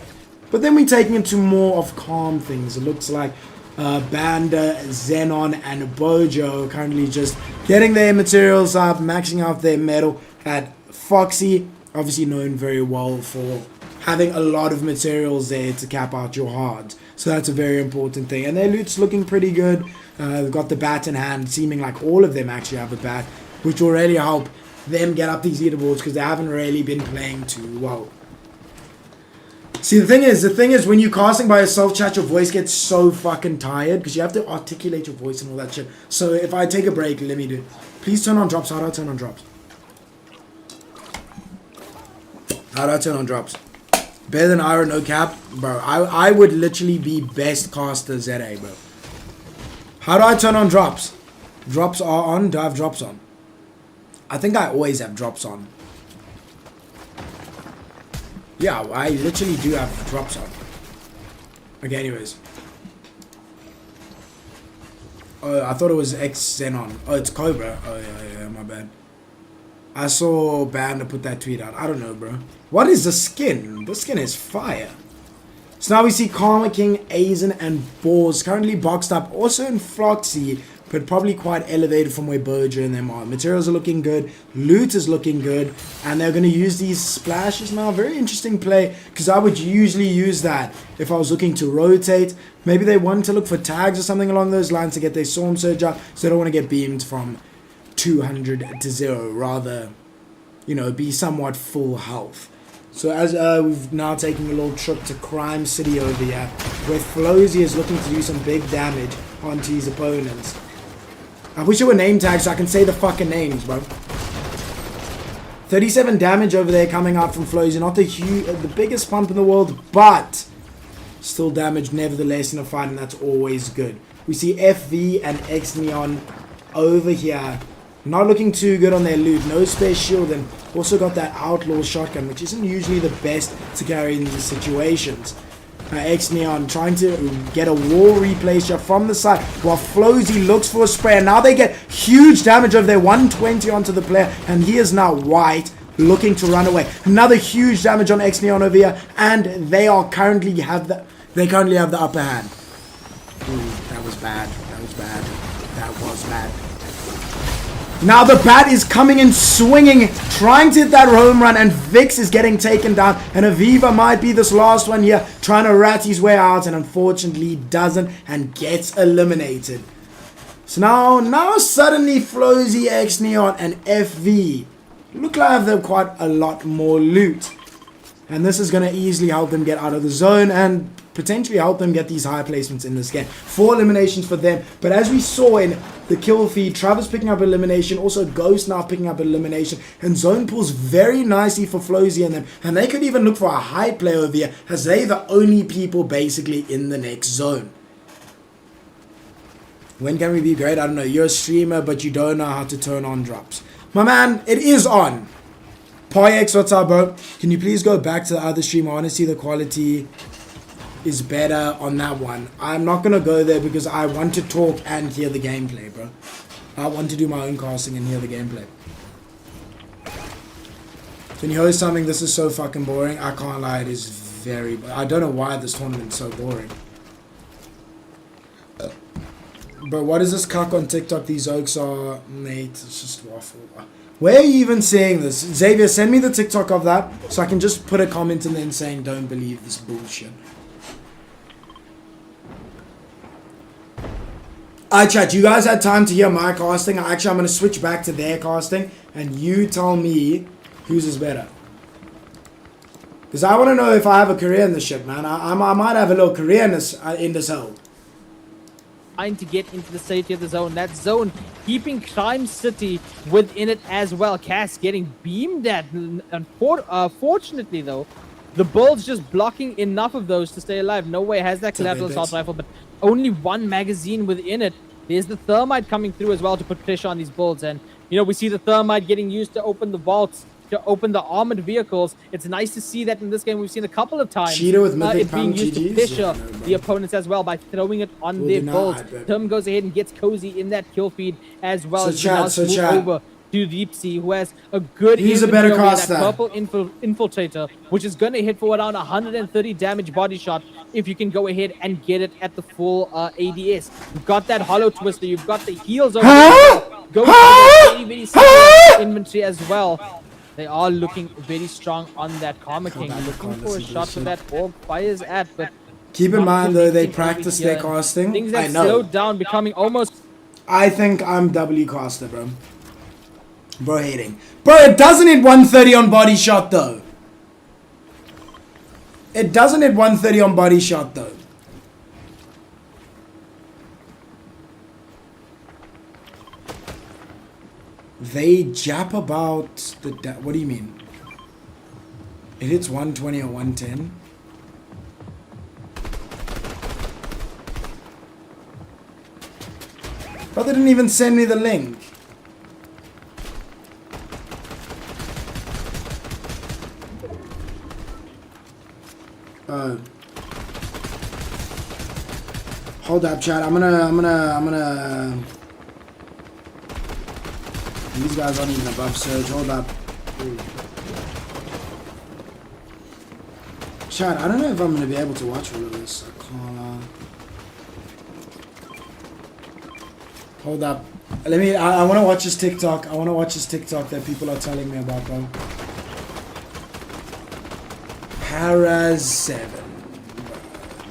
But then we're taking into more of calm things. It looks like Banda, Xenon, and Bojo currently just getting their materials up, maxing out their metal. At Foxy, obviously known very well for having a lot of materials there to cap out your hard. So that's a very important thing. And their loot's looking pretty good. They've got the bat in hand, seeming like all of them actually have a bat, which will really help them get up these leaderboards because they haven't really been playing too well. See, the thing is, when you're casting by yourself, chat, your voice gets so fucking tired because you have to articulate your voice and all that shit. So if I take a break, let me do it. Please turn on drops. How do I turn on drops? How do I turn on drops? Better than Iron, no cap? Bro, I would literally be best caster ZA, bro. How do I turn on drops? Drops are on? Do I have drops on? I think I always have drops on. Yeah, I literally do have drops on. Okay, anyways. Oh, I thought it was X Xenon. Oh, it's Cobra. Oh, yeah, my bad. I saw Banda put that tweet out. I don't know, bro. What is the skin? The skin is fire. So now we see Karma King, Aizen, and Boars currently boxed up. Also in Floxy, but probably quite elevated from where Bojo and them are. Materials are looking good. Loot is looking good. And they're going to use these splashes now. Very interesting play, because I would usually use that if I was looking to rotate. Maybe they want to look for tags or something along those lines to get their Storm Surge up, so they don't want to get beamed from 200 to 0. Rather, you know, be somewhat full health. So as we've now taken a little trip to Crime City over here, where Flozy is looking to do some big damage onto his opponents. I wish it were name tags so I can say the fucking names, bro. 37 damage over there coming out from Flozy. Not the biggest pump in the world, but still damage nevertheless in a fight, and that's always good. We see FV and X Neon over here. Not looking too good on their loot. No space shield, and also got that outlaw shotgun, which isn't usually the best to carry in these situations. X Neon trying to get a wall replay shot from the side while Flozy looks for a spray, and now they get huge damage over there. 120 onto the player, and he is now white looking to run away. Another huge damage on X Neon over here, and they currently have the upper hand. Ooh, that was bad. That was bad. That was bad. Now the bat is coming in swinging, trying to hit that home run, and Vix is getting taken down, and Aviva might be this last one here, trying to rat his way out, and unfortunately doesn't and gets eliminated. So now suddenly Flozy, X Neon, and FV look like they've quite a lot more loot. And this is going to easily help them get out of the zone and potentially help them get these high placements in this game. 4 eliminations for them. But as we saw in the kill feed, Travis picking up elimination, also Ghost now picking up elimination, and zone pulls very nicely for Flozy and them. And they could even look for a high play over here, as they're the only people basically in the next zone. When can we be great? I don't know. You're a streamer, but you don't know how to turn on drops. My man, it is on. Poyex, what's up, bro? Can you please go back to the other stream? I want to see the quality is better on that one. I'm not going to go there because I want to talk and hear the gameplay, bro. I want to do my own casting and hear the gameplay. Can you host something? This is so fucking boring. I can't lie, it is very... I don't know why this tournament's so boring. But what is this cuck on TikTok? These oaks are... Mate, it's just waffle. Where are you even seeing this? Xavier, send me the TikTok of that so I can just put a comment in there saying don't believe this bullshit. Alright chat, you guys had time to hear my casting. Actually, I'm going to switch back to their casting and you tell me whose is better. Because I want to know if I have a career in this shit, man. I might have a little career in this hole. Trying to get into the safety of the zone. That zone keeping Crime City within it as well. Cass getting beamed at. Fortunately, though, the bull's just blocking enough of those to stay alive. No way has that collateral assault rifle, but only one magazine within it. There's the thermite coming through as well to put pressure on these bulls. And, you know, we see the thermite getting used to open the vaults, to open the armored vehicles. It's nice to see that in this game. We've seen a couple of times it being used to pressure the opponents as well by throwing it on their bulls. Term goes ahead and gets cozy in that kill feed as well. So chat. Over to Deep Sea, who has a good He's a better caster. That purple infiltrator, which is going to hit for around 130 damage body shot if you can go ahead and get it at the full ADS. You've got that hollow twister. You've got the heals over there. Go very, very similar inventory as well. They are looking very strong on that Karma King. Looking for a shot for that orb fires at, but keep in mind though, they practice their casting. Things that slowed down, becoming almost... I think I'm W caster, bro. Bro hating. Bro, it doesn't hit 130 on body shot though. It doesn't hit 130 on body shot though. They jap about the... What do you mean? It hits 120 or 110? But they didn't even send me the link. Hold up, chat. I'm gonna... These guys aren't even above surge. Hold up. Ooh. Chat, I don't know if I'm gonna be able to watch all of this. I can't. Hold up. Let me. I want to watch this TikTok. I want to watch this TikTok that people are telling me about, bro. Para7.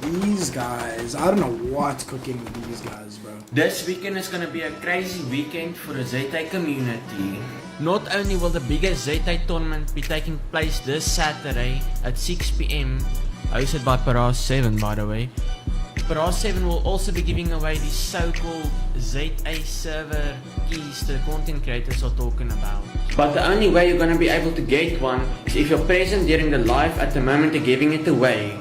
These guys, I don't know what's cooking with these guys, bro. This weekend is going to be a crazy weekend for the ZA community. Not only will the biggest ZA tournament be taking place this Saturday at 6 PM, hosted by Para7 by the way, Para7 will also be giving away these so-called ZA server keys the content creators are talking about. But the only way you're going to be able to get one is if you're present during the live at the moment they're giving it away.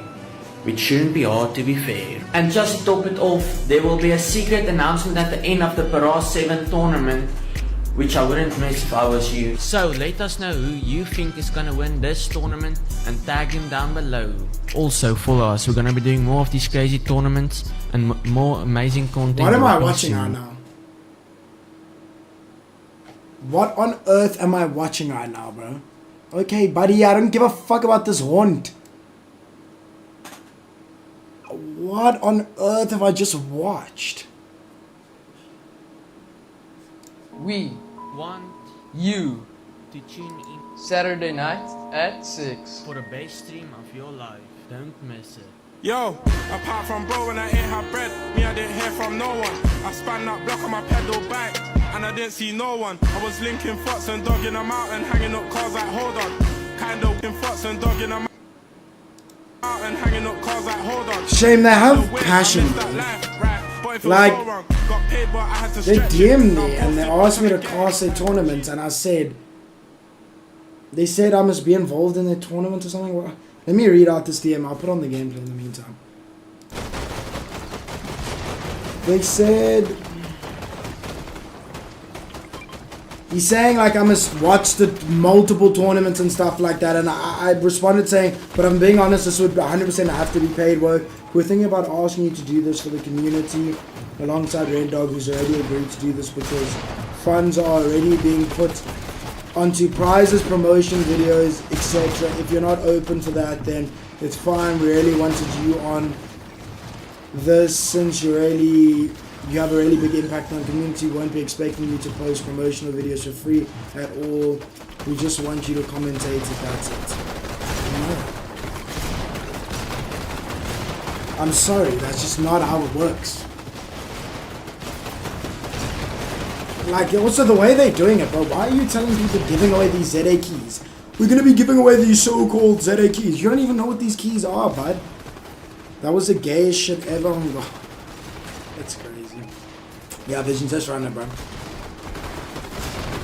Which shouldn't be hard to be fair. And just to top it off, there will be a secret announcement at the end of the Para7 tournament, which I wouldn't miss if I was you. So let us know who you think is gonna win this tournament and tag him down below. Also follow us, we're gonna be doing more of these crazy tournaments and more amazing content. What am I watching right now? What on earth am I watching right now, bro? Okay, buddy, I don't give a fuck about this haunt. What on earth have I just watched? We want you to tune in Saturday night at 6 for the best stream of your life. Don't miss it. Yo, apart from bro when I ate her bread, me I didn't hear from no one. I span that block on my pedal bike and I didn't see no one. I was linking fucks and dogging them out and hanging up cars like hold on. Kinda linking fucks and dogging them out and hanging up cars like hold on. Shame they have passion, bro. Like, they DM'd me and they asked me to cast their tournament and I said, they said I must be involved in their tournament or something. Let me read out this DM, I'll put on the gameplay in the meantime. They said, he's saying like I must watch the multiple tournaments and stuff like that, and I responded saying, but I'm being honest, this would 100% have to be paid work. We're thinking about asking you to do this for the community alongside Red Dog, who's already agreed to do this because funds are already being put onto prizes, promotion videos, etc. If you're not open to that, then it's fine. We really wanted you on this since you have a really big impact on the community. We won't be expecting you to post promotional videos for free at all. We just want you to commentate if that's it. No. I'm sorry, that's just not how it works. Like, also the way they're doing it, bro. Why are you telling people giving away these ZA keys? We're gonna be giving away these so-called ZA keys. You don't even know what these keys are, bud. That was the gayest shit ever. Oh, that's crazy. Yeah, Vision Test Runner, bro.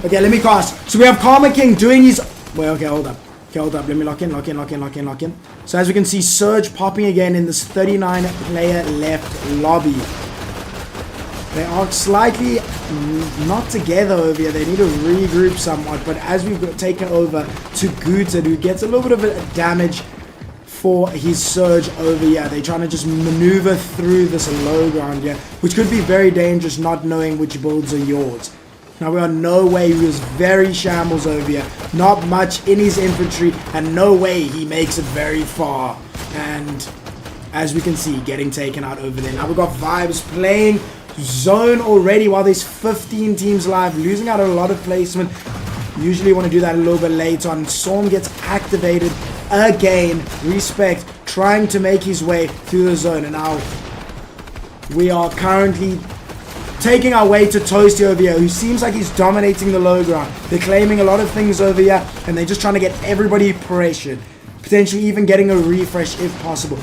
Okay, let me cast. So we have Karma King doing his... Wait, okay, hold up. Okay, hold up. Let me lock in. So as we can see, Surge popping again in this 39-player left lobby. They are slightly not together over here. They need to regroup somewhat. But as we've taken over to Guted, who gets a little bit of a damage for his Surge over here. They're trying to just maneuver through this low ground here, which could be very dangerous, not knowing which builds are yours. Now we are no way. He was very shambles over here. Not much in his infantry, and no way he makes it very far. And as we can see, getting taken out over there. Now we've got Vibes playing zone already while there's 15 teams live, losing out on a lot of placement. Usually want to do that a little bit later on. Storm gets activated again. Respect trying to make his way through the zone, and now we are currently taking our way to Toasty over here, who seems like he's dominating the low ground. They're claiming a lot of things over here, and they're just trying to get everybody pressured. Potentially even getting a refresh if possible.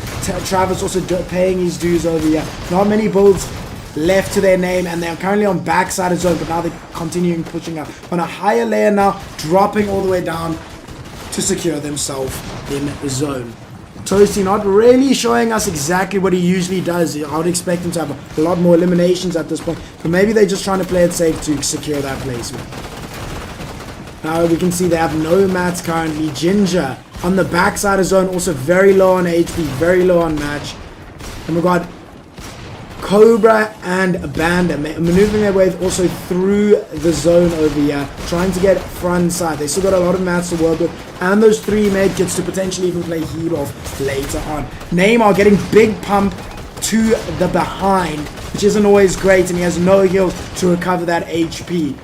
Travis also paying his dues over here. Not many builds left to their name, and they're currently on backside of zone, but now they're continuing pushing up on a higher layer now, dropping all the way down to secure themselves in the zone. Toasty not really showing us exactly what he usually does. I would expect him to have a lot more eliminations at this point, but maybe they're just trying to play it safe to secure that placement. Now we can see they have no mats currently. Ginger on the backside of zone, also very low on HP, very low on match. And we've got Cobra and Banda maneuvering their way also through the zone over here, trying to get front side. They still got a lot of mats to work with, and those 3 medkits to potentially even play heal off later on. Neymar getting big pump to the behind, which isn't always great, and he has no heals to recover that HP.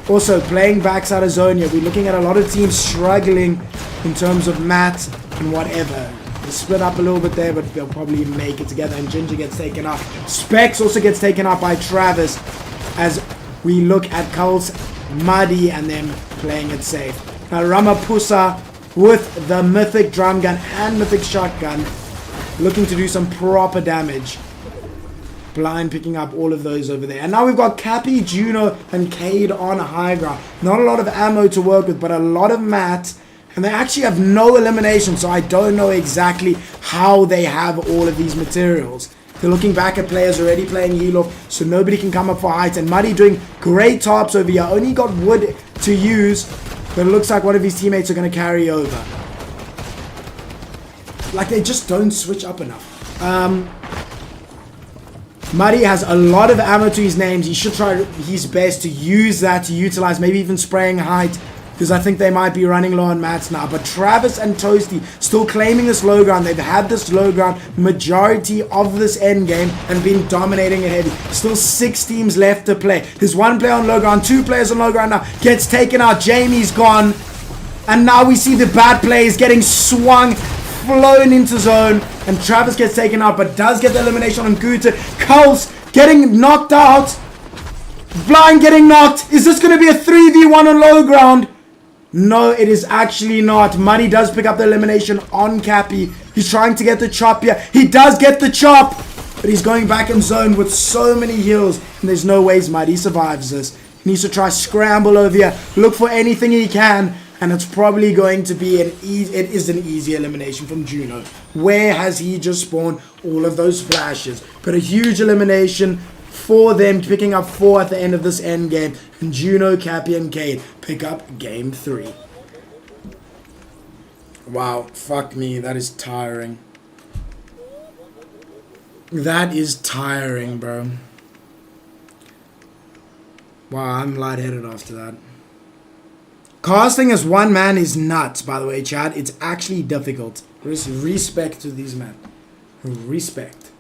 Also playing backside of zone here, we're looking at a lot of teams struggling in terms of mats and whatever. Split up a little bit there, but they'll probably make it together, and Ginger gets taken up. Specs also gets taken up by Travis as we look at Cults, Muddy, and them playing it safe. Now Ramaphosa with the mythic drum gun and mythic shotgun looking to do some proper damage. Blind picking up all of those over there. And now we've got Cappy, Juno, and Cade on high ground. Not a lot of ammo to work with, but a lot of mats. And they actually have no elimination, so I don't know exactly how they have all of these materials. They're looking back at players already playing heal off, so nobody can come up for height. And Muddy doing great tops over here. Only got wood to use, but it looks like one of his teammates are going to carry over. Like, they just don't switch up enough. Muddy has a lot of ammo to his names. He should try his best to use that to utilize, maybe even spraying height, because I think they might be running low on mats now. But Travis and Toasty still claiming this low ground. They've had this low ground majority of this end game and been dominating it heavy. Still 6 teams left to play. There's 1 player on low ground, 2 players on low ground now. Gets taken out. Jamie's gone. And now we see the bad plays getting swung, flown into zone. And Travis gets taken out, but does get the elimination on Guter. Cults getting knocked out. Blind getting knocked. Is this going to be a 3v1 on low ground? No, it is actually not. Muddy does pick up the elimination on Cappy. He's trying to get the chop here. He does get the chop, but he's going back in zone with so many heals, and there's no ways Muddy survives this. He needs to try scramble over here, look for anything he can, and it's probably going to be an easy elimination from Juno. Where has he just spawned all of those flashes? But a huge elimination for them, picking up 4 at the end of this end game, and Juno, Cappy, and Cade pick up game 3. Wow, fuck me, that is tiring. That is tiring, bro. Wow, I'm lightheaded after that. Casting as one man is nuts, by the way, Chad. It's actually difficult. Respect to these men. Respect.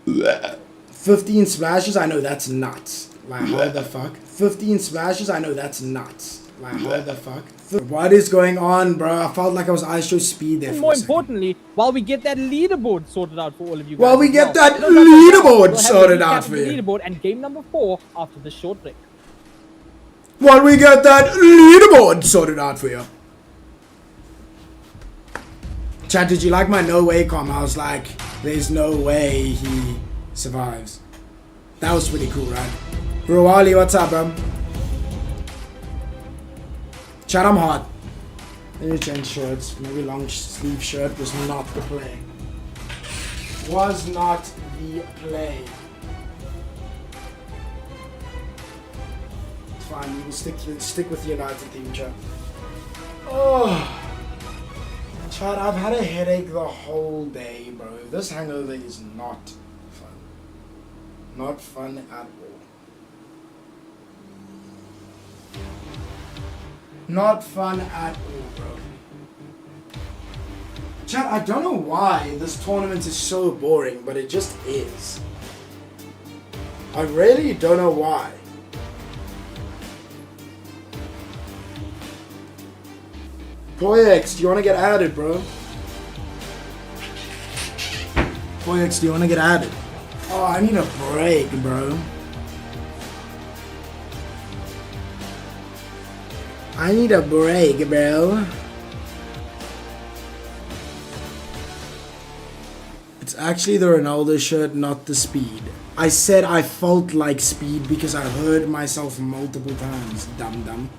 15 splashes? I know that's nuts. Like, how the fuck? 15 splashes? I know that's nuts. Like, how the fuck? What is going on, bro? I felt like I was ice show speed there. And more importantly, while we get that leaderboard sorted out for all of you guys. While we get that We'll leaderboard have a sorted recap out of for the you. leaderboard and game number 4 after the short break. While we get that leaderboard sorted out for you. Chat, did you like my no way comment? I was like, there's no way he survives. That was pretty cool, right? Rawali, what's up, bro? Chat, I'm hot. Let me change shirts. Maybe long sleeve shirt was not the play. Was not the play. It's fine. We will stick with the United theme, chat. Oh, chat. I've had a headache the whole day, bro. This hangover is not fun. Not fun at all. Not fun at all, bro. Chat, I don't know why this tournament is so boring, but it just is. I really don't know why. Poyex, do you want to get added, bro? Poyex, do you want to get added? Oh, I need a break, bro. I need a break, bro. It's actually the Ronaldo shirt, not the speed. I said I felt like speed because I heard myself multiple times, dum-dum.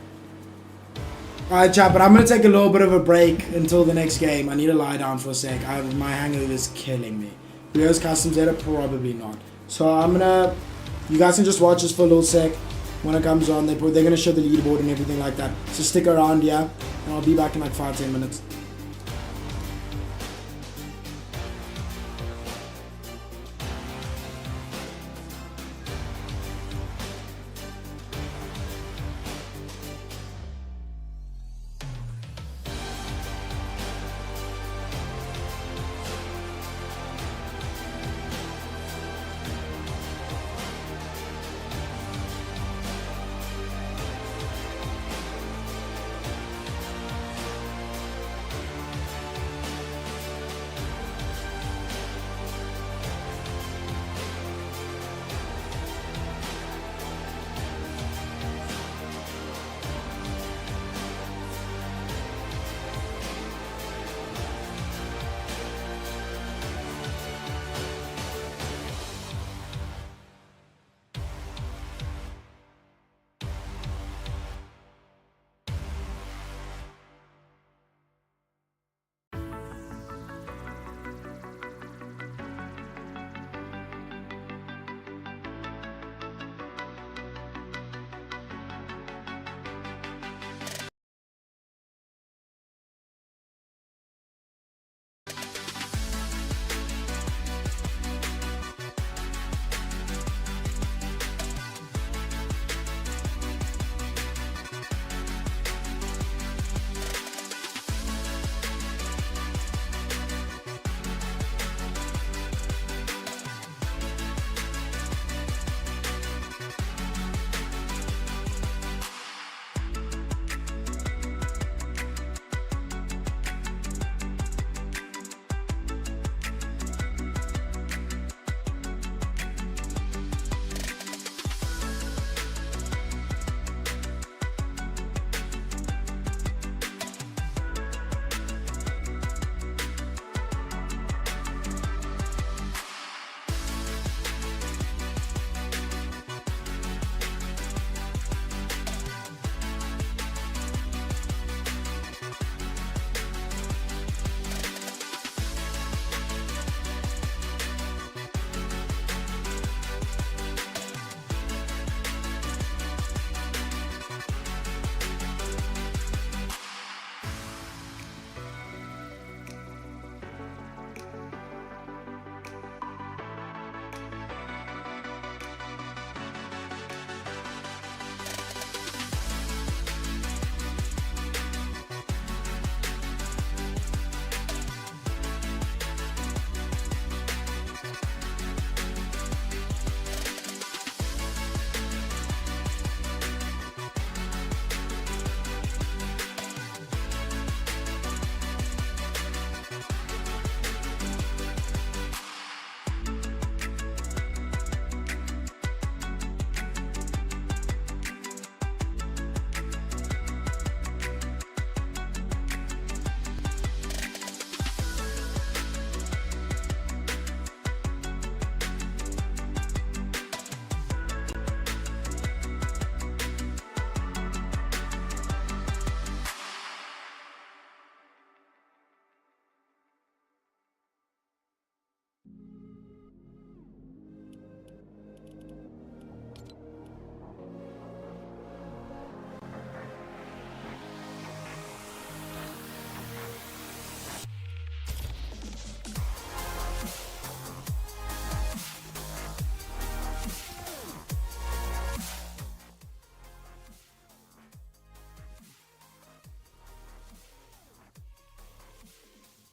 Alright, chat, but I'm going to take a little bit of a break until the next game. I need to lie down for a sec. My hangover is killing me. Leo's Customs Data? Probably not. So I'm going to... You guys can just watch this for a little sec. When it comes on, they're going to show the leaderboard and everything like that. So stick around, yeah? And I'll be back in like 5-10 minutes.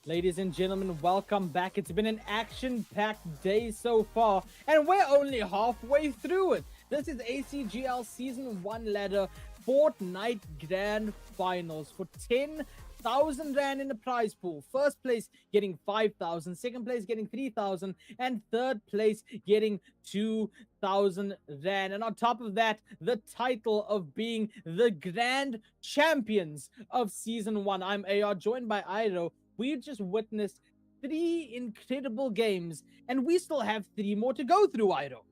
Ladies and gentlemen, welcome back. It's been an action-packed day so far, and we're only halfway through it. This is ACGL Season 1 ladder Fortnite Grand Finals for 10,000 Rand in the prize pool. First place getting 5,000, second place getting 3,000, and third place getting 2,000 Rand. And on top of that, the title of being the Grand Champions of Season 1. I'm AR, joined by Iro. We just witnessed 3 incredible games, and we still have 3 more to go through, Iro.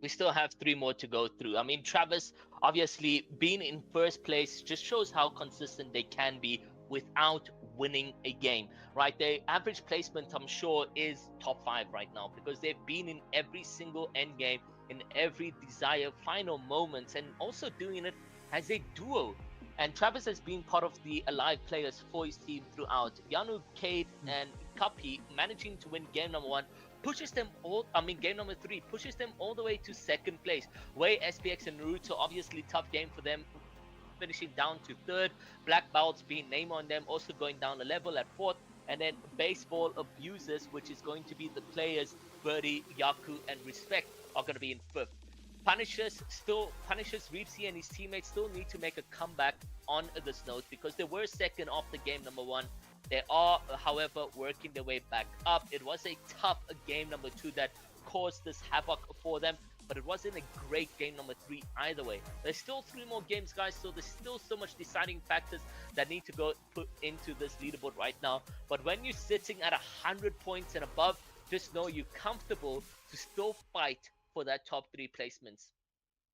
We still have 3 more to go through. I mean, Travis, obviously, being in first place just shows how consistent they can be without winning a game, right? Their average placement, I'm sure, is top 5 right now because they've been in every single end game, in every desired final moments, and also doing it as a duo. And Travis has been part of the alive players for his team throughout. Yanu, Cade, and Kapi managing to win game number 1 pushes them all, game number 3 pushes them all the way to second place. Way SPX and Naruto, obviously tough game for them, finishing down to 3rd. Black Belts being name on them, also going down a level at 4th. And then Baseball Abusers, which is going to be the players Birdie, Yaku, and Respect, are going to be in 5th. Punishers, Reepsy and his teammates still need to make a comeback on this note because they were second after game number 1. They are, however, working their way back up. It was a tough game number 2 that caused this havoc for them, but it wasn't a great game number 3 either way. There's still 3 more games, guys, so there's still so much deciding factors that need to go put into this leaderboard right now. But when you're sitting at 100 points and above, just know you're comfortable to still fight for that top 3 placements.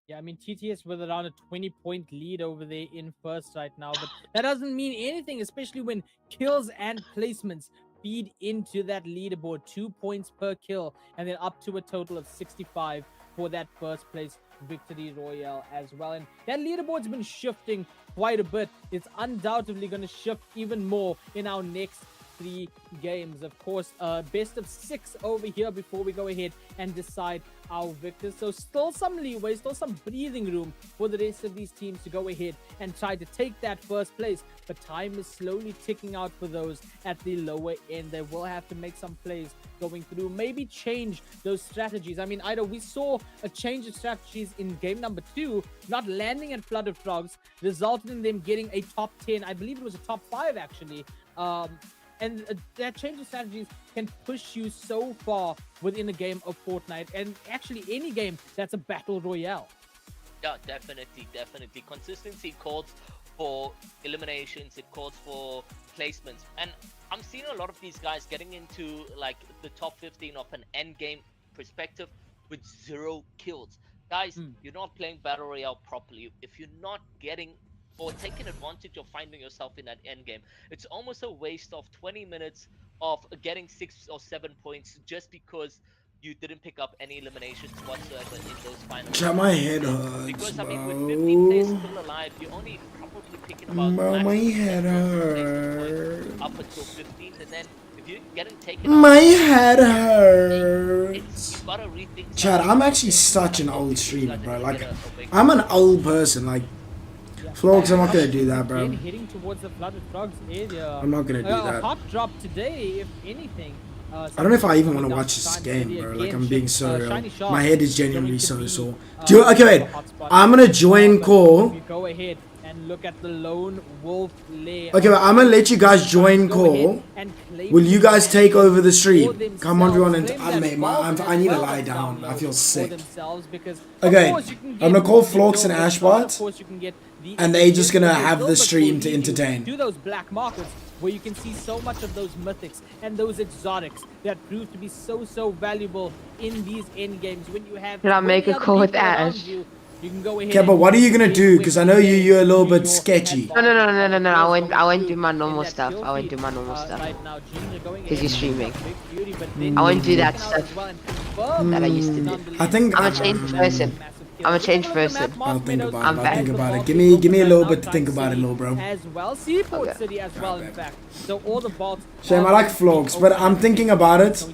Yeah, I mean, TTS with around a 20-point lead over there in first right now, but that doesn't mean anything, especially when kills and placements feed into that leaderboard. 2 points per kill, and then up to a total of 65 for that first place victory royale as well. And that leaderboard's been shifting quite a bit. It's undoubtedly going to shift even more in our next 3 games. Of course, best of 6 over here before we go ahead and decide our victors. So still some leeway, still some breathing room for the rest of these teams to go ahead and try to take that first place. But time is slowly ticking out for those at the lower end. They will have to make some plays going through, maybe change those strategies. I mean, Ida, we saw a change of strategies in game number 2, not landing at Flood of Frogs, resulted in them getting a top 10. I believe it was a top 5 actually. And that change of strategies can push you so far within a game of Fortnite, and actually any game that's a battle royale. Yeah, definitely. Consistency calls for eliminations, it calls for placements. And I'm seeing a lot of these guys getting into like the top 15 of an end game perspective with 0 kills. Guys, you're not playing battle royale properly if you're not getting or taking advantage of finding yourself in that end game. It's almost a waste of 20 minutes of getting 6 or 7 points just because you didn't pick up any eliminations whatsoever in those finals. My head hurts, because bro. I mean, with 15 players still alive, you're only probably picking about My head hurts. up until 15th, and then if you're getting taken My head hurts. you gotta rethink. Chad, I'm actually such an old streamer, bro. Like, I'm an old person. Like, Vlogs, I'm not gonna do that, bro. Heading towards the Flooded Frogs area. I'm not gonna do that. A hot drop today, if anything. I don't know if I even want to watch this game, bro. Like, I'm being so real. My head is genuinely so sore. Okay, wait. I'm gonna join call. Go ahead and look at the lone wolf lair. Okay, I'm gonna let you guys join call. Will you guys take over the stream? Come on, everyone, and I need to lie down. I feel sick. Okay, I'm gonna call Florks and Ashbot, and they just gonna have the stream to entertain. Do those black markets where you can see so much of those mythics and those exotics that prove to be so valuable in these end games. When you have, did I make a call with Ash? You can go ahead. Okay, but what are you gonna do? Because I know you're a little bit sketchy. No. I won't do my normal stuff. Because you're streaming. I won't do that stuff that I used to do. I think I'm a changed person. I'll think about it. Give me a little bit to think about it, little bro. As well, Seaport City as well, in fact. So all the vaults. Shame, I like vlogs, but I'm thinking about it.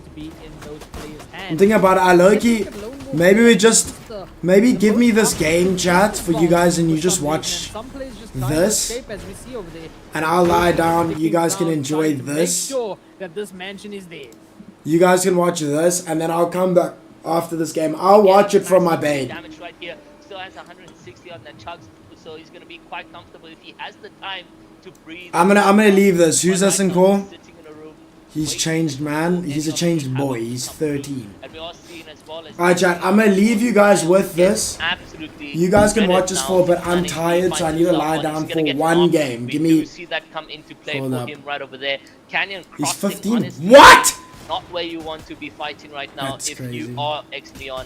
I low-key, maybe we just Maybe give me this game chat for you guys and you just watch this. And I'll lie down. You guys can enjoy this. Make sure that this mansion is there. You guys can watch this and then I'll come back after this game. I'll watch it from my bed. Damage right here. Still has 160 on that chugs, so he's gonna be quite comfortable if he has the time to breathe. I'm gonna leave this. Who's this in call? He's changed, man. He's a changed boy. He's 13. Alright, chat. I'm gonna leave you guys with this. You guys can watch this for, but I'm tired, so I need to lie down for one game. Give me. See that come into play Hold for up. him right over there. Canyon He's crossing, 15. honestly, What? Not where you want to be fighting right now. That's if crazy. you are ex-Neon.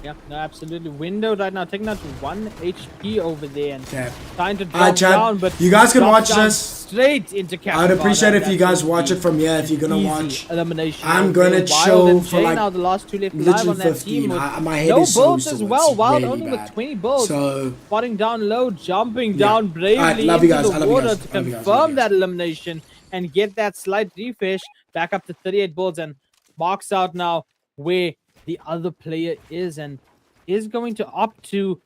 Yeah, no, absolutely. Window right now taking out 1 HP over there and Okay. trying to Alright, drop chat. down, but You guys can drops watch down this. straight into I'd appreciate if you guys watch it from here if you're gonna Easy watch. elimination. I'm over gonna there. Wild chill and for Jay like now the last two left alive literally on that 15. team with My head no is so bullets sore. as well. It's Wild really only bad. with 20 bullets. So Spotting down low, jumping down bravely Alright, love you into guys. I the love you water guys. to I love you guys. I love confirm you that elimination and get that slight refresh back up to 38 bullets and marks out now where the other player is and is going to opt to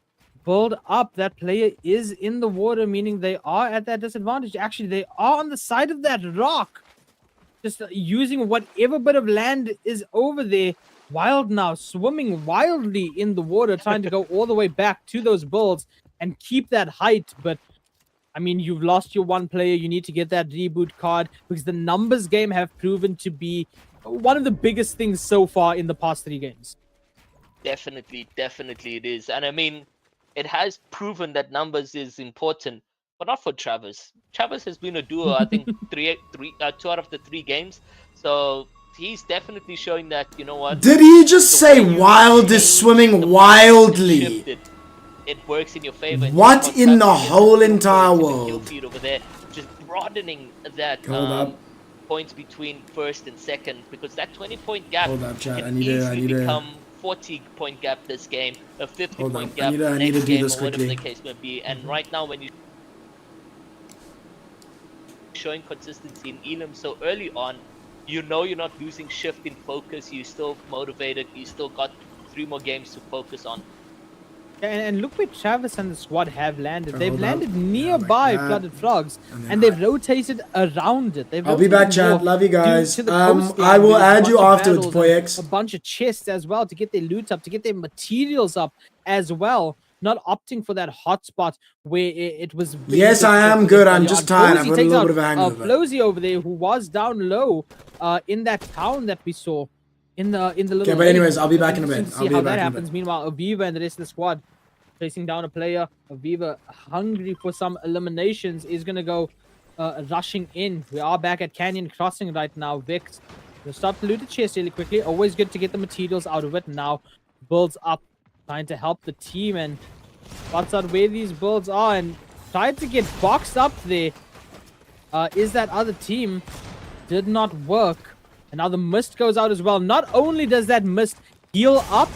build up. That player is in the water, meaning they are at that disadvantage. Actually, they are on the side of that rock, just using whatever bit of land is over there. Wild now swimming wildly in the water, trying to go all the way back to those bulls and keep that height. But I mean, you've lost your one player. You need to get that reboot card because the numbers game have proven to be one of the biggest things so far in the past 3 games. Definitely it is. And I mean, it has proven that numbers is important, but not for Travis. Travis has been a duo, I think, 2 out of the 3 games. So he's definitely showing that, you know what? did he just say Wild is swimming wildly? It works in your favor. What in the whole entire world? Feed over there, just broadening that Hold up. points between first and second, because that 20-point gap Hold up, chat. can I need easily to. become 40-point gap this game, a 50-point gap I need to next do game, this or whatever quickly. the case may be. And right now, when you showing consistency in Elam so early on, you know you're not losing shift in focus. You're still motivated. You still got 3 more games to focus on. And look where Travis and the squad have landed. Oh, They've hold landed up. nearby Yeah, like that. Flooded Frogs, And and then they've rotated around it. They've I'll be back, rotated chat. more Love you guys. to the I coastline will with a add you bunch of afterwards, battles and Poyex. a bunch of chests as well to get their loot up, to get their materials up as well. Not opting for that hotspot where it was. really Yes, I am difficult good. to I'm play just on. tired. I've Flowsy got a takes little out, bit of a hangover. Flowsy over there, who was down low in that town that we saw in the little. Okay, but lake. anyways, I'll be back in a bit. Interesting to I'll see be how back that in a bit. happens. Meanwhile, Aviva and the rest of the squad chasing down a player. Aviva, hungry for some eliminations, is going to go rushing in. We are back at Canyon Crossing right now. Vix will start to loot the chest really quickly. Always good to get the materials out of it. Now builds up, trying to help the team and spots out where these builds are and tried to get boxed up there. Is that other team. Did not work. And now the mist goes out as well. Not only does that mist heal up,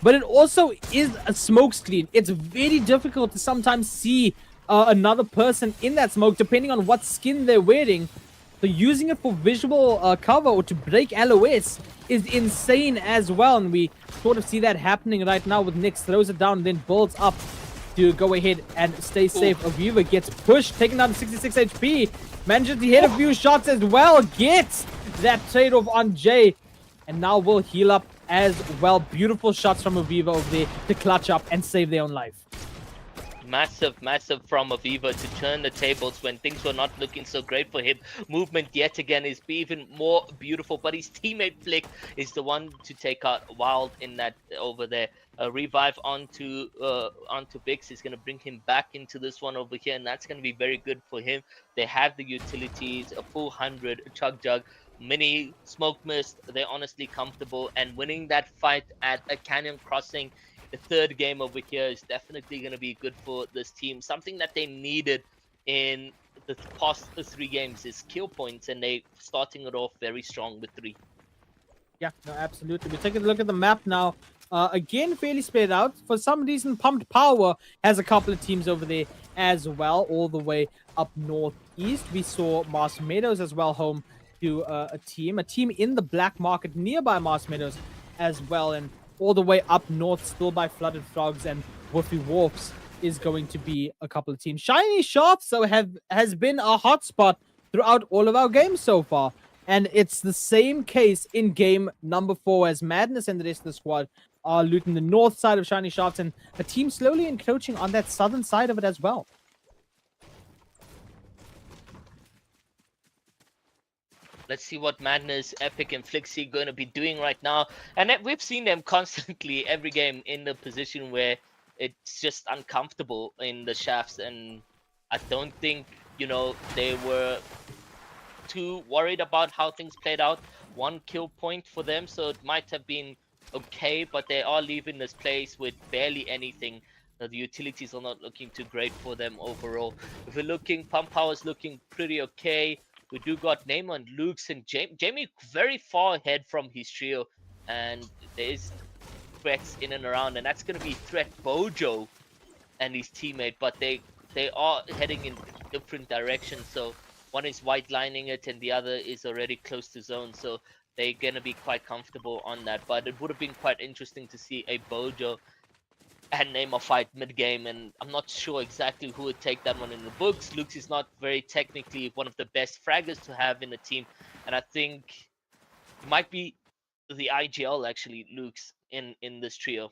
but it also is a smoke screen. It's very difficult to sometimes see another person in that smoke, depending on what skin they're wearing. So using it for visual cover or to break LOS is insane as well. And we sort of see that happening right now with Nyx. Throws it down, then builds up to go ahead and stay safe. Aviva gets pushed, taking down 66 HP. Manages to hit a few shots as well. Gets that trade-off on Jay. And now will heal up as well. Beautiful shots from Aviva over there to clutch up and save their own life. Massive from Aviva to turn the tables when things were not looking so great for him. Movement yet again is even more beautiful, but his teammate Flick is the one to take out Wild in that over there. A revive onto Vix is going to bring him back into this one over here, and that's going to be very good for him. They have the utilities, a full 100, Chug Jug, mini smoke mist. They're honestly comfortable, and winning that fight at a Canyon Crossing, the 3rd game over here, is definitely going to be good for this team. Something that they needed in the past 3 games is kill points, and they starting it off very strong with 3. Yeah, no, absolutely. We're taking a look at the map now. Again, fairly spread out. For some reason, Pumped Power has a couple of teams over there as well, all the way up northeast. We saw Mars Meadows as well, home to a team in the black market nearby Mars Meadows as well. And all the way up north, still by Flooded Frogs and Woofy Wharfs, is going to be a couple of teams. Shiny Sharks, though, has been a hotspot throughout all of our games so far. And it's the same case in game number 4 as Madness and the rest of the squad are looting the north side of Shiny Shafts, and a team slowly encroaching on that southern side of it as well. Let's see what Madness, Epic, and Flixie going to be doing right now. And we've seen them constantly every game in the position where it's just uncomfortable in the shafts. And I don't think, they were too worried about how things played out. 1 kill point for them, so it might have been okay, but they are leaving this place with barely anything. The utilities are not looking too great for them overall. If we're looking, Pump Power is looking pretty okay. We do got Neymar, Lukes, and Jamie very far ahead from his trio, and there's threats in and around, and that's going to be threat Bojo and his teammate, but they are heading in different directions. So one is white lining it, and the other is already close to zone, so they're going to be quite comfortable on that. But it would have been quite interesting to see a Bojo and Neymar fight mid-game, and I'm not sure exactly who would take that one in the books. Lux is not very technically one of the best fraggers to have in the team, and I think it might be the IGL actually, Lux, in this trio.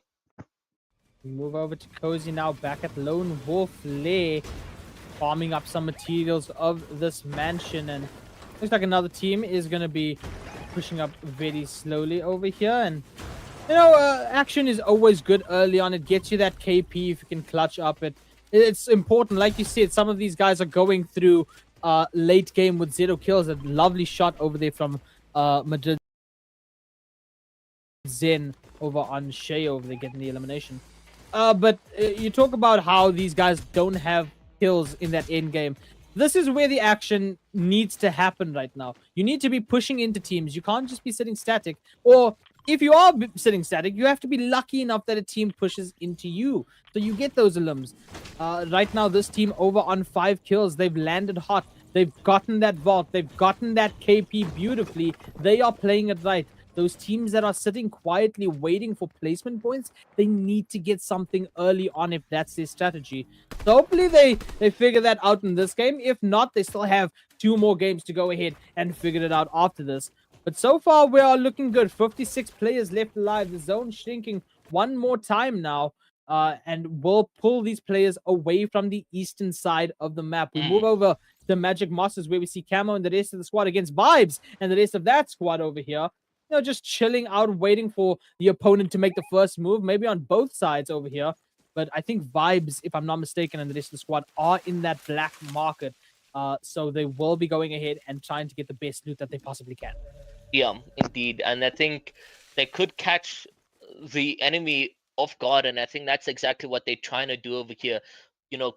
We move over to Cozy now, back at Lone Wolf Lair, farming up some materials of this mansion, and looks like another team is going to be pushing up very slowly over here. And action is always good early on. It gets you that KP if you can clutch up. It's important. Like you said, some of these guys are going through late game with 0 kills. A lovely shot over there from Madrid Zen over on Shea over there getting the elimination. But you talk about how these guys don't have kills in that end game. This is where the action needs to happen right now. You need to be pushing into teams. You can't just be sitting static. Or if you are sitting static, you have to be lucky enough that a team pushes into you, so you get those elims. Right now, this team over on 5 kills. They've landed hot. They've gotten that vault. They've gotten that KP beautifully. They are playing it right. Those teams that are sitting quietly waiting for placement points, they need to get something early on if that's their strategy. So hopefully they figure that out in this game. If not, they still have 2 more games to go ahead and figure it out after this. But so far, we are looking good. 56 players left alive. The zone shrinking one more time now. And we'll pull these players away from the eastern side of the map. We move over to Magic Mosses, where we see Camo and the rest of the squad against Vibes and the rest of that squad over here. Just chilling out, waiting for the opponent to make the first move, maybe on both sides over here. But I think Vibes, if I'm not mistaken, and the rest of the squad are in that black market. So they will be going ahead and trying to get the best loot that they possibly can. Yeah, indeed. And I think they could catch the enemy off guard, and I think that's exactly what they're trying to do over here.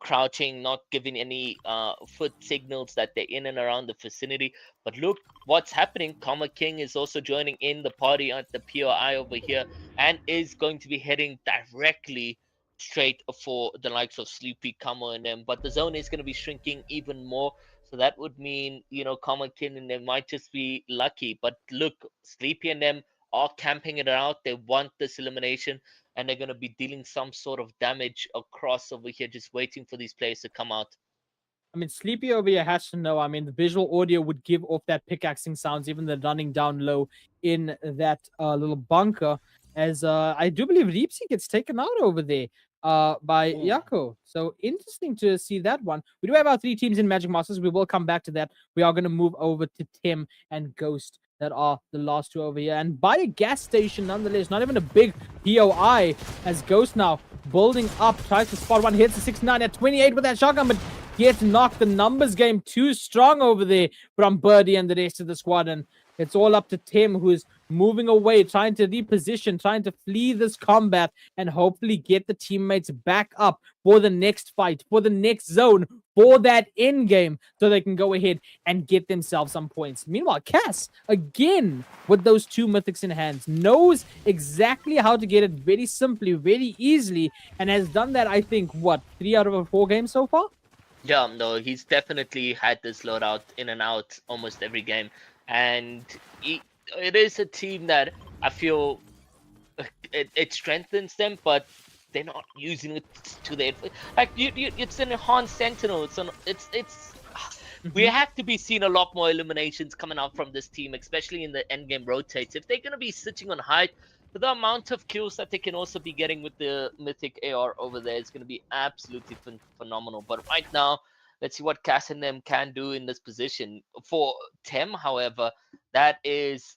Crouching, not giving any foot signals that they're in and around the vicinity. But look what's happening. Karma King is also joining in the party at the POI over here, and is going to be heading directly straight for the likes of Sleepy, Kamo, and them. But the zone is going to be shrinking even more. So that would mean, Karma King and them might just be lucky. But look, Sleepy and them are camping it out. They want this elimination, and they're going to be dealing some sort of damage across over here, just waiting for these players to come out. I mean, Sleepy over here has to know. I mean, the visual audio would give off that pickaxing sounds, even the running down low in that little bunker. As I do believe Reepsy gets taken out over there by Yako. So interesting to see that one. We do have our 3 teams in Magic Masters. We will come back to that. We are going to move over to Tim and Ghost, that are the last 2 over here. And by a gas station, nonetheless, not even a big POI, as Ghost now building up, tries to spot one, hits the 69 at 28 with that shotgun, but gets knocked. The numbers game too strong over there from Birdie and the rest of the squad. And it's all up to Tim, who's moving away, trying to reposition, trying to flee this combat, and hopefully get the teammates back up for the next fight, for the next zone, for that end game, so they can go ahead and get themselves some points. Meanwhile, Cass, again, with those 2 mythics in hands, knows exactly how to get it very simply, very easily, and has done that, I think, 3 out of 4 games so far? Yeah, no, he's definitely had this loadout in and out almost every game. And it is a team that I feel it strengthens them, but they're not using it to their like it's an enhanced sentinel. It's we have to be seeing a lot more eliminations coming out from this team, especially in the endgame rotates. If they're gonna be sitting on height, the amount of kills that they can also be getting with the mythic AR over there is gonna be absolutely phenomenal. But right now, let's see what Cass and them can do in this position. For Tem, however, that is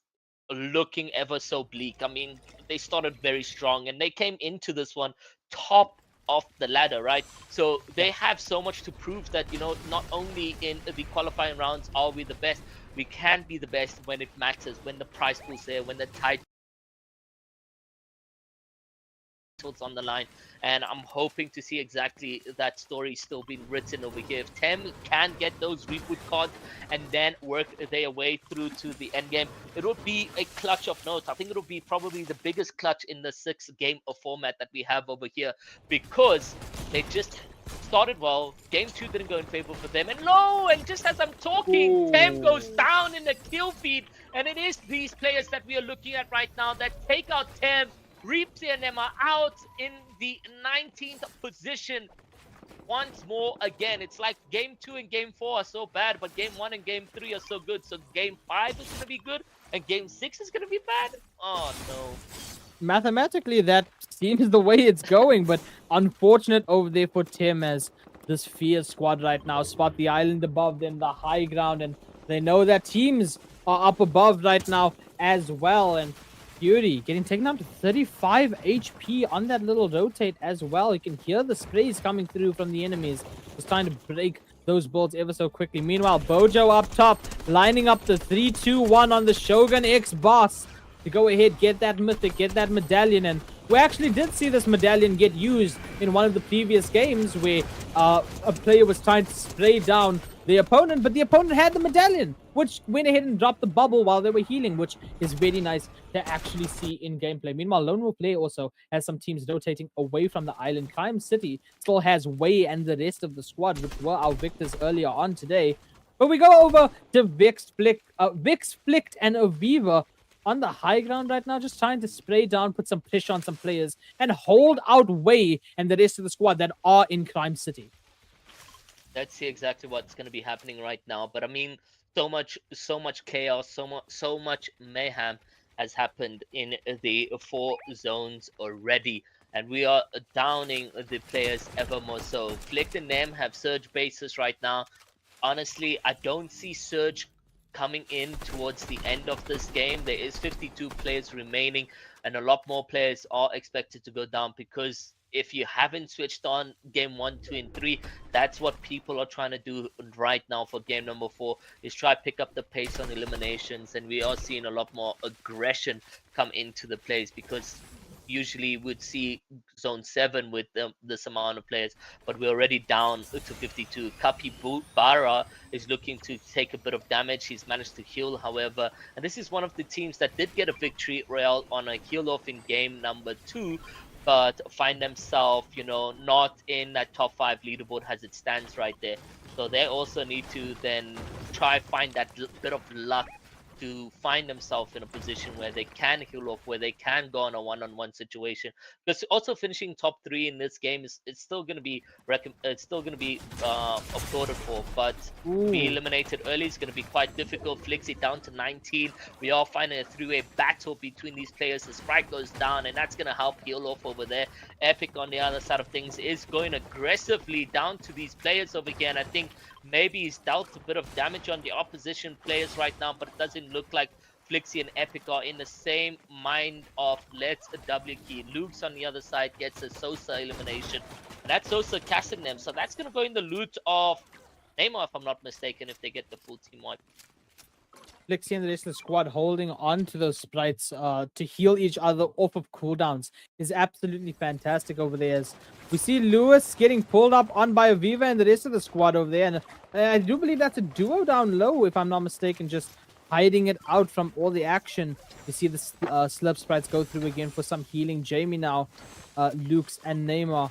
looking ever so bleak. I mean, they started very strong and they came into this one top of the ladder, right? So they have so much to prove that, you know, not only in the qualifying rounds are we the best, we can be the best when it matters, when the prize pool's there, when the title's on the line. And I'm hoping to see exactly that story still being written over here. If Tem can get those reboot cards and then work their way through to the end game, it will be a clutch of notes. I think it will be probably the biggest clutch in the 6-game format that we have over here, because they just started well. Game 2 didn't go in favor for them, and and just as I'm talking, Tem goes down in the kill feed, and it is these players that we are looking at right now that take out Tem. Reapsy and them are out in the 19th position once more again. It's like game 2 and game 4 are so bad, but game 1 and game 3 are so good. So game 5 is going to be good and game 6 is going to be bad? Oh, no. Mathematically, that seems the way it's going, but unfortunate over there for Tim, as this Fierce squad right now spot the island above them, the high ground, and they know that teams are up above right now as well. And Fury getting taken down to 35 HP on that little rotate as well. You can hear the sprays coming through from the enemies. Just trying to break those bullets ever so quickly. Meanwhile, Bojo up top, lining up the 3-2-1 on the Shogun X boss to go ahead, get that mythic, get that medallion. And we actually did see this medallion get used in one of the previous games where a player was trying to spray down the opponent, but the opponent had the medallion, which went ahead and dropped the bubble while they were healing, which is very nice to actually see in gameplay. Meanwhile, Lone Wolf Player also has some teams rotating away from the island. Crime City still has Way and the rest of the squad, which were our victors earlier on today. But we go over to Vix Flicked and Aviva on the high ground right now, just trying to spray down, put some pressure on some players, and hold out Way and the rest of the squad that are in Crime City. Let's see exactly what's going to be happening right now. But I mean, so much chaos, so much mayhem has happened in the 4 zones already, and we are downing the players ever more so. Flick and them have Surge bases right now. Honestly, I don't see Surge coming in towards the end of this game. There is 52 players remaining, and a lot more players are expected to go down, because if you haven't switched on game 1, 2, and 3, that's what people are trying to do right now for game number 4, is try to pick up the pace on eliminations. And we are seeing a lot more aggression come into the plays, because usually we'd see zone 7 with this amount of players, but we're already down to 52. Capybara is looking to take a bit of damage. He's managed to heal, however, and this is one of the teams that did get a victory royale on a heal off in game number 2, but find themselves, you know, not in that top 5 leaderboard as it stands right there. So they also need to then try find that bit of luck to find themselves in a position where they can heal off, where they can go on a one-on-one situation. Because also finishing top 3 in this game is still going to be applauded for, but be eliminated early is going to be quite difficult. Flixie down to 19. We are finding a 3-way battle between these players. The Sprite goes down, and that's going to help heal off over there. Epic on the other side of things is going aggressively down to these players over here, and I think maybe he's dealt a bit of damage on the opposition players right now, but it doesn't look like Flixie and Epic are in the same mind of let's a W key. Luke's on the other side gets a Sosa elimination. And that's Sosa casting them. So that's going to go in the loot of Neymar, if I'm not mistaken, if they get the full team wipe. Flixie and the rest of the squad holding on to those sprites to heal each other off of cooldowns is absolutely fantastic over there. As we see Lewis getting pulled up on by Aviva and the rest of the squad over there. And I do believe that's a duo down low, if I'm not mistaken, just hiding it out from all the action. You see the slurp sprites go through again for some healing. Jamie now, Luke's and Neymar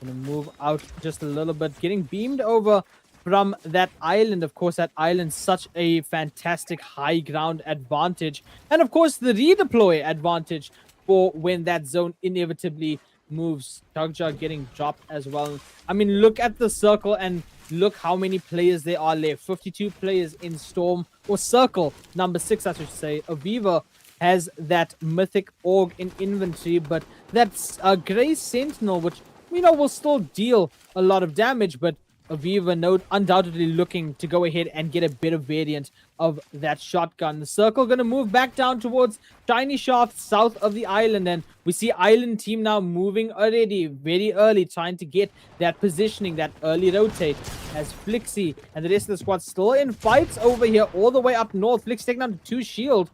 gonna move out just a little bit, getting beamed over from that island. Of course, that island, such a fantastic high ground advantage. And of course, the redeploy advantage for when that zone inevitably moves. Tugja getting dropped as well. I mean, look at the circle and look how many players there are left. 52 players in Storm, or Circle, number 6, I should say. Aviva has that Mythic Org in inventory, but that's a Grey Sentinel, which we know will still deal a lot of damage, but Aviva undoubtedly looking to go ahead and get a better variant of that shotgun. The circle going to move back down towards Shiny Shaft, south of the island, and we see island team now moving already very early, trying to get that positioning, that early rotate, as Flixie and the rest of the squad still in fights over here all the way up north. Flixie taking down to 2 shield.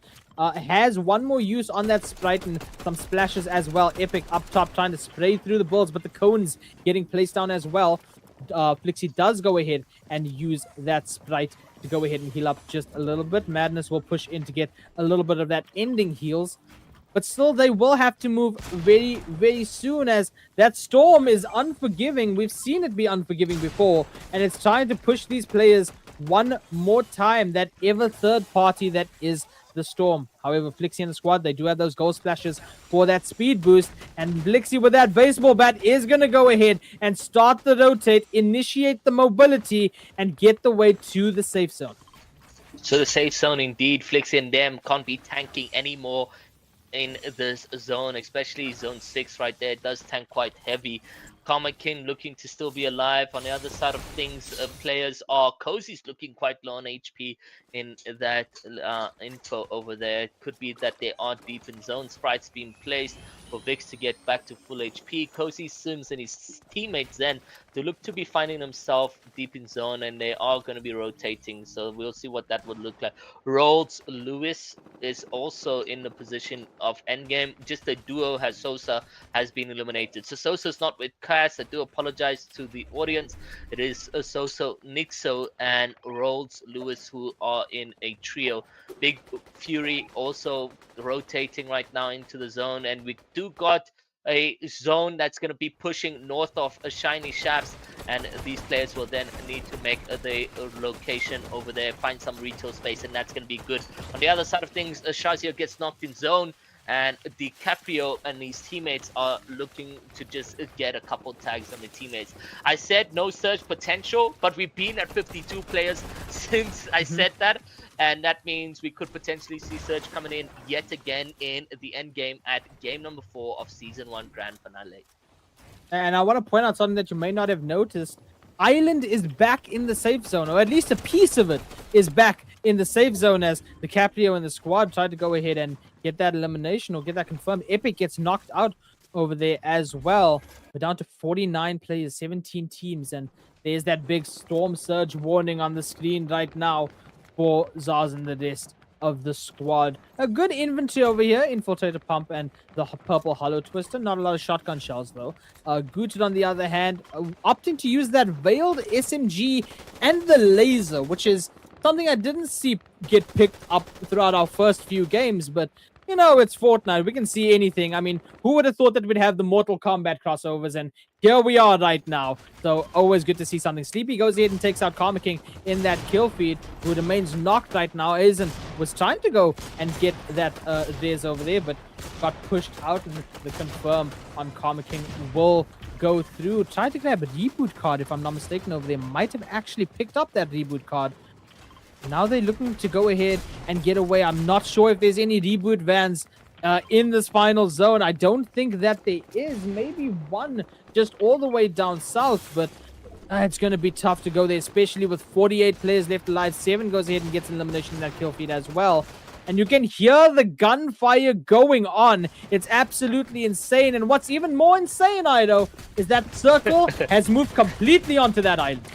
Has one more use on that Sprite and some splashes as well. Epic up top trying to spray through the bullets, but the cones getting placed down as well. Flixie does go ahead and use that Sprite to go ahead and heal up just a little bit. Madness will push in to get a little bit of that ending heals. But still, they will have to move very, very soon, as that Storm is unforgiving. We've seen it be unforgiving before, and it's trying to push these players one more time. That ever third party that is the Storm. However, Flixie and the squad, they do have those gold splashes for that speed boost, and Flixie with that baseball bat is going to go ahead and start the rotate, initiate the mobility, and get the way to the safe zone. So the safe zone indeed. Flixie and them can't be tanking anymore in this zone, especially zone 6 right there. It does tank quite heavy. Karma King looking to still be alive. On the other side of things, players are Cozy's looking quite low on HP in that info over there. It could be that they are deep in zone. Sprites being placed for Vix to get back to full HP. Cozy, Sims, and his teammates then to look to be finding themselves deep in zone, and they are going to be rotating. So we'll see what that would look like. Rolls Lewis is also in the position of endgame. Just the duo has Sosa has been eliminated. So Sosa's not with Cass. I do apologize to the audience. It is Sosa, Nixo, and Rolls Lewis who are in a trio. Big Fury also rotating right now into the zone, and we do got a zone that's going to be pushing north of a Shiny Shafts, and these players will then need to make the location over there, find some retail space, and that's going to be good. On the other side of things, Shazia gets knocked in zone, and DiCaprio and his teammates are looking to just get a couple tags on the teammates. I said no surge potential, but we've been at 52 players since I said that, and that means we could potentially see surge coming in yet again in the end game at game number 4 of season 1 grand finale. And I want to point out something that you may not have noticed. Island is back in the safe zone, or at least a piece of it is back in the safe zone, as DiCaprio and the squad tried to go ahead and get that elimination or get that confirmed. Epic gets knocked out over there as well. We're down to 49 players, 17 teams, and there's that big storm surge warning on the screen right now for Zaz and the rest of the squad. A good inventory over here. Infiltrator Pump and the Purple Hollow Twister. Not a lot of shotgun shells though. Gooted on the other hand, opting to use that Veiled SMG and the laser, which is something I didn't see get picked up throughout our first few games, but you know, it's Fortnite. We can see anything. I mean, who would have thought that we'd have the Mortal Kombat crossovers? And here we are right now. So, always good to see something. Sleepy goes ahead and takes out Karma King in that kill feed, who remains knocked right now. Was trying to go and get that Rez over there, but got pushed out. And the confirm on Karma King will go through. Tried to grab a reboot card, if I'm not mistaken, over there. Might have actually picked up that reboot card. Now they're looking to go ahead and get away. I'm not sure if there's any reboot vans in this final zone. I don't think that there is. Maybe one just all the way down south, but it's going to be tough to go there, especially with 48 players left alive. 7 goes ahead and gets an elimination in that kill feed as well. And you can hear the gunfire going on. It's absolutely insane. And what's even more insane, Ido, is that Circle has moved completely onto that island.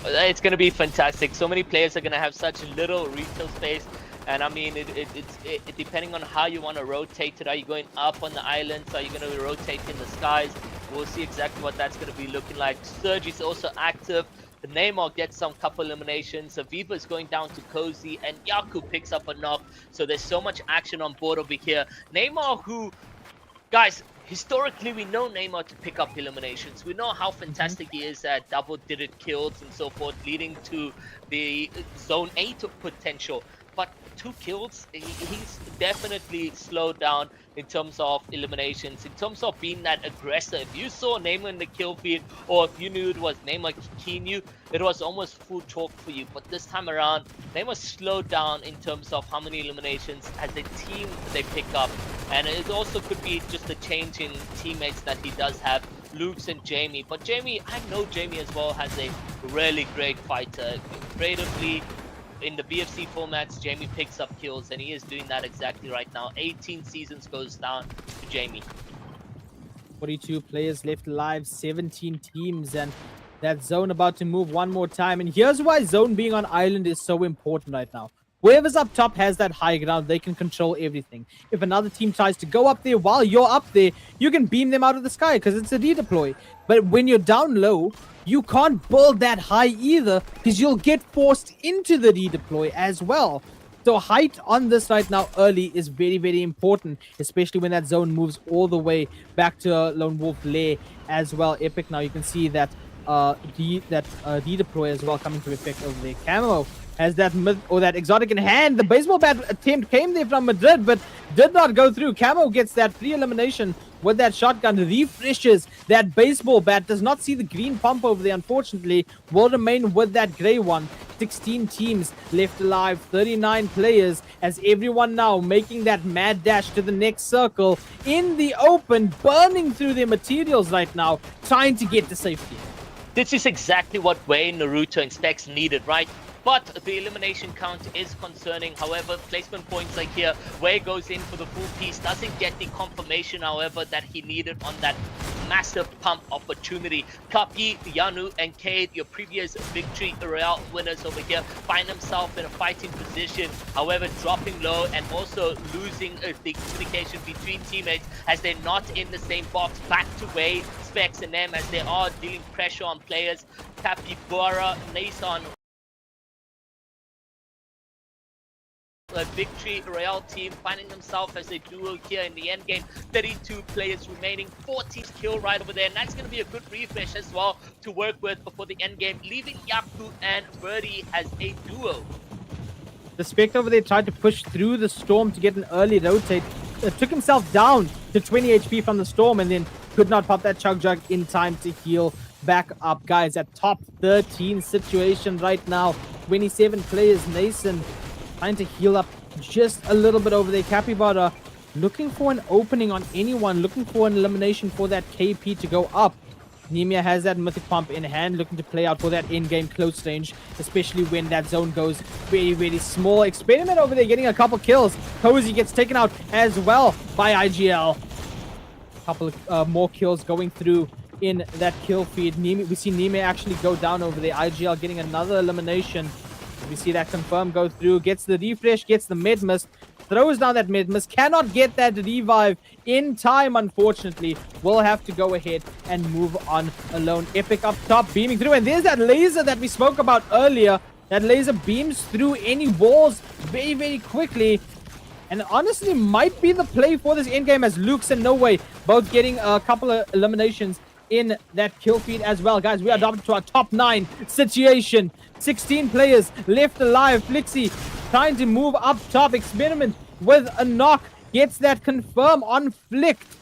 It's going to be fantastic. So many players are going to have such little retail space. And I mean, it depending on how you want to rotate it. Are you going up on the islands? Are you going to rotate in the skies? We'll see exactly what that's going to be looking like. Surge is also active. The Neymar gets some couple eliminations. Aviva is going down to Cozy, and Yaku picks up a knock. So there's so much action on board over here. Neymar, who, guys, historically, we know Neymar to pick up eliminations. We know how fantastic he is at double-digit kills and so forth, leading to the Zone 8 potential. but 2 kills, he's definitely slowed down in terms of eliminations, in terms of being that aggressor. If you saw Neymar in the kill feed, or if you knew it was Neymar keying you, it was almost full chalk for you. But this time around, Neymar slowed down in terms of how many eliminations as a team they pick up. And it also could be just a change in teammates that he does have, Luke's and Jamie. But Jamie, I know Jamie as well has a really great fighter. Creatively, in the BFC formats, Jamie picks up kills, and he is doing that exactly right now. 18 seasons goes down to Jamie. 42 players left alive, 17 teams, and that zone about to move one more time. And here's why zone being on island is so important right now. Whoever's up top has that high ground. They can control everything. If another team tries to go up there while you're up there, you can beam them out of the sky because it's a redeploy. But when you're down low, you can't build that high either because you'll get forced into the redeploy as well. So height on this right now early is very, very important, especially when that zone moves all the way back to Lone Wolf Lair as well. Epic now, you can see that redeploy as well coming to effect over there. Camo has that that exotic in hand. The baseball bat attempt came there from Madrid, but did not go through. Camo gets that free elimination with that shotgun, refreshes that baseball bat, does not see the green pump over there, unfortunately, will remain with that gray one. 16 teams left alive, 39 players, as everyone now making that mad dash to the next circle in the open, burning through their materials right now, trying to get to safety. This is exactly what Wayne, Naruto, and Specs needed, right? But the elimination count is concerning. However, placement points like here, Way goes in for the full piece, doesn't get the confirmation, however, that he needed on that massive pump opportunity. Kapi, Yanu, and Cade, your previous victory royale winners over here, find themselves in a fighting position. However, dropping low and also losing the communication between teammates as they're not in the same box. Back to Way, Specs, and them as they are dealing pressure on players. Kapi, Bora, Nason, a victory royale team finding themselves as a duo here in the end game. 32 players remaining, 14 kill right over there, and that's going to be a good refresh as well to work with before the end game, leaving Yaku and Birdie as a duo. The Spectre over there tried to push through the storm to get an early rotate. Took himself down to 20 HP from the storm and then could not pop that chug jug in time to heal back up. Guys, at top 13 situation right now, 27 players. Nason trying to heal up just a little bit over there. Capybara looking for an opening on anyone, looking for an elimination for that KP to go up. Nemia has that mythic pump in hand, looking to play out for that in-game close range, especially when that zone goes very, very small. Experiment over there getting a couple kills. Cozy gets taken out as well by IGL. A couple of more kills going through in that kill feed. We see Nemia actually go down over there. IGL getting another elimination. We see that confirm go through, gets the refresh, gets the med mist, throws down that mid miss, cannot get that revive in time, unfortunately. Will have to go ahead and move on alone. Epic up top, beaming through, and there's that laser that we spoke about earlier. That laser beams through any walls very, very quickly, and honestly might be the play for this endgame, as Luke's and No Way both getting a couple of eliminations in that kill feed as well. Guys, we are down to our top 9 situation. 16 players left alive. Flixie trying to move up top. Experiment with a knock. Gets that confirm on Flicked.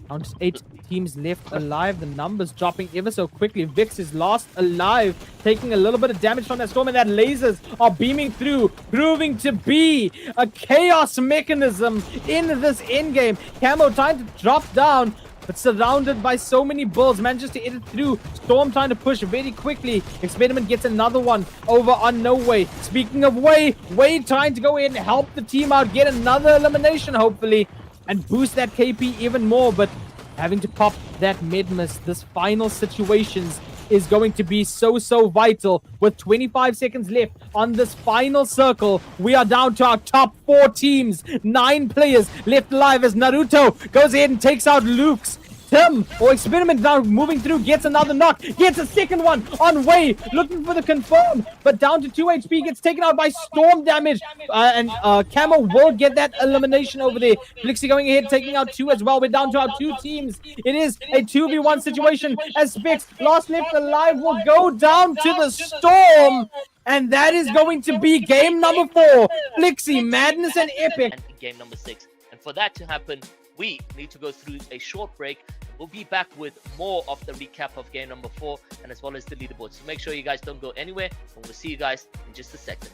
Down to 8 teams left alive. The numbers dropping ever so quickly. Vix is last alive, taking a little bit of damage from that storm, and that lasers are beaming through, proving to be a chaos mechanism in this endgame. Camo trying to drop down, but surrounded by so many bulls, manages to edit through. Storm trying to push very quickly. Experiment gets another one over on No Way. Speaking of Way, Way trying to go in and help the team out, get another elimination hopefully, and boost that KP even more, but having to pop that mid miss. This final situations is going to be so vital. With 25 seconds left on this final circle, we are down to our top 4 teams. 9 players left alive as Naruto goes ahead and takes out Luke's. Tim, or Experiment now moving through, gets another knock, gets a second one on Way, looking for the confirm, but down to 2 HP, gets taken out by storm damage, and Camo will get that elimination over there. Flixie going ahead, taking out 2 as well. We're down to our 2 teams. It is a 2v1 situation as Specs, last left alive, will go down to the storm, And that is going to be game number 4. Flixie, Madness, and Epic. And game number 6. And for that to happen, we need to go through a short break. We'll be back with more of the recap of game number 4 and as well as the leaderboard. So make sure you guys don't go anywhere, and we'll see you guys in just a second.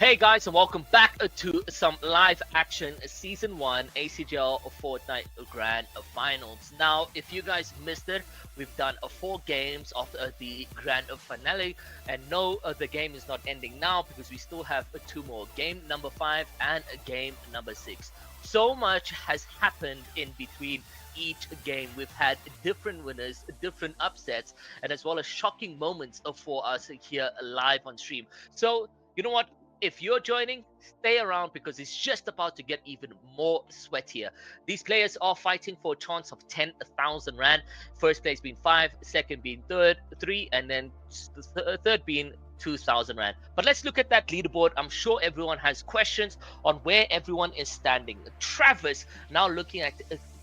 Hey guys, and welcome back to some live action Season 1 ACGL Fortnite Grand Finals. Now, if you guys missed it, we've done 4 games of the Grand Finale, and no, the game is not ending now because we still have 2 more. Game number 5 and game number 6. So much has happened in between each game. We've had different winners, different upsets, and as well as shocking moments for us here live on stream. So, you know what? If you're joining, stay around because it's just about to get even more sweatier. These players are fighting for a chance of 10,000 Rand. First place being 5, second being 3, and then third being 2,000 Rand. But let's look at that leaderboard. I'm sure everyone has questions on where everyone is standing. Travis now looking at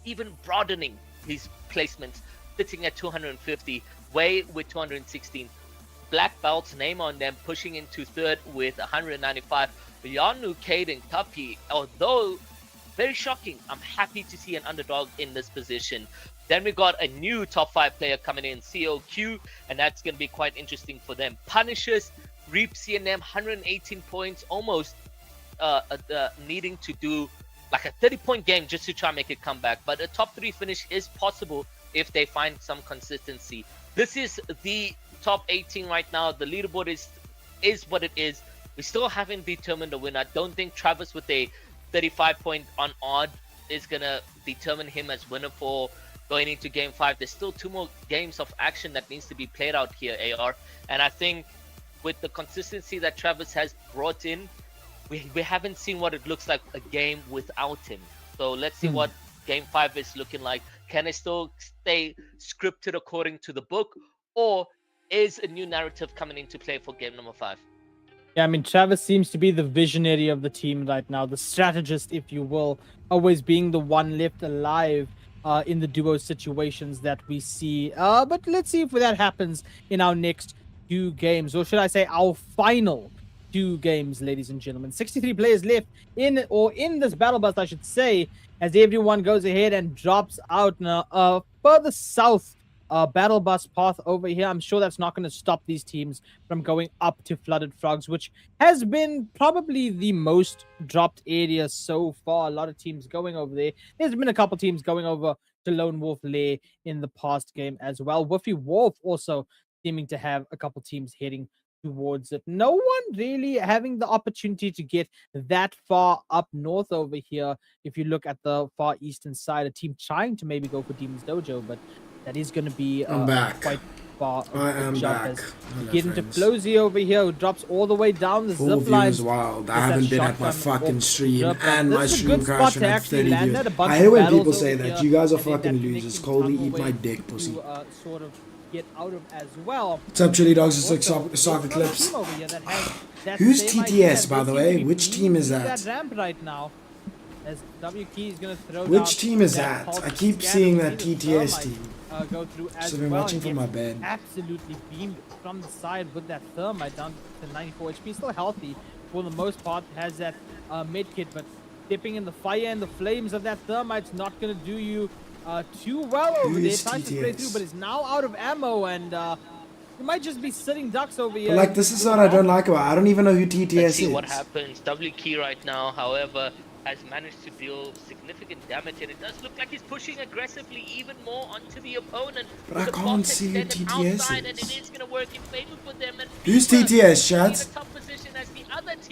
even broadening his placements, sitting at 250, Way with 216. Black belts, name on them, pushing into third with 195. Yanu, Caden, Tuppy, although very shocking, I'm happy to see an underdog in this position. Then we got a new top 5 player coming in, COQ, and that's going to be quite interesting for them. Punishers, Reap, CNM, 118 points, almost needing to do like a 30-point game just to try and make a comeback. But a top 3 finish is possible if they find some consistency. This is the top 18 right now. The leaderboard is what it is. We still haven't determined the winner. I don't think Travis with a 35 point on odd is gonna determine him as winner for going into game 5. There's still 2 more games of action that needs to be played out here, AR, and I think with the consistency that Travis has brought in, we haven't seen what it looks like a game without him. So let's see what game 5 is looking like. Can it still stay scripted according to the book, or is a new narrative coming into play for game number 5? Yeah, I mean, Travis seems to be the visionary of the team right now, the strategist, if you will, always being the one left alive in the duo situations that we see. But let's see if that happens in our next 2 games, or should I say our final 2 games, ladies and gentlemen. 63 players left in this battle bus, I should say, as everyone goes ahead and drops out now further south. Battle bus path over here. I'm sure that's not going to stop these teams from going up to Flooded Frogs, which has been probably the most dropped area so far. A lot of teams going over there. There's been a couple teams going over to Lone Wolf Lair in the past game as well. Woofy Wolf also seeming to have a couple teams heading towards it. No one really having the opportunity to get that far up north over here. If you look at the far eastern side, a team trying to maybe go for Demon's Dojo, but that is going to be quite far. I am back. Get into Flowsy over here, who drops all the way down the zip line. Wild. I haven't been at my fucking stream, and my stream crashed at 30 views. I hate when people say that. You guys are fucking losers. Colby, eat my dick, pussy. Sort of get out of as well. What's up, Chili Dogs? It's like soccer clips. Who's TTS, by the way? Which team is that? Ramp right now. As W Key is going to throw Which team is that? I keep seeing that TTS team. Go through as I've been watching from my bed. Absolutely beamed from the side with that thermite down to 94 HP. Still healthy for the most part. Has that med kit, but dipping in the fire and the flames of that thermite's not going to do you too well over there. Tries to spray through, but is now out of ammo, and you might just be sitting ducks over here. But like, this is what I don't like about it. I don't even know who TTS Let's see is. what happens. W Key right now, however, has managed to deal significant damage, and it does look like he's pushing aggressively even more onto the opponent. But I can't see who TTS is. And it is going to work in favor for them. And Who's TTS, chat?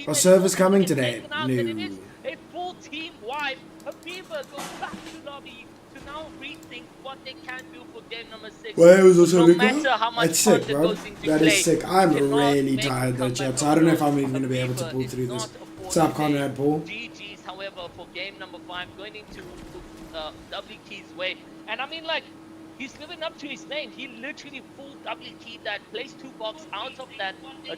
Are servers coming today? No. A full team wipe. Aviva goes back to lobby to now rethink what they can do for game number 6. Well, it was also no matter how much That's sick, bro. That is sick. I'm really tired though, chat, so I don't know if I'm even going to be able to pull through this. What's up, Conrad Paul? However, for game number 5, going into W Key's way, and I mean, like, he's living up to his name. He literally full W Key that plays 2 box out of that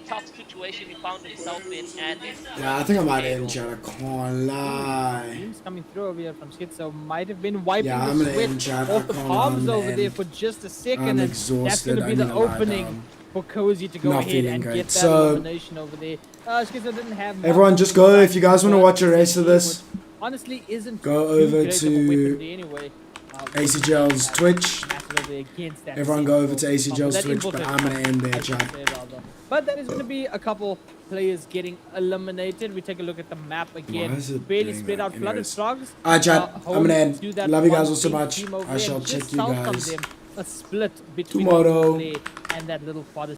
tough situation he found himself in, and yeah, I think I might end, chat. I can't lie. Teams coming through over here from Schizo might have been wiping the sweat off the palms over there for just a second, and that's going to be the opening for Cozy to go ahead and get that elimination over there. Schizo didn't have everyone just go, if you guys want to watch the rest of this, honestly isn't go over to ACGL's Twitch. over there against that. Everyone go over to ACGL's That Twitch, but infiltrated I'm gonna end there, I should chat. say rather. But there is going to be a couple players getting eliminated. We take a look at the map again. Why is it Fairly doing spread that? out, flooded Anyways. frogs. Alright, chat. I'm home gonna end. to that Love you guys one all so big much. team over I shall there. check Just you south of guys them, a split between tomorrow. there and that little forest.